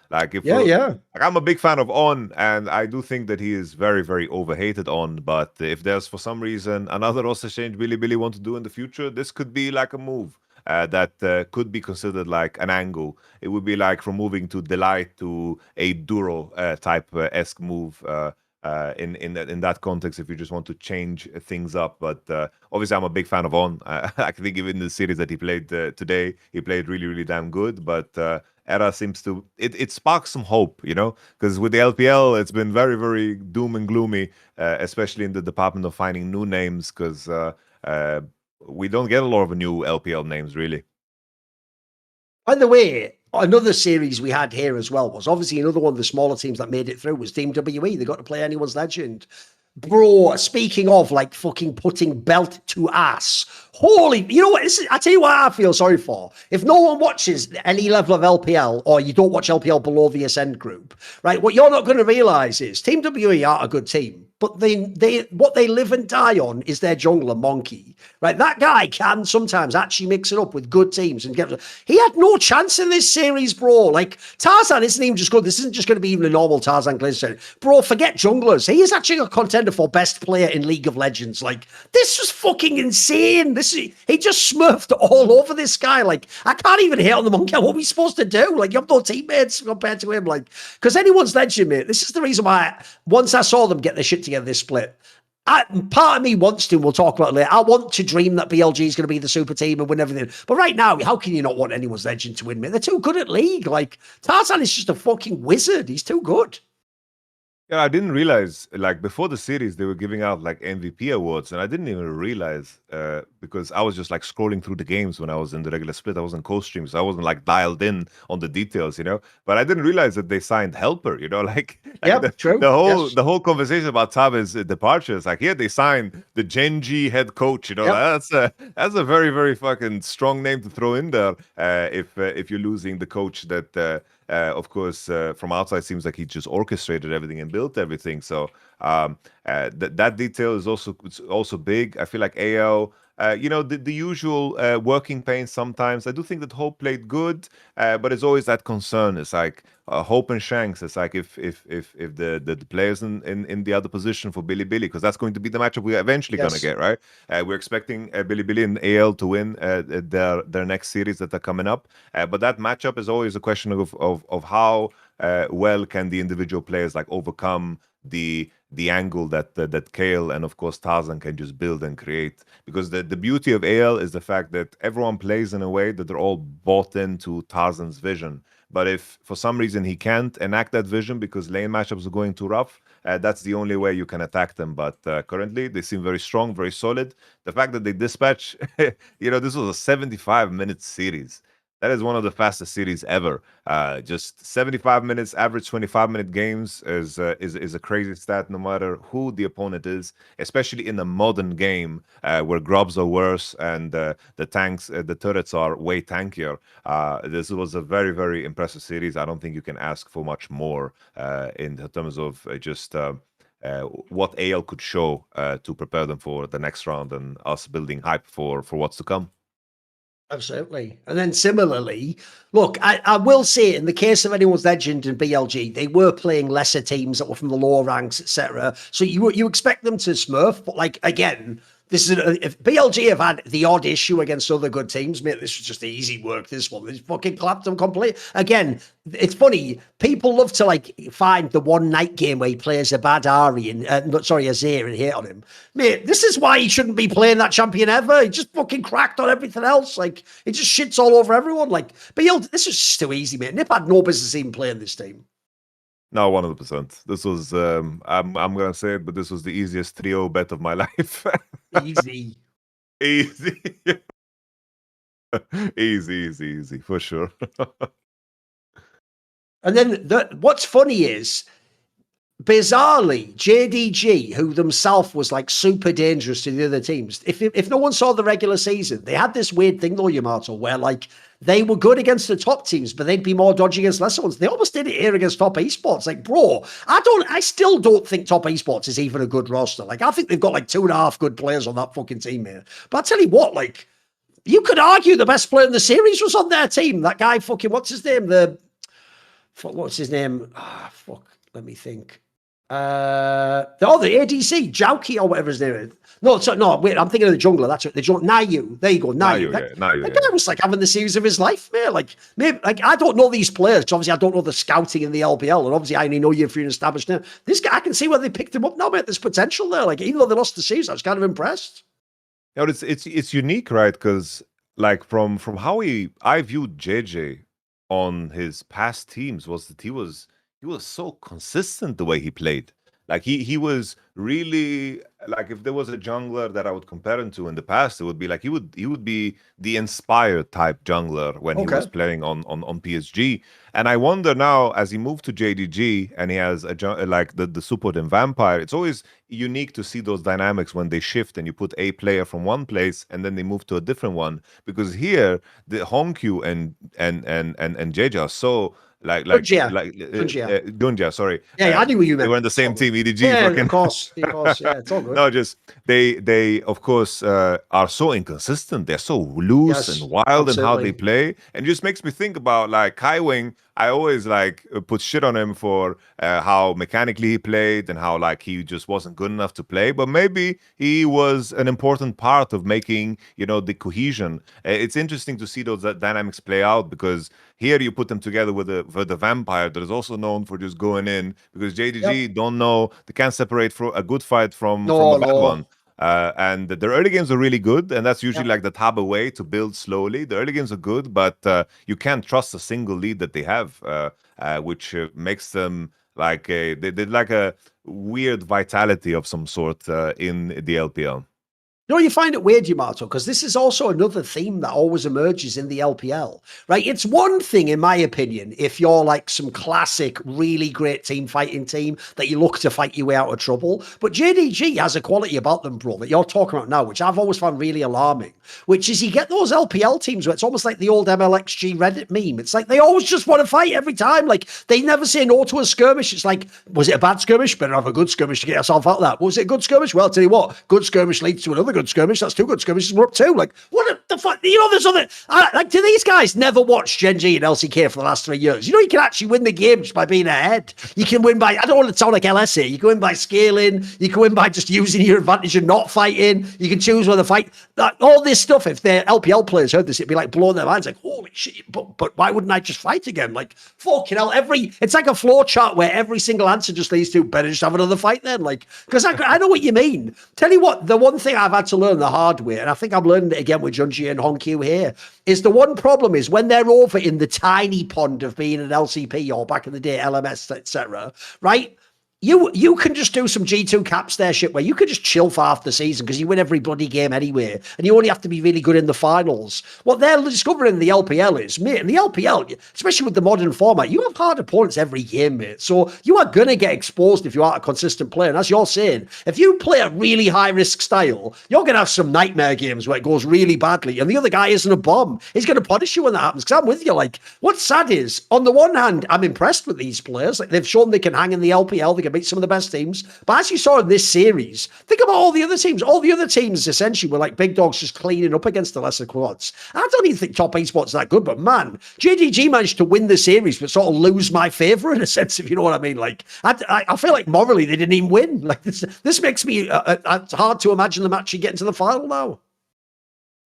Like if like I'm a big fan of On, and I do think that he is very, very overhated On. But if there's for some reason another roster change Billy want to do in the future, this could be like a move that could be considered like an angle. It would be like from moving to Delight to a Duro type esque move. In that context, if you just want to change things up. But obviously I'm a big fan of On. I think even in the series that he played today, he played really, really damn good. But Era seems to it sparks some hope, because with the LPL it's been very, very doom and gloomy, especially in the department of finding new names, because we don't get a lot of new LPL names really. By the way, another series we had here as well was obviously another one of the smaller teams that made it through was Team WE. They got to play Anyone's Legend. Bro, speaking of like fucking putting belt to ass, holy, you know what? I tell you what I feel sorry for. If no one watches any level of LPL, or you don't watch LPL below the Ascend group, right? What you're not going to realize is Team WE are a good team, but they what they live and die on is their jungler Monkey, right? That guy can sometimes actually mix it up with good teams and get. He had no chance in this series, bro. Like Tarzan isn't even just good. This isn't just going to be even a normal Tarzan Glacier. Bro, forget junglers. He is actually a contender for best player in League of Legends. Like this was fucking insane. He just smurfed all over this guy. Like I can't even hit on the Monkey. What are we supposed to do? Like you have no teammates compared to him. Like because Anyone's Legend, mate. This is the reason why once I saw them get their shit together this split. Part of me wants to, we'll talk about it later. I want to dream that BLG is going to be the super team and win everything. But right now, how can you not want Anyone's Legend to win, mate? They're too good at League. Like, Tarzan is just a fucking wizard. He's too good. Yeah, I didn't realize, like, before the series, they were giving out, like, MVP awards, and I didn't even realize, because I was just, like, scrolling through the games when I was in the regular split. I wasn't co-stream, so I wasn't, like, dialed in on the details, But I didn't realize that they signed Helper, like true. The whole conversation about Tabe's departure is like, yeah, they signed the GenG head coach, That's a very, very fucking strong name to throw in there, if you're losing the coach that... of course, from outside, seems like he just orchestrated everything and built everything. So that detail is also big. I feel like AL, the usual working pains sometimes. I do think that Hope played good, but it's always that concern. It's like Hope and Shanks. It's like if the players in the other position for Billy, because that's going to be the matchup we're eventually going to get, right? We're expecting Billy and AL to win their next series that are coming up. But that matchup is always a question of how well can the individual players like overcome the angle that Kale and of course Tarzan can just build and create. Because the beauty of AL is the fact that everyone plays in a way that they're all bought into Tarzan's vision. But if for some reason he can't enact that vision because lane matchups are going too rough, that's the only way you can attack them. But currently they seem very strong, very solid. The fact that they dispatch, this was a 75-minute series. That is one of the fastest series ever. Just 75 minutes, average 25-minute games is a crazy stat. No matter who the opponent is, especially in a modern game where grubs are worse and the turrets are way tankier. This was a very, very impressive series. I don't think you can ask for much more in terms of just. What AL could show to prepare them for the next round and us building hype for what's to come. Absolutely. And then similarly, look, I will say in the case of anyone's legend in BLG, they were playing lesser teams that were from the lower ranks, etc. So you expect them to smurf, but like again, this is if BLG have had the odd issue against other good teams, mate, this was just easy work. This one, they fucking clapped them complete. Again, it's funny. People love to like find the one night game where he plays a bad Ari and Azir and hate on him. Mate, this is why he shouldn't be playing that champion ever. He just fucking cracked on everything else. Like it just shits all over everyone. Like, this is just too easy, mate. Nip had no business even playing this team. No, 100%. This was I'm gonna say it, but this was the easiest 3-0 bet of my life. Easy. Easy. Easy, for sure. And then what's funny is, bizarrely, JDG, who themselves was like super dangerous to the other teams. If no one saw the regular season, they had this weird thing though, Yamato, where like they were good against the top teams, but they'd be more dodgy against lesser ones. They almost did it here against top esports. Like, bro, I still don't think top esports is even a good roster. Like, I think they've got like 2.5 good players on that fucking team here. But I tell you what, like, you could argue the best player in the series was on their team. That guy fucking, what's his name? What's his name? Let me think. The ADC, Jauki or whatever his name is. No, wait, I'm thinking of the jungler. That's right. Nayu. There you go, Nayu. That guy was like having the series of his life, man. Like, maybe, like I don't know these players because obviously I don't know the scouting in the LPL, and obviously I only know you for an established name. This guy, I can see where they picked him up now, mate. There's potential there. Like, even though they lost the series, I was kind of impressed. Yeah, but it's unique, right? Because like from how I viewed JJ on his past teams was that he was so consistent the way he played. Like he was really like, if there was a jungler that I would compare him to in the past, it would be like he would be the inspired type jungler when he was playing on PSG. And I wonder now, as he moved to JDG and he has like the support in Vampire, it's always unique to see those dynamics when they shift and you put a player from one place and then they move to a different one. Because here the Honkyu and JJ are so Gunja, sorry. Yeah, I knew what you meant. They were in the same team, EDG. Yeah, of course. Yeah, it's all good. No, just they of course are so inconsistent. They're so loose and wild in how they play, and it just makes me think about like Kai Wing. I always like put shit on him for how mechanically he played and how like he just wasn't good enough to play. But maybe he was an important part of making, the cohesion. It's interesting to see those dynamics play out, because here you put them together with the Vampire that is also known for just going in, because JDG don't know, they can't separate from a good fight from a bad one. And the early games are really good, and that's usually like the Taba way to build slowly. The early games are good, but you can't trust a single lead that they have, which makes them like they're like a weird vitality of some sort in the LPL. You find it weird, Yamato, because this is also another theme that always emerges in the LPL, right? It's one thing, in my opinion, if you're like some classic, really great team that you look to fight your way out of trouble. But JDG has a quality about them, bro, that you're talking about now, which I've always found really alarming, which is you get those LPL teams where it's almost like the old MLXG Reddit meme. It's like they always just want to fight every time. Like they never say no to a skirmish. It's like, was it a bad skirmish? Better have a good skirmish to get yourself out of that. Was it a good skirmish? Well, I'll tell you what, good skirmish leads to another good skirmish. That's 2 good skirmishes. We're up 2. Like, what the fuck? There's other. Like, do these guys never watch GenG and LCK for the last 3 years? You can actually win the game just by being ahead. You can win by, I don't want to sound like LS here. You can win by scaling. You can win by just using your advantage and not fighting. You can choose whether to fight. All this stuff, if the LPL players heard this, it'd be like blowing their minds. Like, holy shit, but why wouldn't I just fight again? Like, fucking hell. It's like a flow chart where every single answer just leads to better just have another fight then. Like, because I know what you mean. Tell you what, the one thing I've had to learn the hard way, and I think I'm learning it again with GenG and Honkyu here, is the one problem is when they're over in the tiny pond of being an LCP or back in the day LMS, etc., right? You can just do some G2 caps there shit where you can just chill for half the season because you win every bloody game anyway, and you only have to be really good in the finals. What they're discovering in the LPL is, mate, in the LPL, especially with the modern format, you have hard opponents every game, mate. So you are going to get exposed if you aren't a consistent player. And as you're saying, if you play a really high-risk style, you're going to have some nightmare games where it goes really badly, and the other guy isn't a bomb. He's going to punish you when that happens, because I'm with you. Like, what's sad is, on the one hand, I'm impressed with these players. Like, they've shown they can hang in the LPL, they can beat some of the best teams. But as you saw in this series, think about all the other teams. All the other teams essentially were like big dogs just cleaning up against the lesser quads. I don't even think top esports that good, but man, JDG managed to win the series, but sort of lose my favor in a sense, if you know what I mean. Like, I feel like morally they didn't even win. Like, this makes me it's hard to imagine them actually getting to the final now.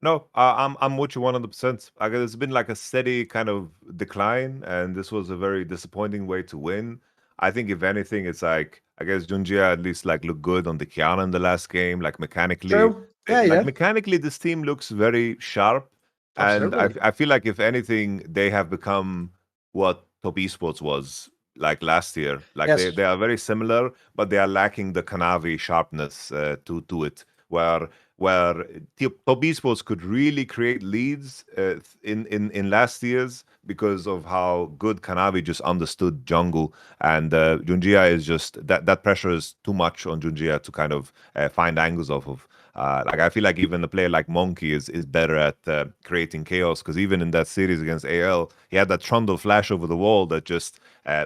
No, I'm with you 100%. I guess it's been like a steady kind of decline, and this was a very disappointing way to win. I think if anything, it's like I guess Junjia at least like looked good on the Kiana in the last game, like mechanically. True. Yeah, Like yeah. mechanically, this team looks very sharp, and Absolutely. I feel like if anything, they have become what Top Esports was like last year. Like Yes. they are very similar, but they are lacking the Kanavi sharpness to it, where Top Esports could really create leads in last years because of how good Kanavi just understood jungle, and Junjia is just that pressure is too much on Junjia to kind of find angles off of. Like I feel like even a player like Monkey is better at creating chaos, because even in that series against AL, he had that Trundle flash over the wall that just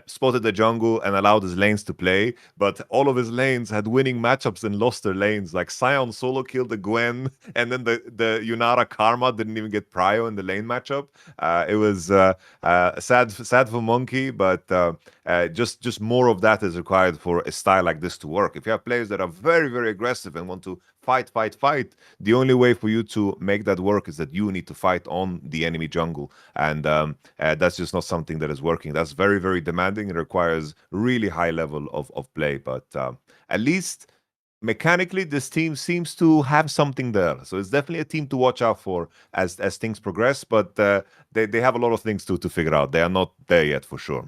spotted the jungle and allowed his lanes to play. But all of his lanes had winning matchups and lost their lanes. Like Sion solo killed the Gwen, and then the Yunara Karma didn't even get prio in the lane matchup. It was sad for Monkey, but just more of that is required for a style like this to work. If you have players that are very, very aggressive and want to fight, the only way for you to make that work is that you need to fight on the enemy jungle, and that's just not something that is working. That's very, very demanding. It requires really high level of play, but at least mechanically this team seems to have something there, so it's definitely a team to watch out for as things progress, but they have a lot of things to figure out. They are not there yet for sure.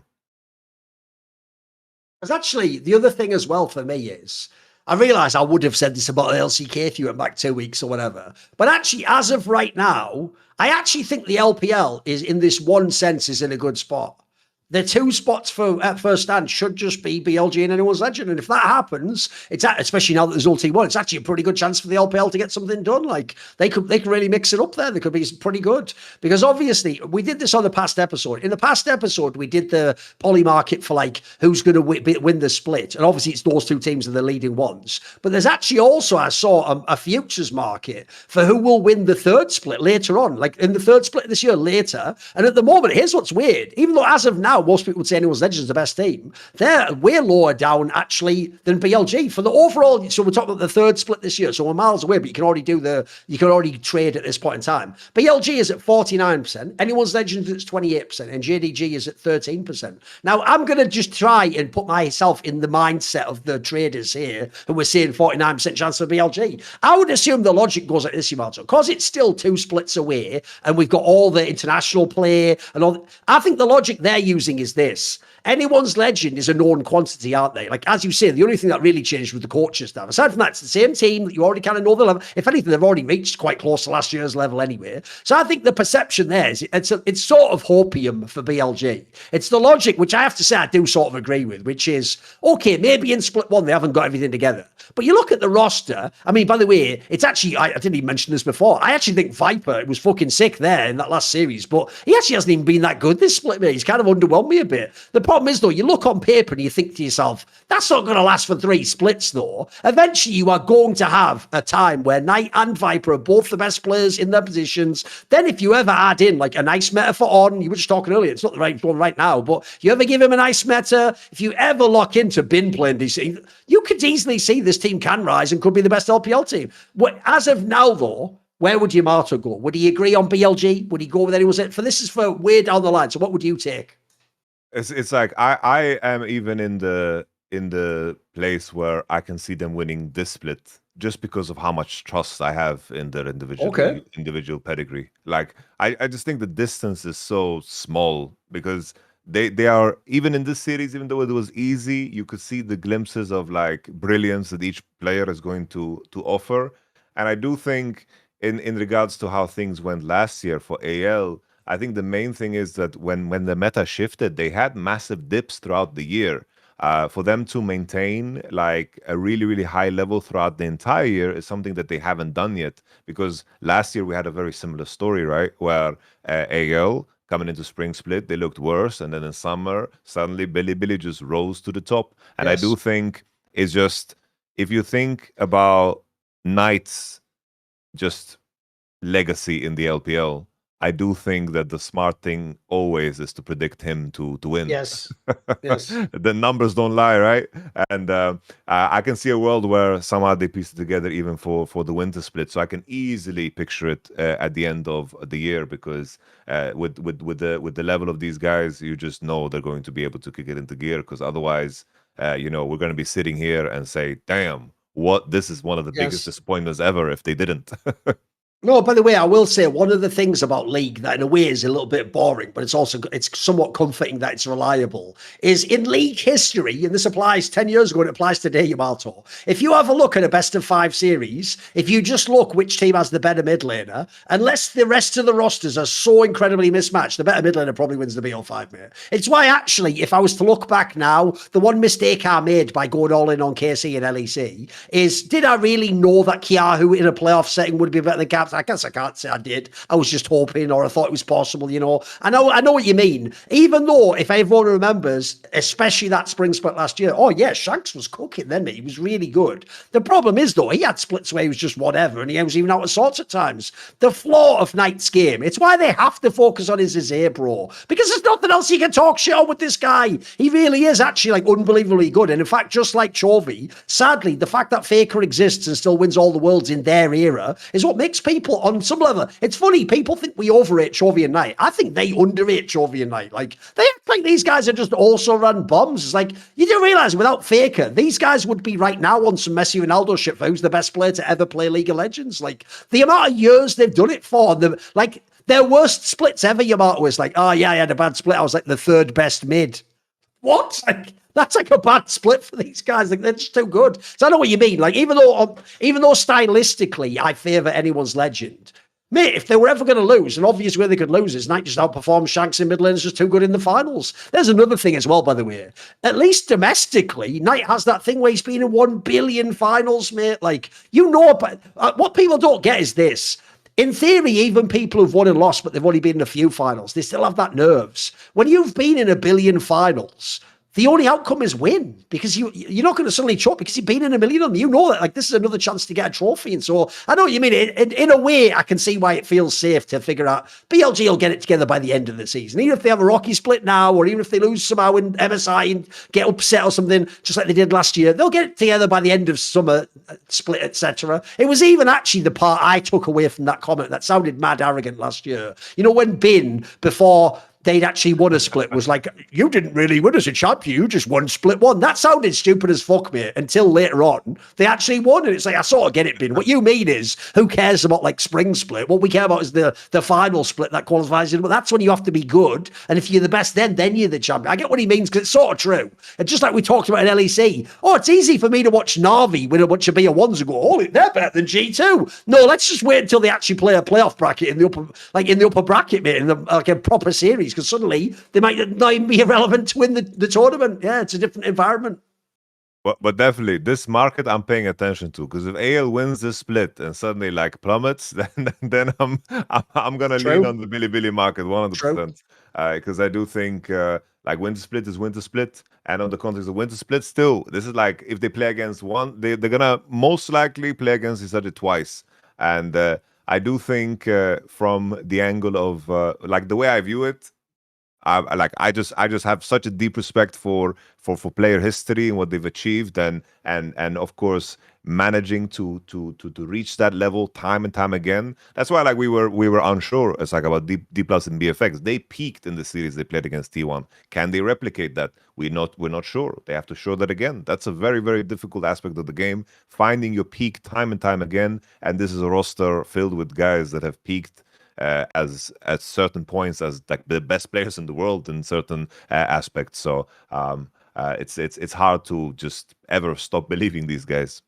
Because actually, the other thing as well for me is, I realise I would have said this about LCK if you went back 2 weeks or whatever. But actually, as of right now, I actually think the LPL is, in this one sense, is in a good spot. The two spots for at first stand should just be BLG and anyone's legend. And if that happens, it's especially now that there's all T1, it's actually a pretty good chance for the LPL to get something done. Like they could really mix it up there. They could be pretty good. Because obviously we did this on the past episode. In the past episode, we did the poly market for like who's going to win the split. And obviously it's those two teams are the leading ones. But there's actually also, I saw a futures market for who will win the third split later on, like in the third split this year later. And at the moment, here's what's weird. Even though as of now, most people would say anyone's legend is the best team, they're way lower down actually than BLG for the overall. So we're talking about the third split this year, so we're miles away, but you can already trade at this point in time. BLG is at 49%, anyone's legend is 28%, and JDG is at 13%. Now I'm going to just try and put myself in the mindset of the traders here who we're seeing 49% chance for BLG. I would assume the logic goes like this, Yamato, because it's still two splits away and we've got all the international play and all. I think the logic they're using is this. Anyone's legend is a known quantity, aren't they? Like, as you say, the only thing that really changed with the coaching staff, aside from that, it's the same team that you already kind of know the level. If anything, they've already reached quite close to last year's level anyway. So I think the perception there is it's sort of hopium for BLG. It's the logic, which I have to say I do sort of agree with, which is, okay, maybe in split one they haven't got everything together. But you look at the roster, I mean, by the way, it's actually, I didn't even mention this before, I actually think Viper was fucking sick there in that last series, but he actually hasn't even been that good this split, mate. He's kind of underwhelmed me a bit. The problem is, though, you look on paper and you think to yourself, that's not going to last for 3 splits, though. Eventually, you are going to have a time where Knight and Viper are both the best players in their positions. Then if you ever add in like a nice meta for On, you were just talking earlier, it's not the right one right now, but you ever give him a nice meta, if you ever lock into Bin playing DC, you could easily see this team can rise and could be the best LPL team. As of now, though, where would Yamato go? Would he agree on BLG? Would he go with anyone's? For this is for way down the line. So what would you take? It's like I am even in the place where I can see them winning this split just because of how much trust I have in their individual pedigree. Like I just think the distance is so small because they are, even in this series, even though it was easy, you could see the glimpses of like brilliance that each player is going to offer. And I do think in regards to how things went last year for AL, I think the main thing is that when the meta shifted, they had massive dips throughout the year. For them to maintain like a really, really high level throughout the entire year is something that they haven't done yet. Because last year we had a very similar story, right? Where AL coming into spring split, they looked worse, and then in summer, suddenly Billy just rose to the top. And I do Yes. think it's just, if you think about Knight's just legacy in the LPL, I do think that the smart thing always is to predict him to win. Yes. Yes. The numbers don't lie, right? And I can see a world where somehow they piece it together even for the winter split. So I can easily picture it at the end of the year, because with the level of these guys, you just know they're going to be able to kick it into gear. Because otherwise, we're going to be sitting here and say, "Damn, what? This is one of the biggest Yes. disappointments ever." If they didn't. No, by the way, I will say one of the things about League that in a way is a little bit boring, but it's somewhat comforting that it's reliable, is in League history, and this applies 10 years ago and it applies today, Yamato. If you have a look at a best of 5 series, if you just look which team has the better mid laner, unless the rest of the rosters are so incredibly mismatched, the better mid laner probably wins the BO5, mate. It's why actually, if I was to look back now, the one mistake I made by going all in on KC and LEC is, did I really know that Kiahu in a playoff setting would be better than Caps? I guess I can't say I did. I was just hoping, or I thought it was possible, I know what you mean. Even though, if everyone remembers, especially that spring split last year, oh yeah, Shanks was cooking then, mate. He was really good. The problem is, though, he had splits where he was just whatever, and he was even out of sorts at times. The flaw of Knight's game, it's why they have to focus on his Azir, bro, because there's nothing else you can talk shit on with this guy. He really is actually like unbelievably good. And in fact, just like Chovy, sadly, the fact that Faker exists and still wins all the worlds in their era is what makes people on some level. It's funny, people think we overrate Chovy and Knight. I think they underrate Chovy and Knight. Like, they act like these guys are just also run bombs. It's like, you do realize without Faker, these guys would be right now on some Messi Ronaldo shit for who's the best player to ever play League of Legends. Like, the amount of years they've done it for, their worst splits ever, Yamato was like, oh yeah, I had a bad split. I was like the third best mid. What? Like, that's like a bad split for these guys. Like, they're just too good. So I know what you mean. Like, even though stylistically I favour anyone's legend, mate, if they were ever going to lose, an obvious way they could lose is Knight just outperforms Shanks in mid lane, is just too good in the finals. There's another thing as well, by the way. At least domestically, Knight has that thing where he's been in 1 billion finals, mate. Like, but what people don't get is this. In theory, even people who've won and lost, but they've only been in a few finals, they still have that nerves. When you've been in 1 billion finals, the only outcome is win, because you're not going to suddenly choke because you've been in 1 million of them. You know that, like, this is another chance to get a trophy. And so I know what you mean. In a way, I can see why it feels safe to figure out BLG will get it together by the end of the season. Even if they have a rocky split now, or even if they lose somehow in MSI and get upset or something, just like they did last year, they'll get it together by the end of summer split, etc. It was even actually the part I took away from that comment that sounded mad arrogant last year. When Bin, before they'd actually won a split, was like, you didn't really win as a champion, you just won split one. That sounded stupid as fuck, mate, until later on they actually won. And it's like, I sort of get it, Bin. What you mean is, who cares about like spring split? What we care about is the final split that qualifies you. But that's when you have to be good, and if you're the best, then you're the champion. I get what he means, because it's sort of true. And just like we talked about in LEC, it's easy for me to watch Navi win a bunch of BO1s and go, oh, they're better than G2. No, let's just wait until they actually play a playoff bracket in the upper bracket, mate, in a proper series, because suddenly they might not even be irrelevant to win the tournament. Yeah, it's a different environment. But definitely, this market I'm paying attention to, because if AL wins this split and suddenly like plummets, then I'm gonna lean on the Billy market 100%. Because I do think like winter split is winter split, and on the context of winter split, still this is like, if they play against one, they're gonna most likely play against each other twice. And I do think from the angle of like the way I view it, I just have such a deep respect for player history and what they've achieved, and of course managing to reach that level time and time again. That's why like we were unsure. It's like about Dplus and BFX. They peaked in the series they played against T1. Can they replicate that? We're not sure. They have to show that again. That's a very, very difficult aspect of the game, finding your peak time and time again. And this is a roster filled with guys that have peaked as at certain points as like the best players in the world in certain aspects. So it's hard to just ever stop believing these guys.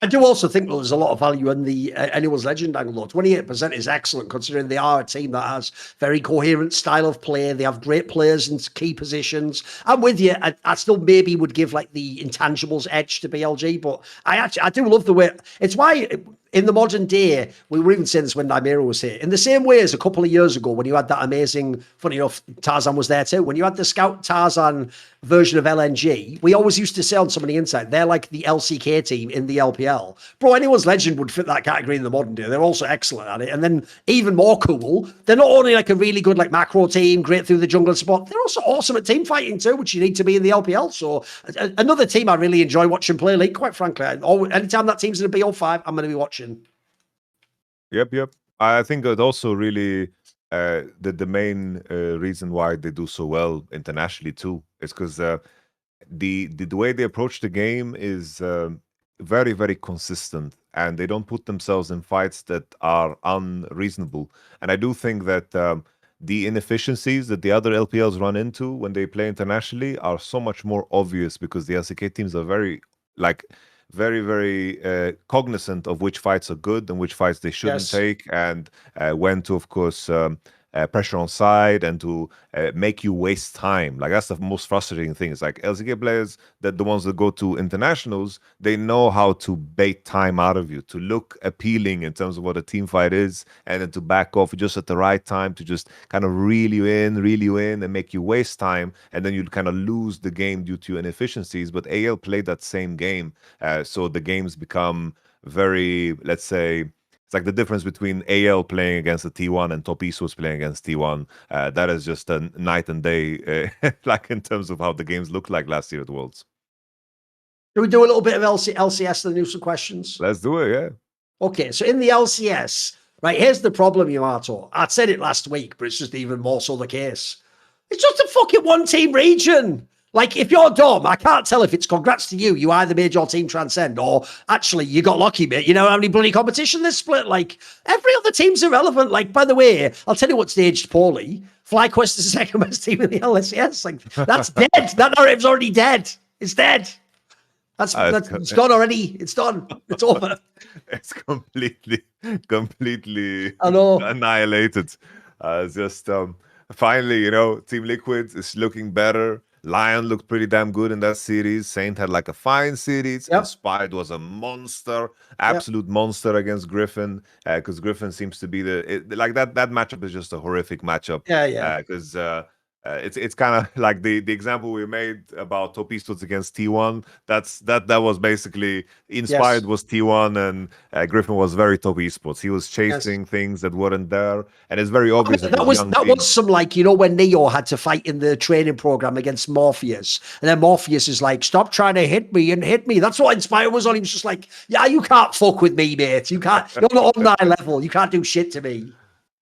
I do also think there's a lot of value in the anyone's legend angle, though. 28% is excellent considering they are a team that has very coherent style of play. They have great players in key positions. I'm with you. I still maybe would give like the intangibles edge to BLG, but I do love the way. It's why in the modern day, we were even saying this when Nymera was here, in the same way as a couple of years ago when you had that amazing, funny enough, Tarzan was there too. When you had the Scout Tarzan version of LNG, we always used to say on some of the inside, they're like the LCK team in the LPL. Bro, anyone's legend would fit that category in the modern day. They're also excellent at it. And then even more cool, they're not only like a really good like macro team, great through the jungle support, they're also awesome at team fighting too, which you need to be in the LPL. So another team I really enjoy watching play League, quite frankly. Anytime that team's in a BO5, I'm going to be watching. Yep. I think it also really the main reason why they do so well internationally too is because the way they approach the game is very, very consistent, and they don't put themselves in fights that are unreasonable. And I do think that the inefficiencies that the other LPLs run into when they play internationally are so much more obvious because the LCK teams are very very cognizant of which fights are good and which fights they shouldn't take, and when to, of course, pressure on side and to make you waste time. Like that's the most frustrating thing. It's like LCK players, that the ones that go to internationals, they know how to bait time out of you, to look appealing in terms of what a team fight is, and then to back off just at the right time to just kind of reel you in and make you waste time, and then you'd kind of lose the game due to inefficiencies. But AL played that same game, so the games become very, let's say, it's like the difference between AL playing against the T1 and Top Esports playing against T1. That is just a night and day, like in terms of how the games looked like last year at the Worlds. Can we do a little bit of LCS and do some questions? Let's do it, yeah. Okay, so in the LCS, right, here's the problem, Yamato. I said it last week, but it's just even more so the case. It's just a fucking one-team region. Like, if you're Dom, I can't tell if it's congrats to you. You either made your team transcend or actually you got lucky, mate. You know how many bloody competition this split? Like, every other team's irrelevant. Like, by the way, I'll tell you what staged poorly. FlyQuest is the second best team in the LCS. Like, that's dead. That narrative's already dead. It's dead. It's gone already. It's done. It's over. It's completely annihilated. It's just finally, Team Liquid is looking better. Lion looked pretty damn good in that series. Saint had like a fine series. Yep. Inspired was a monster, absolute monster against Griffin. Because Griffin seems to be like that matchup is just a horrific matchup. Yeah. Because it's kind of like the example we made about Top Esports against T1. That was basically Inspired was T1 and Griffin was very Top Esports. He was chasing things that weren't there, and it's very obvious. That was some, like, when Neo had to fight in the training program against Morpheus, and then Morpheus is like, "Stop trying to hit me and hit me." That's what Inspired was on. He was just like, "Yeah, you can't fuck with me, mate. You can't. You're not on my level. You can't do shit to me."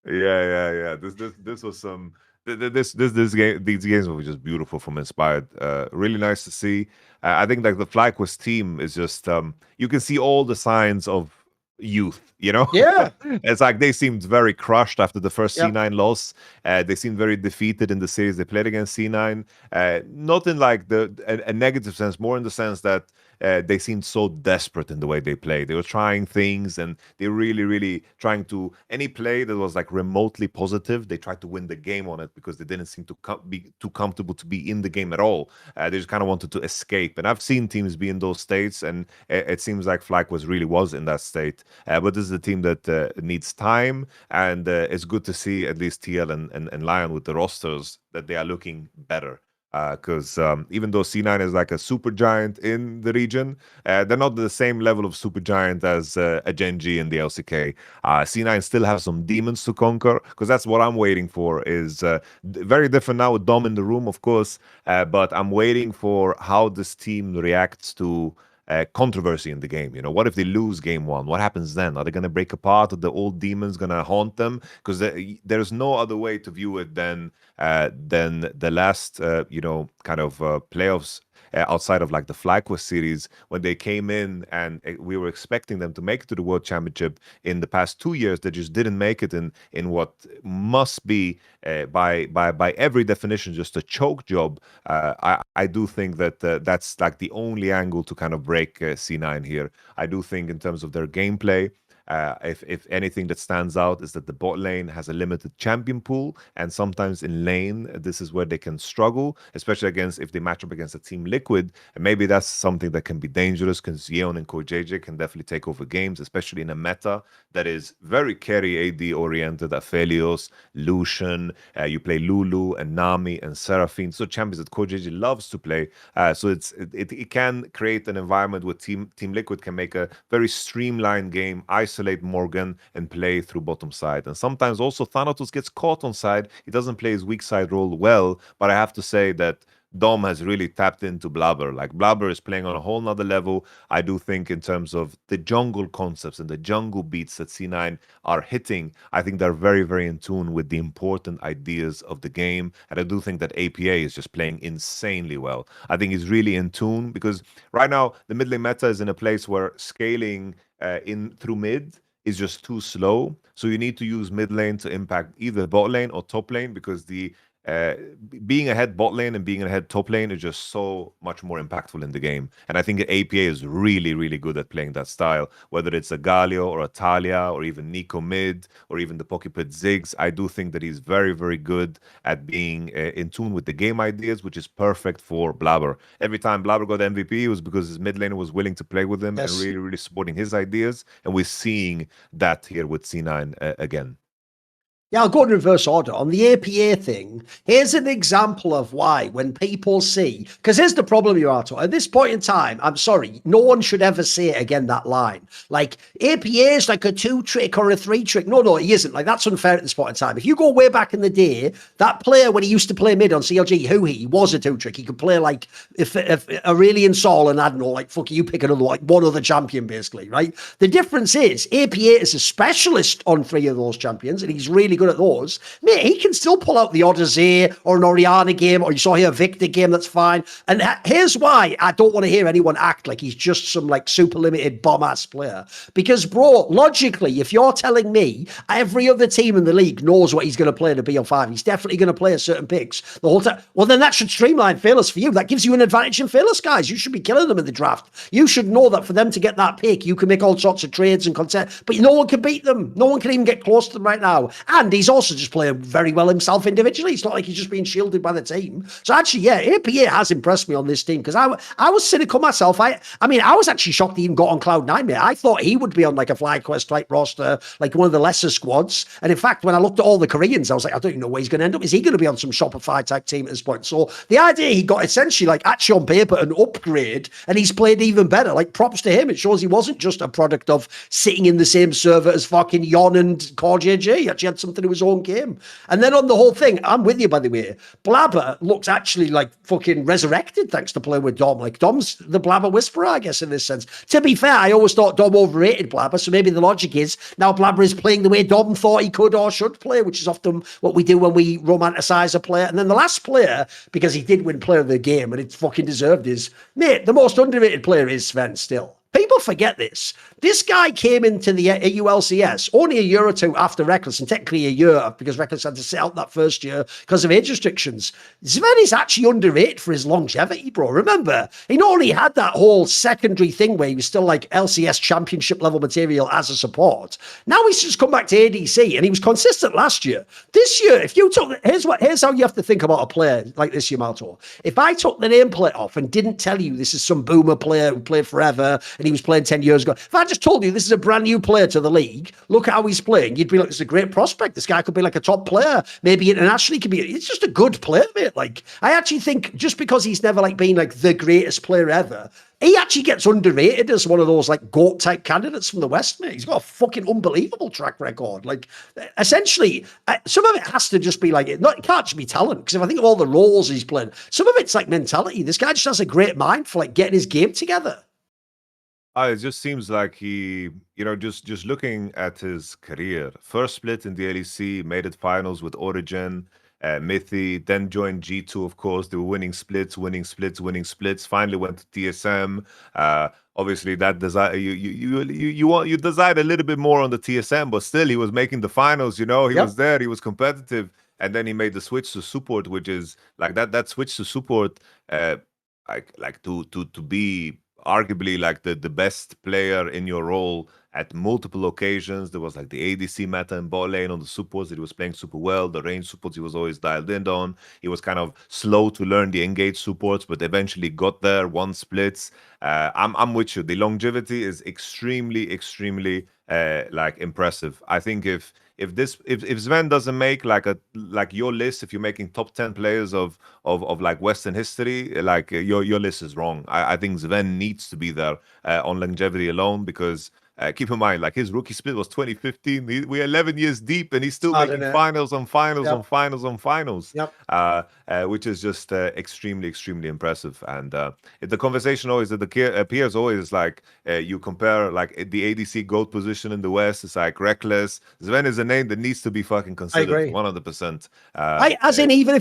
Yeah. This was some. These games were just beautiful from Inspired. Really nice to see. I think like the FlyQuest team is just you can see all the signs of youth. Yeah. It's like they seemed very crushed after the first C9 loss. They seemed very defeated in the series they played against C9. Not in like a negative sense, more in the sense that they seemed so desperate in the way they played. They were trying things, and they really trying to, any play that was like remotely positive, they tried to win the game on it because they didn't seem to be too comfortable to be in the game at all. They just kind of wanted to escape. And I've seen teams be in those states, and it seems like FlyQuest really was in that state. But this is a team that needs time, and it's good to see at least TL and Lion with the rosters that they are looking better. Because even though C9 is like a super giant in the region, they're not the same level of super giant as a GenG in the LCK. C9 still have some demons to conquer, because that's what I'm waiting for. Is very different now with Dom in the room, of course, but I'm waiting for how this team reacts to controversy in the game. What if they lose game one? What happens then? Are they going to break apart? Are the old demons going to haunt them? Because there's no other way to view it than the last kind of playoffs outside of like the FlyQuest series, when they came in and we were expecting them to make it to the World Championship in the past 2 years. They just didn't make it in what must be by every definition just a choke job. I do think that that's like the only angle to kind of break C9 here. I do think in terms of their gameplay, if anything that stands out is that the bot lane has a limited champion pool, and sometimes in lane this is where they can struggle, especially against if they match up against a team Liquid, and maybe that's something that can be dangerous because Yeon and CoJJ can definitely take over games, especially in a meta that is very carry AD oriented. Aphelios, Lucian, you play Lulu and Nami and Seraphine, so champions that CoJJ loves to play. So it can create an environment where Team Liquid can make a very streamlined game, isolate Morgan and play through bottom side. And sometimes also Thanatos gets caught on side. He doesn't play his weak side role well, but I have to say that Dom has really tapped into Blabber. Like, Blabber is playing on a whole nother level. I do think in terms of the jungle concepts and the jungle beats that C9 are hitting, I think they're very, very in tune with the important ideas of the game. And I do think that APA is just playing insanely well. I think he's really in tune because right now the mid lane meta is in a place where scaling in through mid is just too slow. So you need to use mid lane to impact either bot lane or top lane, because the being ahead bot lane and being ahead top lane is just so much more impactful in the game. And I think APA is really, really good at playing that style, whether it's a Galio or a Talia or even Nico mid or even the Pokepit Ziggs. I do think that he's very, very good at being in tune with the game ideas, which is perfect for Blabber. Every time Blabber got MVP, it was because his mid laner was willing to play with him and really, really supporting his ideas. And we're seeing that here with C9 again. Yeah, I'll go in reverse order. On the APA thing, here's an example of why when people see, because here's the problem, Urato. At this point in time, I'm sorry, no one should ever say it again, that line. Like, APA is like a 2-trick or a 3-trick. No, he isn't. Like, that's unfair at this point in time. If you go way back in the day, that player, when he used to play mid on CLG, he was a 2-trick. He could play like if Aurelian Sol and Admiral, like, fuck you, pick another, like one other champion, basically, right? The difference is APA is a specialist on 3 of those champions, and he's really good at those. Mate, he can still pull out the Odyssey or an Oriana game, or you saw here a Victor game, that's fine. And here's why I don't want to hear anyone act like he's just some like super limited bomb-ass player. Because, bro, logically, if you're telling me every other team in the league knows what he's going to play in a BL5, he's definitely going to play a certain picks the whole time, well, then that should streamline Fearless for you. That gives you an advantage in Fearless, guys. You should be killing them in the draft. You should know that for them to get that pick, you can make all sorts of trades and content, but no one can beat them. No one can even get close to them right now. And he's also just playing very well himself individually. It's not like he's just being shielded by the team. So actually, yeah, APA has impressed me on this team, because I was cynical myself. I mean, I was actually shocked he even got on Cloud9, mate. I thought he would be on like a FlyQuest type roster, like one of the lesser squads. And in fact, when I looked at all the Koreans, I was like, I don't even know where he's going to end up. Is he going to be on some Shopify type team at this point? So the idea he got essentially like actually on paper an upgrade, and he's played even better. Like, props to him. It shows he wasn't just a product of sitting in the same server as fucking Yon and CoreJJ. He actually had something to his own game. And then on the whole thing, I'm with you, by the way. Blabber looks actually like fucking resurrected thanks to playing with Dom. Like, Dom's the Blabber whisperer, I guess, in this sense. To be fair, I always thought Dom overrated Blabber, so maybe the logic is now Blabber is playing the way Dom thought he could or should play, which is often what we do when we romanticize a player. And then the last player, because he did win player of the game and it's fucking deserved, is, mate, the most underrated player is Sven still. People forget this. This guy came into the AULCS only a year or two after Reckless, and technically a year because Reckless had to sit out that first year because of age restrictions. Sven is actually underrated for his longevity, bro. Remember, he not only had that whole secondary thing where he was still like LCS championship level material as a support. Now he's just come back to ADC, and he was consistent last year. This year, if you took, here's how you have to think about a player like this, Yamato. If I took the nameplate off and didn't tell you this is some boomer player who played forever and he was playing 10 years ago, if I just told you this is a brand new player to the league, look at how he's playing, you'd be like, this is a great prospect. This guy could be like a top player, maybe internationally. Could be. It's just a good player, mate. Like, I actually think just because he's never like been like the greatest player ever, he actually gets underrated as one of those like GOAT type candidates from the West, mate. He's got a fucking unbelievable track record. Like, essentially, some of it has to just be like, it can't just be talent, because if I think of all the roles he's playing, some of it's like mentality. This guy just has a great mind for like getting his game together. It just seems like he, just looking at his career, first split in the LEC, made it finals with Origin, Mithy, then joined G2, of course. They were winning splits. Finally went to TSM. Obviously, that desire you decide a little bit more on the TSM, but still, he was making the finals. He was there. He was competitive, and then he made the switch to support, which is like that switch to support, like to be arguably like the best player in your role at multiple occasions. There was like the ADC meta in bot lane on the supports that he was playing super well. The range supports he was always dialed in on. He was kind of slow to learn the engage supports, but eventually got there, won splits. I'm with you. The longevity is extremely like impressive. I think if Sven doesn't make like your list, if you're making top 10 players of like Western history, like your list is wrong. I think Sven needs to be there on longevity alone, because keep in mind, like his rookie split was 2015. We're 11 years deep, and he's still making finals on finals on finals on finals. Which is just extremely impressive. And the conversation always that appears always like you compare like the ADC GOAT position in the West. It's like reckless. Sven is a name that needs to be fucking considered 100%. Even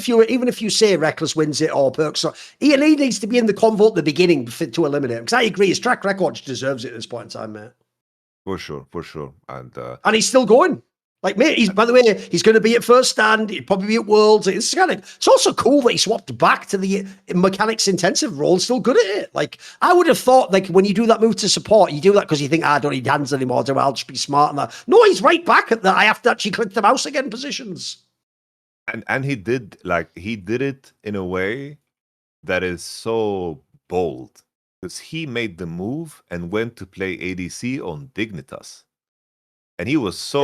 if you say reckless wins it or perks, so he needs to be in the convo at the beginning to eliminate him. Because I agree, his track record deserves it at this point in time, mate. For sure. And he's still going. Like, mate, by the way, he's going to be at first stand. He'd probably be at Worlds. It's also cool that he swapped back to the mechanics intensive role. Still good at it. Like, I would have thought, like, when you do that move to support, you do that because you think, I don't need hands anymore. I'll just be smart and that. No, he's right back at that. I have to actually click the mouse again positions. And he did it in a way that is so bold, because he made the move and went to play ADC on Dignitas. And he was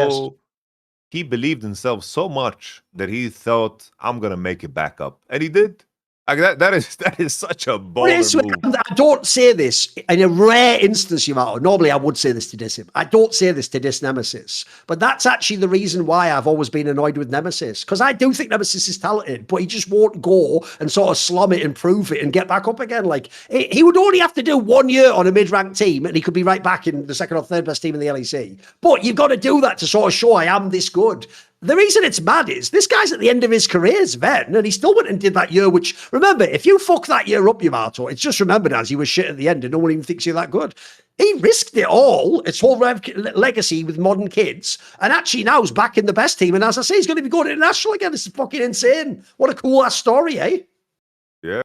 he believed in himself so much that he thought, I'm going to make it back up. And he did. Like that is such a baller move. I don't say this in a rare instance, Yamato. Normally I would say this to diss him. I don't say this to diss Nemesis. But that's actually the reason why I've always been annoyed with Nemesis. Because I do think Nemesis is talented, but he just won't go and sort of slum it and prove it and get back up again. Like, he would only have to do 1 year on a mid-ranked team and he could be right back in the second or third best team in the LEC. But you've got to do that to sort of show I am this good. The reason it's mad is this guy's at the end of his career, Sven, and he still went and did that year, which, remember, if you fuck that year up, Yamato, it's just remembered as you were shit at the end and no one even thinks you're that good. He risked it all, its whole legacy with modern kids, and actually now he's back in the best team. And as I say, he's going to be going international again. This is fucking insane. What a cool ass story, eh? Yeah,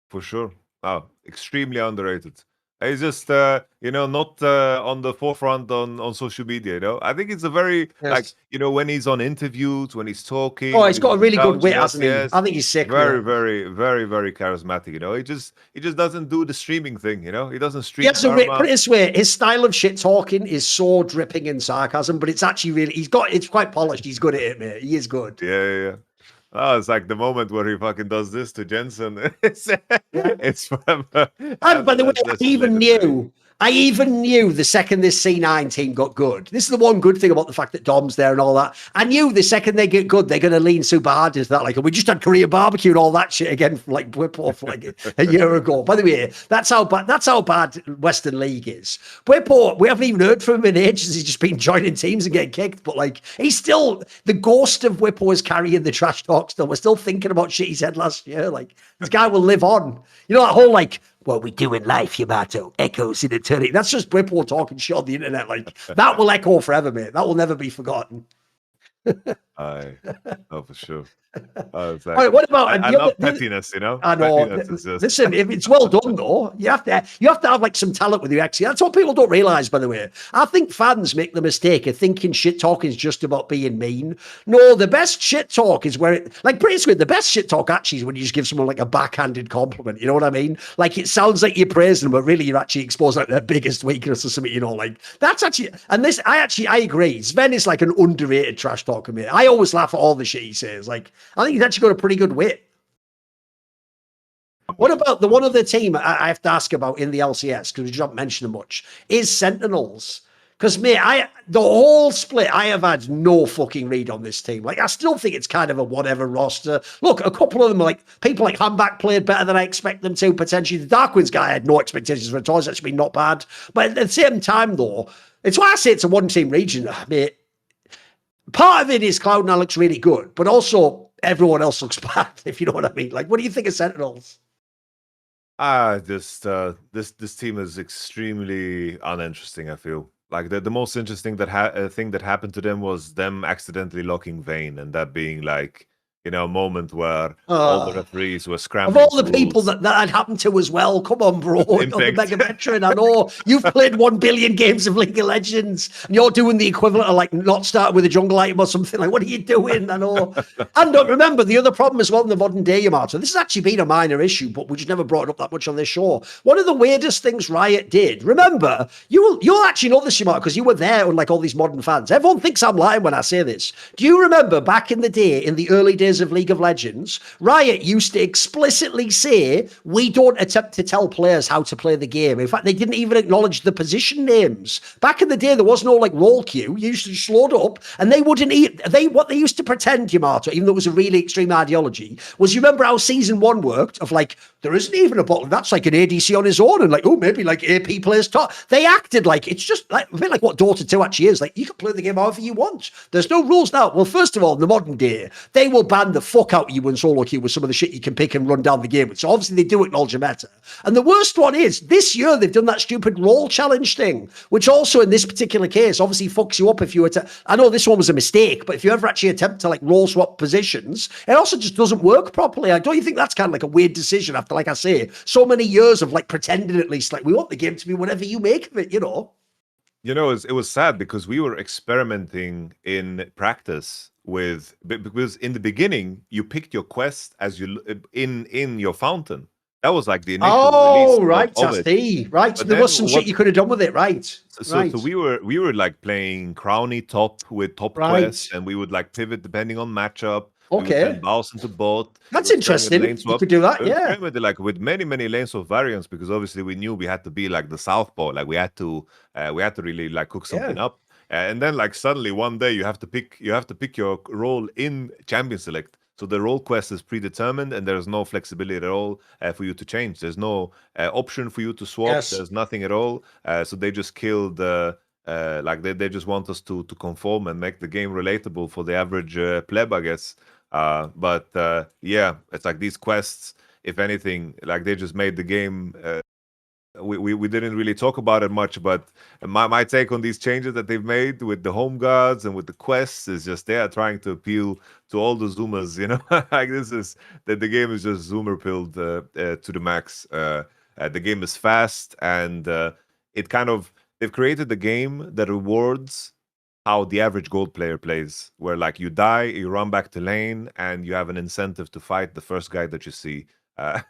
for sure. Oh, extremely underrated. He's just, not on the forefront on social media, I think it's a very, like, when he's on interviews, when he's talking. Oh, he's got a really good wit, hasn't he? I think he's sick. Very charismatic, He just doesn't do the streaming thing, He doesn't stream. Put it this way, his style of shit talking is so dripping in sarcasm, but it's actually really, it's quite polished. He's good at it, mate. He is good. Yeah. Oh, it's like the moment where he fucking does this to Jensen. It's forever. And by the way, I even knew the second this C9 team got good. This is the one good thing about the fact that Dom's there and all that. I knew the second they get good, they're going to lean super hard into that. Like, we just had Korea barbecue and all that shit again from like Whippo for like a year ago. By the way, that's how bad Western League is. Whippo, we haven't even heard from him in ages. He's just been joining teams and getting kicked. But like, he's still, the ghost of Whippo is carrying the trash talk still. We're still thinking about shit he said last year. Like, this guy will live on. You know, that whole like, what we do in life, Yamato, echoes in eternity. That's just Whippo talking shit on the internet. Like, that will echo forever, mate. That will never be forgotten. For sure. All right, what about? I love pettiness, I know. Listen, if it's well done though, you have to have like some talent with your ex. That's what people don't realize, by the way. I think fans make the mistake of thinking shit talk is just about being mean. No, the best shit talk is where basically the best shit talk actually is when you just give someone like a backhanded compliment. You know what I mean? Like, it sounds like you're praising them, but really you're actually exposing like their biggest weakness or something. Like, that's actually, and this I agree. Sven is like an underrated trash talker, mate. I always laugh at all the shit he says. Like, I think he's actually got a pretty good wit. What about the one other team I have to ask about in the LCS, because we don't mention them much, is Sentinels. Because, mate, the whole split, I have had no fucking read on this team. Like, I still think it's kind of a whatever roster. Look, a couple of them, like, people like Handback played better than I expect them to, potentially. The Darkwinds guy, I had no expectations for at all. It's actually been not bad. But at the same time, though, it's why I say it's a one-team region, mate. Part of it is Cloud9 looks really good, but also everyone else looks bad, if you know what I mean. Like, what do you think of Sentinels? This team is extremely uninteresting. I feel like the most interesting thing that happened to them was them accidentally locking Vayne, and that being like a moment where all the referees were Of scrambling all the for people rules. that had happened to as well, come on, bro. You're the Impact. mega veteran. I know you've played 1 billion games of League of Legends, and you're doing the equivalent of like not starting with a jungle item or something. Like, what are you doing? I know. And remember the other problem as well in the modern day, Yamato. This has actually been a minor issue, but we just never brought it up that much on this show. One of the weirdest things Riot did. Remember, you'll actually know this, Yamato, because you were there, unlike all these modern fans. Everyone thinks I'm lying when I say this. Do you remember back in the day, in the early days of League of Legends, Riot used to explicitly say, we don't attempt to tell players how to play the game. In fact, they didn't even acknowledge the position names. Back in the day, there was no like role queue. You used to just load up, and they wouldn't what they used to pretend, Yamato, even though it was a really extreme ideology, was you remember how season 1 worked of like, there isn't even a bottle. That's like an ADC on his own. And like, oh, maybe like AP plays top. They acted like it's just like a bit like what Dota 2 actually is. Like, you can play the game however you want. There's no rules now. Well, first of all, in the modern day, they will ban the fuck out of you in solo queue with some of the shit you can pick and run down the game with. So obviously they do acknowledge a meta. And the worst one is this year they've done that stupid role challenge thing, which also in this particular case obviously fucks you up if you were to. I know this one was a mistake, but if you ever actually attempt to like role swap positions, it also just doesn't work properly. Like, don't you think that's kind of like a weird decision after, like I say, so many years of like pretending at least like we want the game to be whatever you make of it, you know? It was sad because we were experimenting in practice because in the beginning you picked your quest as you in your fountain. That was like the initial release Right, of I it. see. Right, But there then was some shit you could have done with it, right? so we were like playing Crowny top with top Right. quest, and we would like pivot depending on matchup. We would Okay, turn Baus into bot. We that's were experimenting with lane interesting. You swap. could do that, We were yeah. experimenting like with many lanes of variants because obviously we knew we had to be like the southpaw. Like we had to really like cook something Yeah. up. And then like suddenly one day you have to pick your role in champion select. So the role quest is predetermined, and there's no flexibility at all for you to change. There's no option for you to swap. Yes. There's nothing at all. So they just killed like they just want us to conform and make the game relatable for the average pleb, I guess. But yeah, it's like these quests, if anything, like they just made the game. We didn't really talk about it much, but my take on these changes that they've made with the home guards and with the quests is just they are trying to appeal to all the Zoomers, like this is that the game is just Zoomer pilled to the max. The game is fast, and it kind of they've created the game that rewards how the average gold player plays, where like you die, you run back to lane, and you have an incentive to fight the first guy that you see.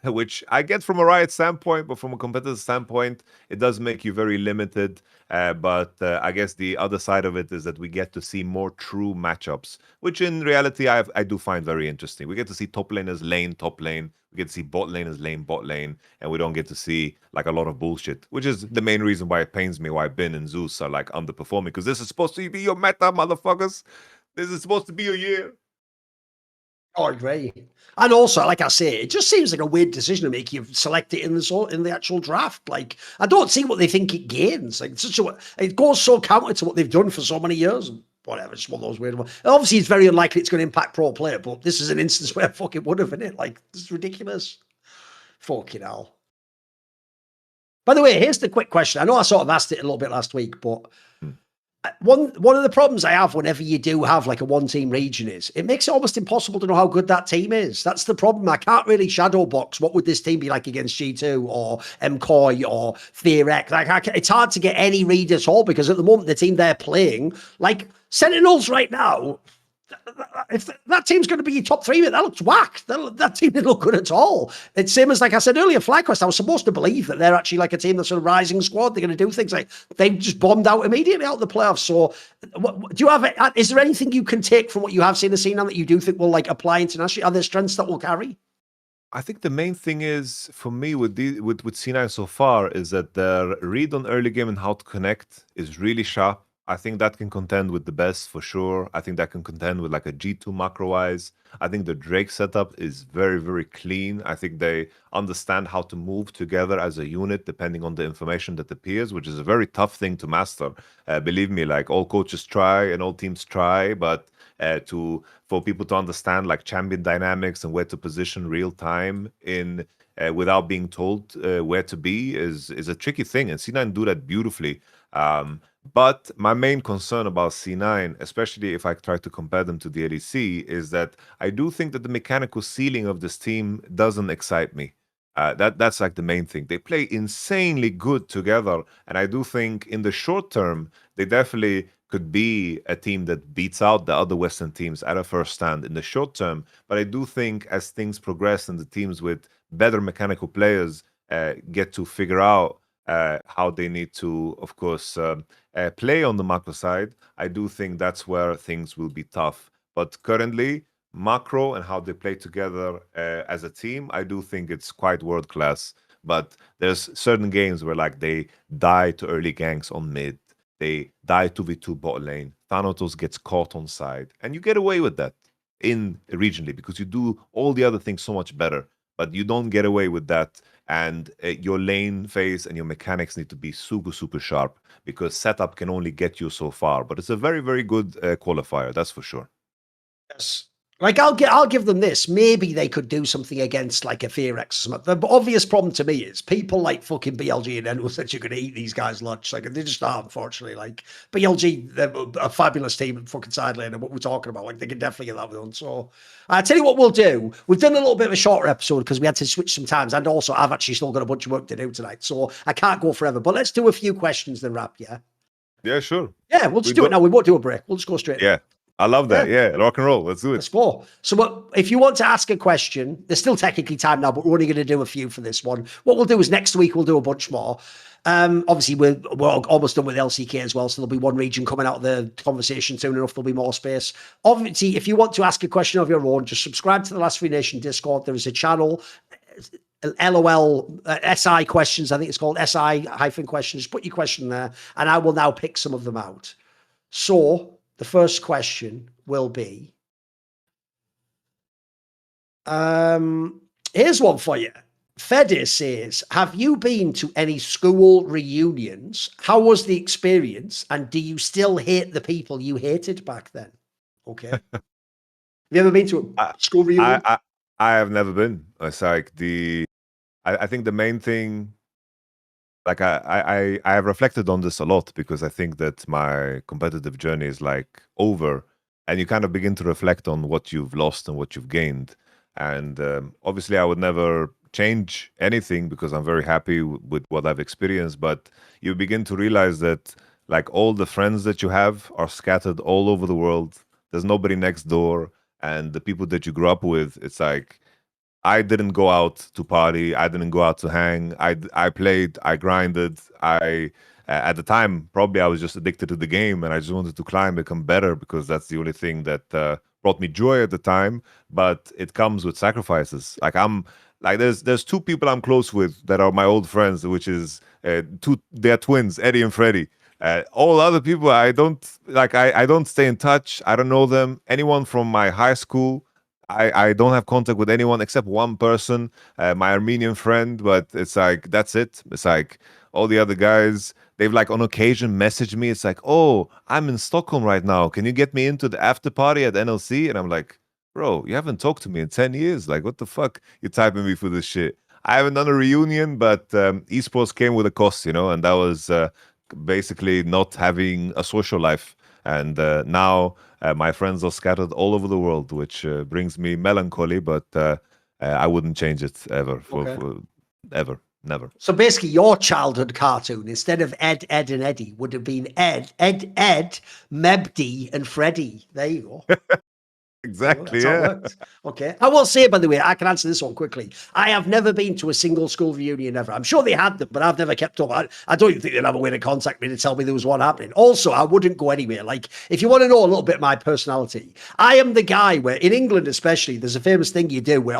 Which I get from a Riot standpoint, but from a competitive standpoint, it does make you very limited. But I guess the other side of it is that we get to see more true matchups, which in reality I do find very interesting. We get to see top laners lane top lane, we get to see bot laners lane bot lane, and we don't get to see like a lot of bullshit, which is the main reason why it pains me why Bin and Zeus are like underperforming, because this is supposed to be your meta, motherfuckers. This is supposed to be your year. Oh, I agree. And also, like I say, it just seems like a weird decision to make. You select it in the actual draft. Like, I don't see what they think it gains. Like, it goes so counter to what they've done for so many years. And whatever, it's one of those weird ones. Obviously, it's very unlikely it's going to impact pro player, but this is an instance where fucking would have, isn't it? Like, this is ridiculous. Fucking hell. By the way, here's the quick question. I know I sort of asked it a little bit last week, but one of the problems I have whenever you do have like a one-team region is it makes it almost impossible to know how good that team is. That's the problem. I can't really shadow box what would this team be like against G2 or MCOY or FearX. Like, it's hard to get any read at all because at the moment the team they're playing, like Sentinels right now, if that team's going to be top 3, that looks whack. That team didn't look good at all. It's same as, like I said earlier, FlyQuest. I was supposed to believe that they're actually like a team that's a rising squad. They're going to do things like they just bombed out immediately out of the playoffs. So, do you have? Is there anything you can take from what you have seen the scene on that you do think will like apply internationally? Are there strengths that will carry? I think the main thing is for me with C9 so far is that their read on early game and how to connect is really sharp. I think that can contend with the best for sure. I think that can contend with like a G2 macro wise. I think the Drake setup is very, very clean. I think they understand how to move together as a unit depending on the information that appears, which is a very tough thing to master. Believe me, like all coaches try and all teams try, but for people to understand like champion dynamics and where to position real time in without being told where to be is a tricky thing, and C9 do that beautifully. But my main concern about C9, especially if I try to compare them to the LEC, is that I do think that the mechanical ceiling of this team doesn't excite me. That's like the main thing. They play insanely good together, and I do think in the short term they definitely could be a team that beats out the other Western teams at a first stand in the short term. But I do think as things progress and the teams with better mechanical players get to figure out how they need to, of course, play on the macro side, I do think that's where things will be tough. But currently, macro and how they play together as a team, I do think it's quite world class. But there's certain games where like they die to early ganks on mid, they die 2v2 bot lane, Thanatos gets caught on side, and you get away with that in regionally because you do all the other things so much better, but you don't get away with that. And your lane phase and your mechanics need to be super, super sharp because setup can only get you so far. But it's a very, very good qualifier, that's for sure. Yes. Like I'll give them this. Maybe they could do something against like a FearX or something. The obvious problem to me is people like fucking BLG and Endless said you're going to eat these guys' lunch. Like they just are, unfortunately. Like BLG, they're a fabulous team at fucking side lane and what we're talking about. Like they can definitely get that done. So I tell you what we'll do. We've done a little bit of a shorter episode because we had to switch some times, and also I've actually still got a bunch of work to do tonight, so I can't go forever. But let's do a few questions then wrap. Yeah. Yeah, sure. Yeah, we'll just do it now. We won't do a break. We'll just go straight. Yeah. I love that. Yeah, rock and roll. Let's do it. Let's go. So if you want to ask a question, there's still technically time now, but we're only going to do a few for this one. What we'll do is next week we'll do a bunch more. Obviously, we're almost done with LCK as well, so there'll be one region coming out of the conversation soon enough. There'll be more space. Obviously, if you want to ask a question of your own, just subscribe to the Last Free Nation Discord. There is a channel, LOL SI questions. I think it's called SI-questions. Put your question there, and I will now pick some of them out. So the first question will be, here's one for you. Fede says, have you been to any school reunions? How was the experience? And do you still hate the people you hated back then? Okay. Have you ever been to a school reunion? I have never been. It's like I think the main thing, like I have reflected on this a lot because I think that my competitive journey is like over, and you kind of begin to reflect on what you've lost and what you've gained. And obviously, I would never change anything because I'm very happy with what I've experienced. But you begin to realize that like all the friends that you have are scattered all over the world. There's nobody next door, and the people that you grew up with, it's like, I didn't go out to party. I didn't go out to hang. I played. I grinded. At the time, probably I was just addicted to the game, and I just wanted to climb, become better, because that's the only thing that brought me joy at the time. But it comes with sacrifices. Like there's two people I'm close with that are my old friends, which is they're twins, Eddie and Freddie. All other people I don't like. I don't stay in touch. I don't know them. Anyone from my high school, I don't have contact with anyone except one person, my Armenian friend, but it's like, that's it. It's like all the other guys, they've like on occasion messaged me. It's like, oh, I'm in Stockholm right now. Can you get me into the after party at NLC? And I'm like, bro, you haven't talked to me in 10 years. Like, what the fuck? You're typing me for this shit. I haven't done a reunion, but esports came with a cost, and that was basically not having a social life. And now my friends are scattered all over the world, which brings me melancholy, but I wouldn't change it ever, ever, never. So basically, your childhood cartoon, instead of Ed, and Eddie, would have been Ed, Mebdi, and Freddie. There you go. Exactly. That's how it Yeah. works. Okay. I will say, by the way, I can answer this one quickly. I have never been to a single school reunion ever. I'm sure they had them, but I've never kept up. I don't even think they'd have a way to contact me to tell me there was one happening. Also, I wouldn't go anywhere. Like, if you want to know a little bit of my personality, I am the guy where, in England especially, there's a famous thing you do where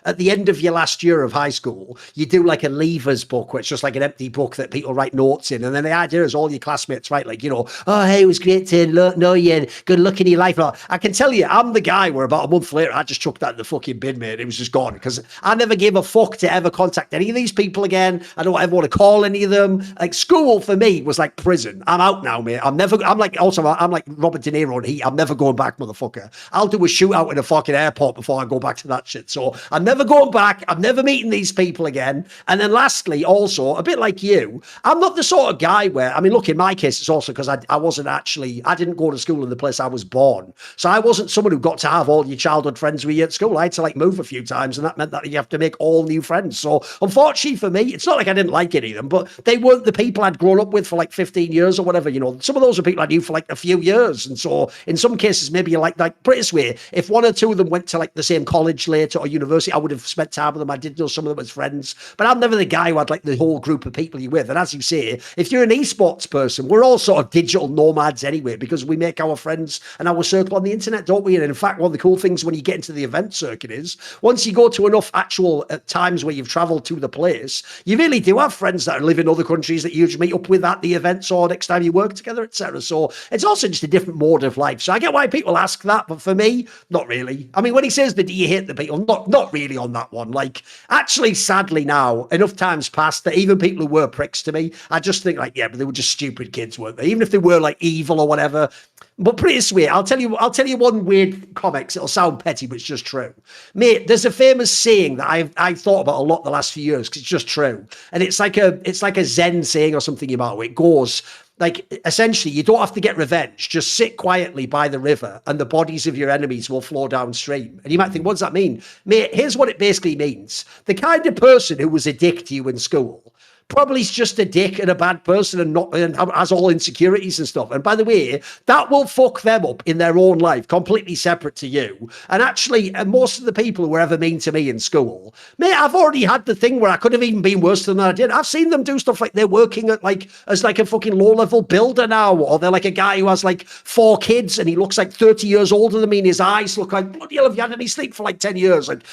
at the end of your last year of high school, you do like a leavers book, where it's just like an empty book that people write notes in. And then the idea is all your classmates write, like, oh, hey, it was great to know you. Good luck in your life. I can tell you, I'm the guy where about a month later, I just chucked that in the fucking bin, mate. It was just gone because I never gave a fuck to ever contact any of these people again. I don't ever want to call any of them. Like, school for me was like prison. I'm out now, mate. I'm like Robert De Niro in Heat. I'm never going back, motherfucker. I'll do a shootout in a fucking airport before I go back to that shit. So I'm never going back. I'm never meeting these people again. And then lastly, also, a bit like you, I'm not the sort of guy where, I mean, look, in my case, it's also because I didn't go to school in the place I was born. So I wasn't someone who got to have all your childhood friends with you at school. I had to like move a few times, and that meant that you have to make all new friends. So unfortunately for me, it's not like I didn't like any of them, but they weren't the people I'd grown up with for like 15 years or whatever. Some of those are people I knew for like a few years. And so in some cases, maybe put it this way, if one or two of them went to like the same college later or university, I would have spent time with them. I did know some of them as friends, but I'm never the guy who had like the whole group of people you're with. And as you say, if you're an esports person, we're all sort of digital nomads anyway, because we make our friends and our circle on the internet, don't we? And in fact, one of the cool things when you get into the event circuit is once you go to enough actual times where you've traveled to the place, you really do have friends that live in other countries that you just meet up with at the events or next time you work together, etc. So it's also just a different mode of life. So I get why people ask that, but for me, not really. I mean, when he says that, do you hate the people? Not really on that one. Like, actually, sadly now, enough times passed that even people who were pricks to me, I just think like, yeah, but they were just stupid kids, weren't they? Even if they were like evil or whatever. But pretty sweet. I'll tell you one weird comics. It'll sound petty, but it's just true. Mate, there's a famous saying that I've thought about a lot the last few years because it's just true. And it's like a Zen saying or something you might know. It goes like, essentially, you don't have to get revenge. Just sit quietly by the river and the bodies of your enemies will flow downstream. And you might think, what does that mean? Mate, here's what it basically means. The kind of person who was a dick to you in school probably is just a dick and a bad person and has all insecurities and stuff. And by the way, that will fuck them up in their own life, completely separate to you. And actually, most of the people who were ever mean to me in school, mate, I've already had the thing where I could have even been worse than I did. I've seen them do stuff like they're working at as a fucking low-level builder now, or they're like a guy who has like 4 kids and he looks like 30 years older than me and his eyes look like, bloody hell, have you had any sleep for like 10 years? Like,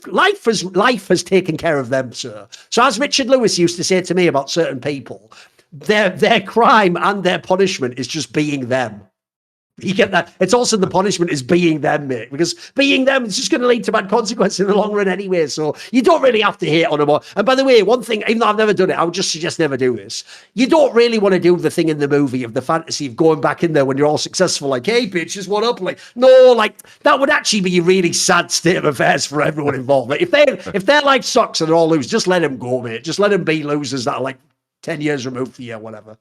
life has taken care of them, sir. So as Richard Lewis used to say to me about certain people, their crime and their punishment is just being them. You get that? It's also the punishment is being them, mate, because being them is just going to lead to bad consequences in the long run anyway. So you don't really have to hate on them. And by the way, one thing, even though I've never done it, I would just suggest never do this. You don't really want to do the thing in the movie of the fantasy of going back in there when you're all successful, like, hey, bitches, what up? Like, no, like that would actually be a really sad state of affairs for everyone involved. Like, if their life sucks and they're all losers, just let them go, mate. Just let them be losers that are like 10 years removed from you or whatever.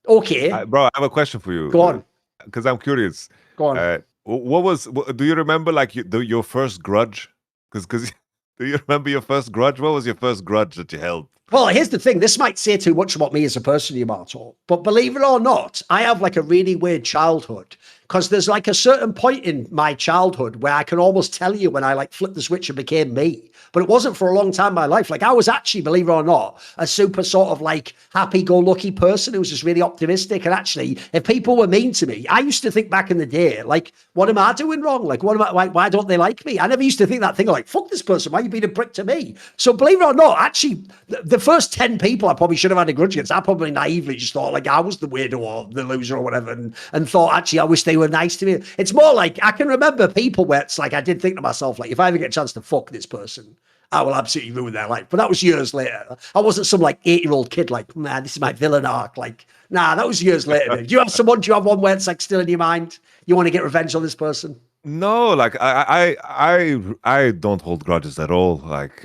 Okay. Bro, I have a question for you. Go on. Because I'm curious. Go on. Do you remember like your first grudge? Because do you remember your first grudge? What was your first grudge that you held? Well, here's the thing. This might say too much about me as a person, Yamato. But believe it or not, I have like a really weird childhood. Because there's like a certain point in my childhood where I can almost tell you when I like flipped the switch and became me. But it wasn't for a long time in my life. Like I was actually, believe it or not, a super sort of like happy-go-lucky person who was just really optimistic. And actually, if people were mean to me, I used to think back in the day, like, what am I doing wrong? Like, why don't they like me? I never used to think that thing like, fuck this person, why are you being a prick to me? So believe it or not, actually, the first 10 people I probably should have had a grudge against, I probably naively just thought like I was the weirdo or the loser or whatever, and thought, actually, I wish they were nice to me. It's more like, I can remember people where it's like, I did think to myself, like, if I ever get a chance to fuck this person, I will absolutely ruin their life. But that was years later. I wasn't some like 8-year-old kid like, man, this is my villain arc. Like, nah, that was years later. Do you have one where it's like still in your mind? You want to get revenge on this person? No, like I don't hold grudges at all. Like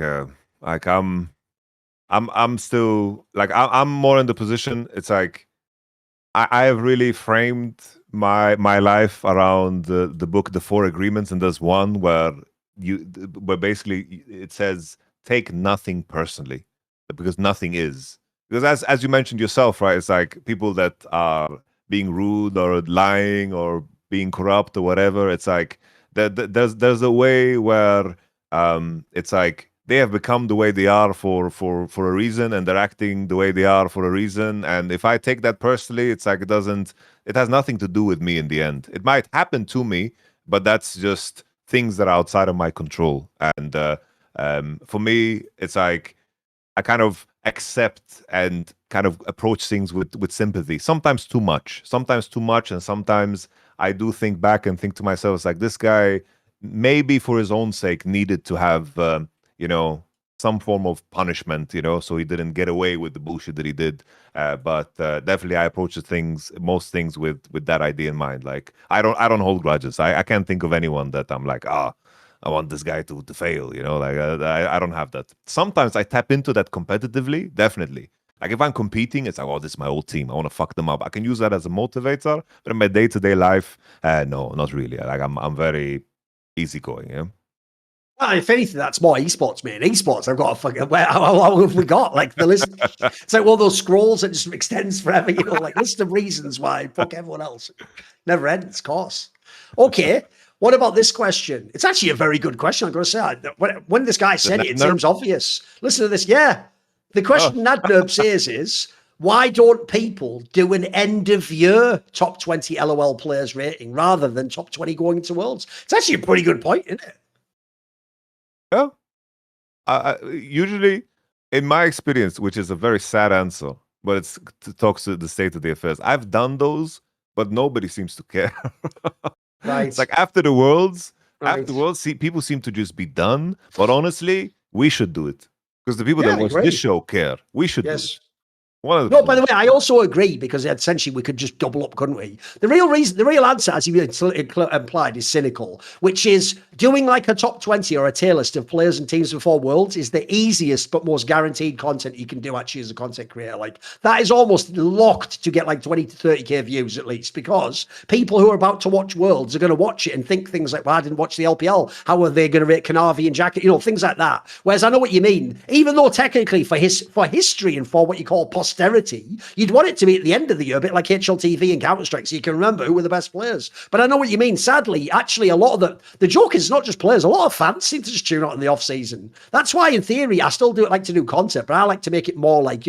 I'm still like I'm more in the position. It's like I have really framed my life around the book, The 4 Agreements, and there's one where basically it says take nothing personally because nothing is. Because as you mentioned yourself, right? It's like people that are being rude or lying or being corrupt or whatever. It's like there's a way where it's like they have become the way they are for a reason, and they're acting the way they are for a reason. And if I take that personally, it's like it has nothing to do with me in the end. It might happen to me, but that's just things that are outside of my control. And for me, it's like I kind of accept and kind of approach things with sympathy. Sometimes too much, and sometimes I do think back and think to myself, it's like this guy maybe for his own sake needed to have some form of punishment, so he didn't get away with the bullshit that he did. But definitely I approach most things with that idea in mind. Like I don't hold grudges. I can't think of anyone that I'm like, I want this guy to fail, like I don't have that. Sometimes I tap into that competitively, definitely. Like if I'm competing, it's like, oh, this is my old team. I want to fuck them up. I can use that as a motivator, but in my day-to-day life, no, not really. Like I'm very easygoing, yeah. Well, if anything, that's more esports, man. Esports, I've got a fucking. How long have we got? Like the list. It's like one of those scrolls that just extends forever. Like list of reasons why. Fuck everyone else. Never ends, of course. Okay. What about this question? It's actually a very good question. I'm going to say when this guy said it seems obvious. Listen to this. Yeah. The question Nadnerb says is, why don't people do an end of year top 20 LOL players rating rather than top 20 going into Worlds? It's actually a pretty good point, isn't it? Yeah. Usually, in my experience, which is a very sad answer, but it talks to the state of the affairs, I've done those, but nobody seems to care. Right. It's like after the Worlds, people seem to just be done. But honestly, we should do it because the people that watch this show care. We should do it. No, by the way, I also agree because essentially we could just double up, couldn't we? The real answer, as you implied, is cynical, which is doing like a top 20 or a tier list of players and teams before Worlds is the easiest but most guaranteed content you can do actually as a content creator. Like that is almost locked to get like 20 to 30k views at least, because people who are about to watch Worlds are going to watch it and think things like, well, I didn't watch the LPL. How are they going to rate Kanavi and Jacket? Things like that. Whereas I know what you mean. Even though technically for history and for what you call posterity, you'd want it to be at the end of the year, a bit like HLTV and Counter-Strike, so you can remember who were the best players. But I know what you mean. Sadly, actually, a lot of the joke is not just players. A lot of fans seem to just tune out in the off-season. That's why, in theory, I still like to do content, but I like to make it more like,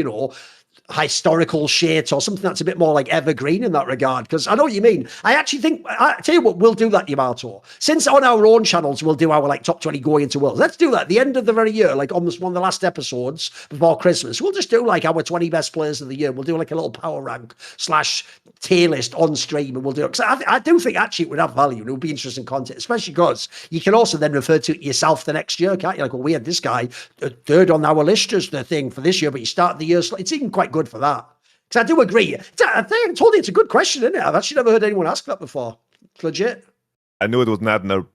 historical shit or something that's a bit more like evergreen in that regard, because I know what you mean. I actually think, I tell you what, we'll do that, Yamato. Since on our own channels we'll do our like top 20 going into Worlds, let's do that at the end of the very year, like almost one of the last episodes before Christmas. We'll just do like our 20 best players of the year. We'll do like a little power rank / tier list on stream, and we'll do it, because I do think actually it would have value and it would be interesting content, especially because you can also then refer to it yourself the next year, can't you? Like, well, we had this guy third on our list as the thing for this year, but you start the year, it's even quite good for that. Because I do agree. I told you it's a good question, isn't it? I've actually never heard anyone ask that before. It's legit. I knew it was not no,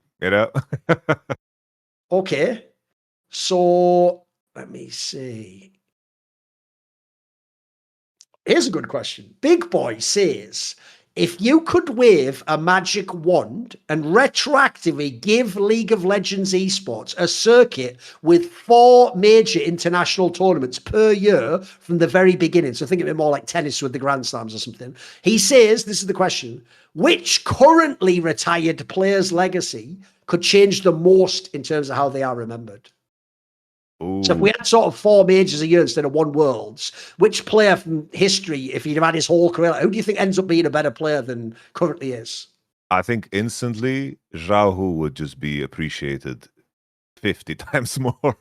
Okay. So let me see. Here's a good question. Big Boy says, if you could wave a magic wand and retroactively give League of Legends esports a circuit with 4 major international tournaments per year from the very beginning, so think of it more like tennis with the Grand Slams or something, he says, this is the question, which currently retired player's legacy could change the most in terms of how they are remembered? Ooh. So if we had sort of 4 majors a year instead of 1 Worlds, which player from history, if he'd have had his whole career, who do you think ends up being a better player than currently is? I think instantly, Zhao would just be appreciated 50 times more.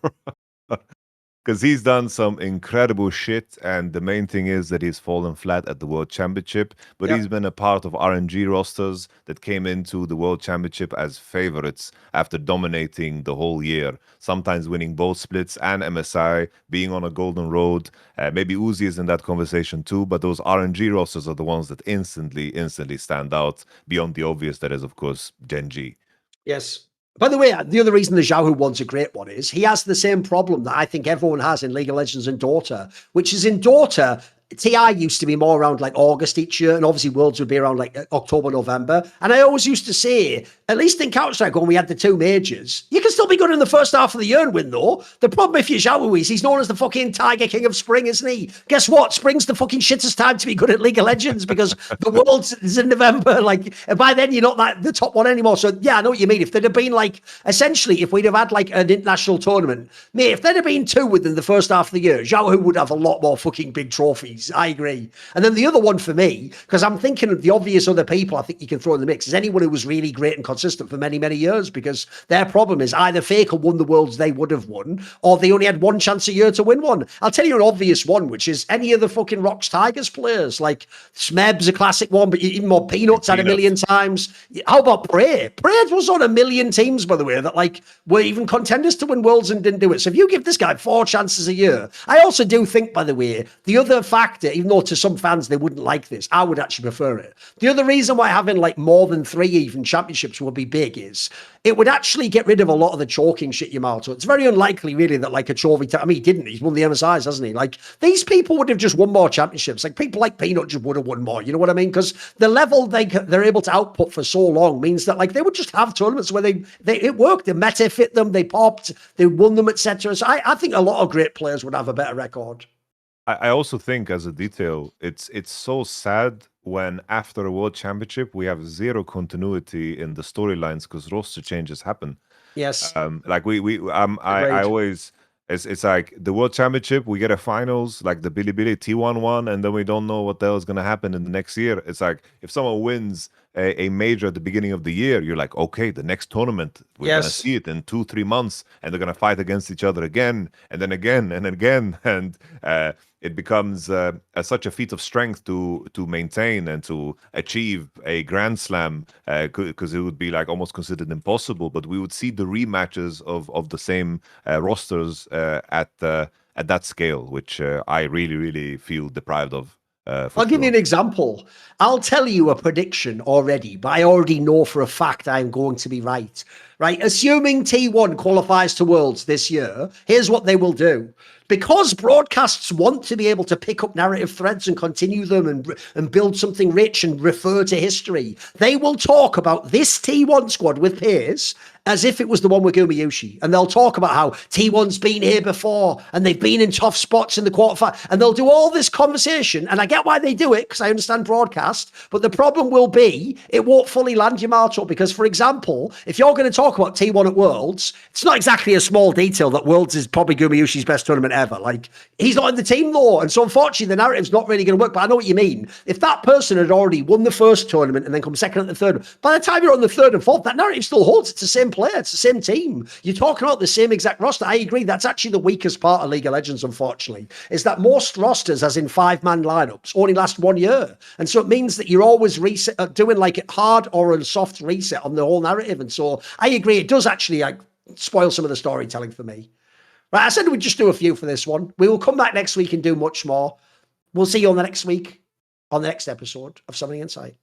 Because he's done some incredible shit, and the main thing is that he's fallen flat at the World Championship, but he's been a part of RNG rosters that came into the World Championship as favorites after dominating the whole year, sometimes winning both splits and MSI, being on a golden road. Maybe Uzi is in that conversation too, but those RNG rosters are the ones that instantly stand out beyond the obvious, that is, of course, GenG. Yes. By the way, the other reason the Xiaohu one's a great one is he has the same problem that I think everyone has in League of Legends and Dota, which is in Dota, TI used to be more around like August each year, and obviously Worlds would be around like October, November. And I always used to say, at least in Counter-Strike, when we had the 2 majors, you can still be good in the first half of the year and win, though. The problem if you're Xiao is he's known as the fucking Tiger King of Spring, isn't he? Guess what? Spring's the fucking shittest time to be good at League of Legends because the Worlds is in November. Like, by then, you're not the top one anymore. So, yeah, I know what you mean. If there'd have been like, essentially, if we'd have had like an international tournament, mate, if there'd have been 2 within the first half of the year, Xiao would have a lot more fucking big trophies. I agree. And then the other one for me, because I'm thinking of the obvious other people I think you can throw in the mix, is anyone who was really great and consistent for many, many years, because their problem is either Faker won the Worlds they would have won, or they only had 1 chance a year to win one. I'll tell you an obvious one, which is any of the fucking Rocks Tigers players. Like Smeb's a classic one, but even more Peanuts had a million times. How about Prey? Prey was on a million teams, by the way, that like were even contenders to win Worlds and didn't do it. So if you give this guy 4 chances a year, I also do think, by the way, the other factor, even though to some fans they wouldn't like this, I would actually prefer it. The other reason why having like more than 3 even championships would be big is it would actually get rid of a lot of the choking shit, Yamato. It's very unlikely, really, that like a Chovy, I mean, he didn't. He's won the MSIs, hasn't he? Like these people would have just won more championships. Like people like Peanut just would have won more. You know what I mean? Because the level they're able to output for so long means that like they would just have tournaments where it worked. The meta fit them, they popped, they won them, etc. So I think a lot of great players would have a better record. I also think, as a detail, it's so sad when after a World Championship we have zero continuity in the storylines because roster changes happen. Yes. Like I always, it's like the World Championship, we get a finals like the Bilibili T1 one, and then we don't know what the hell is gonna happen in the next year. It's like if someone wins a major at the beginning of the year, you're like, okay, the next tournament, we're gonna see it in 2-3 months, and they're gonna fight against each other again, and then again, and again, and it becomes such a feat of strength to maintain and to achieve a Grand Slam, because it would be like almost considered impossible. But we would see the rematches of the same rosters at that scale, which I really feel deprived of. I'll give you an example. I'll tell you a prediction already, but I already know for a fact I'm going to be right. Right? Assuming T1 qualifies to Worlds this year, here's what they will do. Because broadcasts want to be able to pick up narrative threads and continue them and build something rich and refer to history, they will talk about this T1 squad with peers as if it was the one with Gumayushi. And they'll talk about how T1's been here before and they've been in tough spots in the quarterfinal. And they'll do all this conversation. And I get why they do it because I understand broadcast. But the problem will be it won't fully land Yamato because, for example, if you're going to talk about T1 at Worlds, it's not exactly a small detail that Worlds is probably Gumayushi's best tournament ever. Like, he's not in the team though. And so unfortunately, the narrative's not really going to work. But I know what you mean. If that person had already won the first tournament and then come second at the third, by the time you're on the third and fourth, that narrative still holds. It's the same player. It's the same team. You're talking about the same exact roster. I agree. That's actually the weakest part of League of Legends, unfortunately, is that most rosters, as in 5-man lineups, only last 1 year. And so it means that you're always doing like a hard or a soft reset on the whole narrative. And so I agree. It does actually spoil some of the storytelling for me. Right, I said we'd just do a few for this one. We will come back next week and do much more. We'll see you on the next week, on the next episode of Summoning Insight.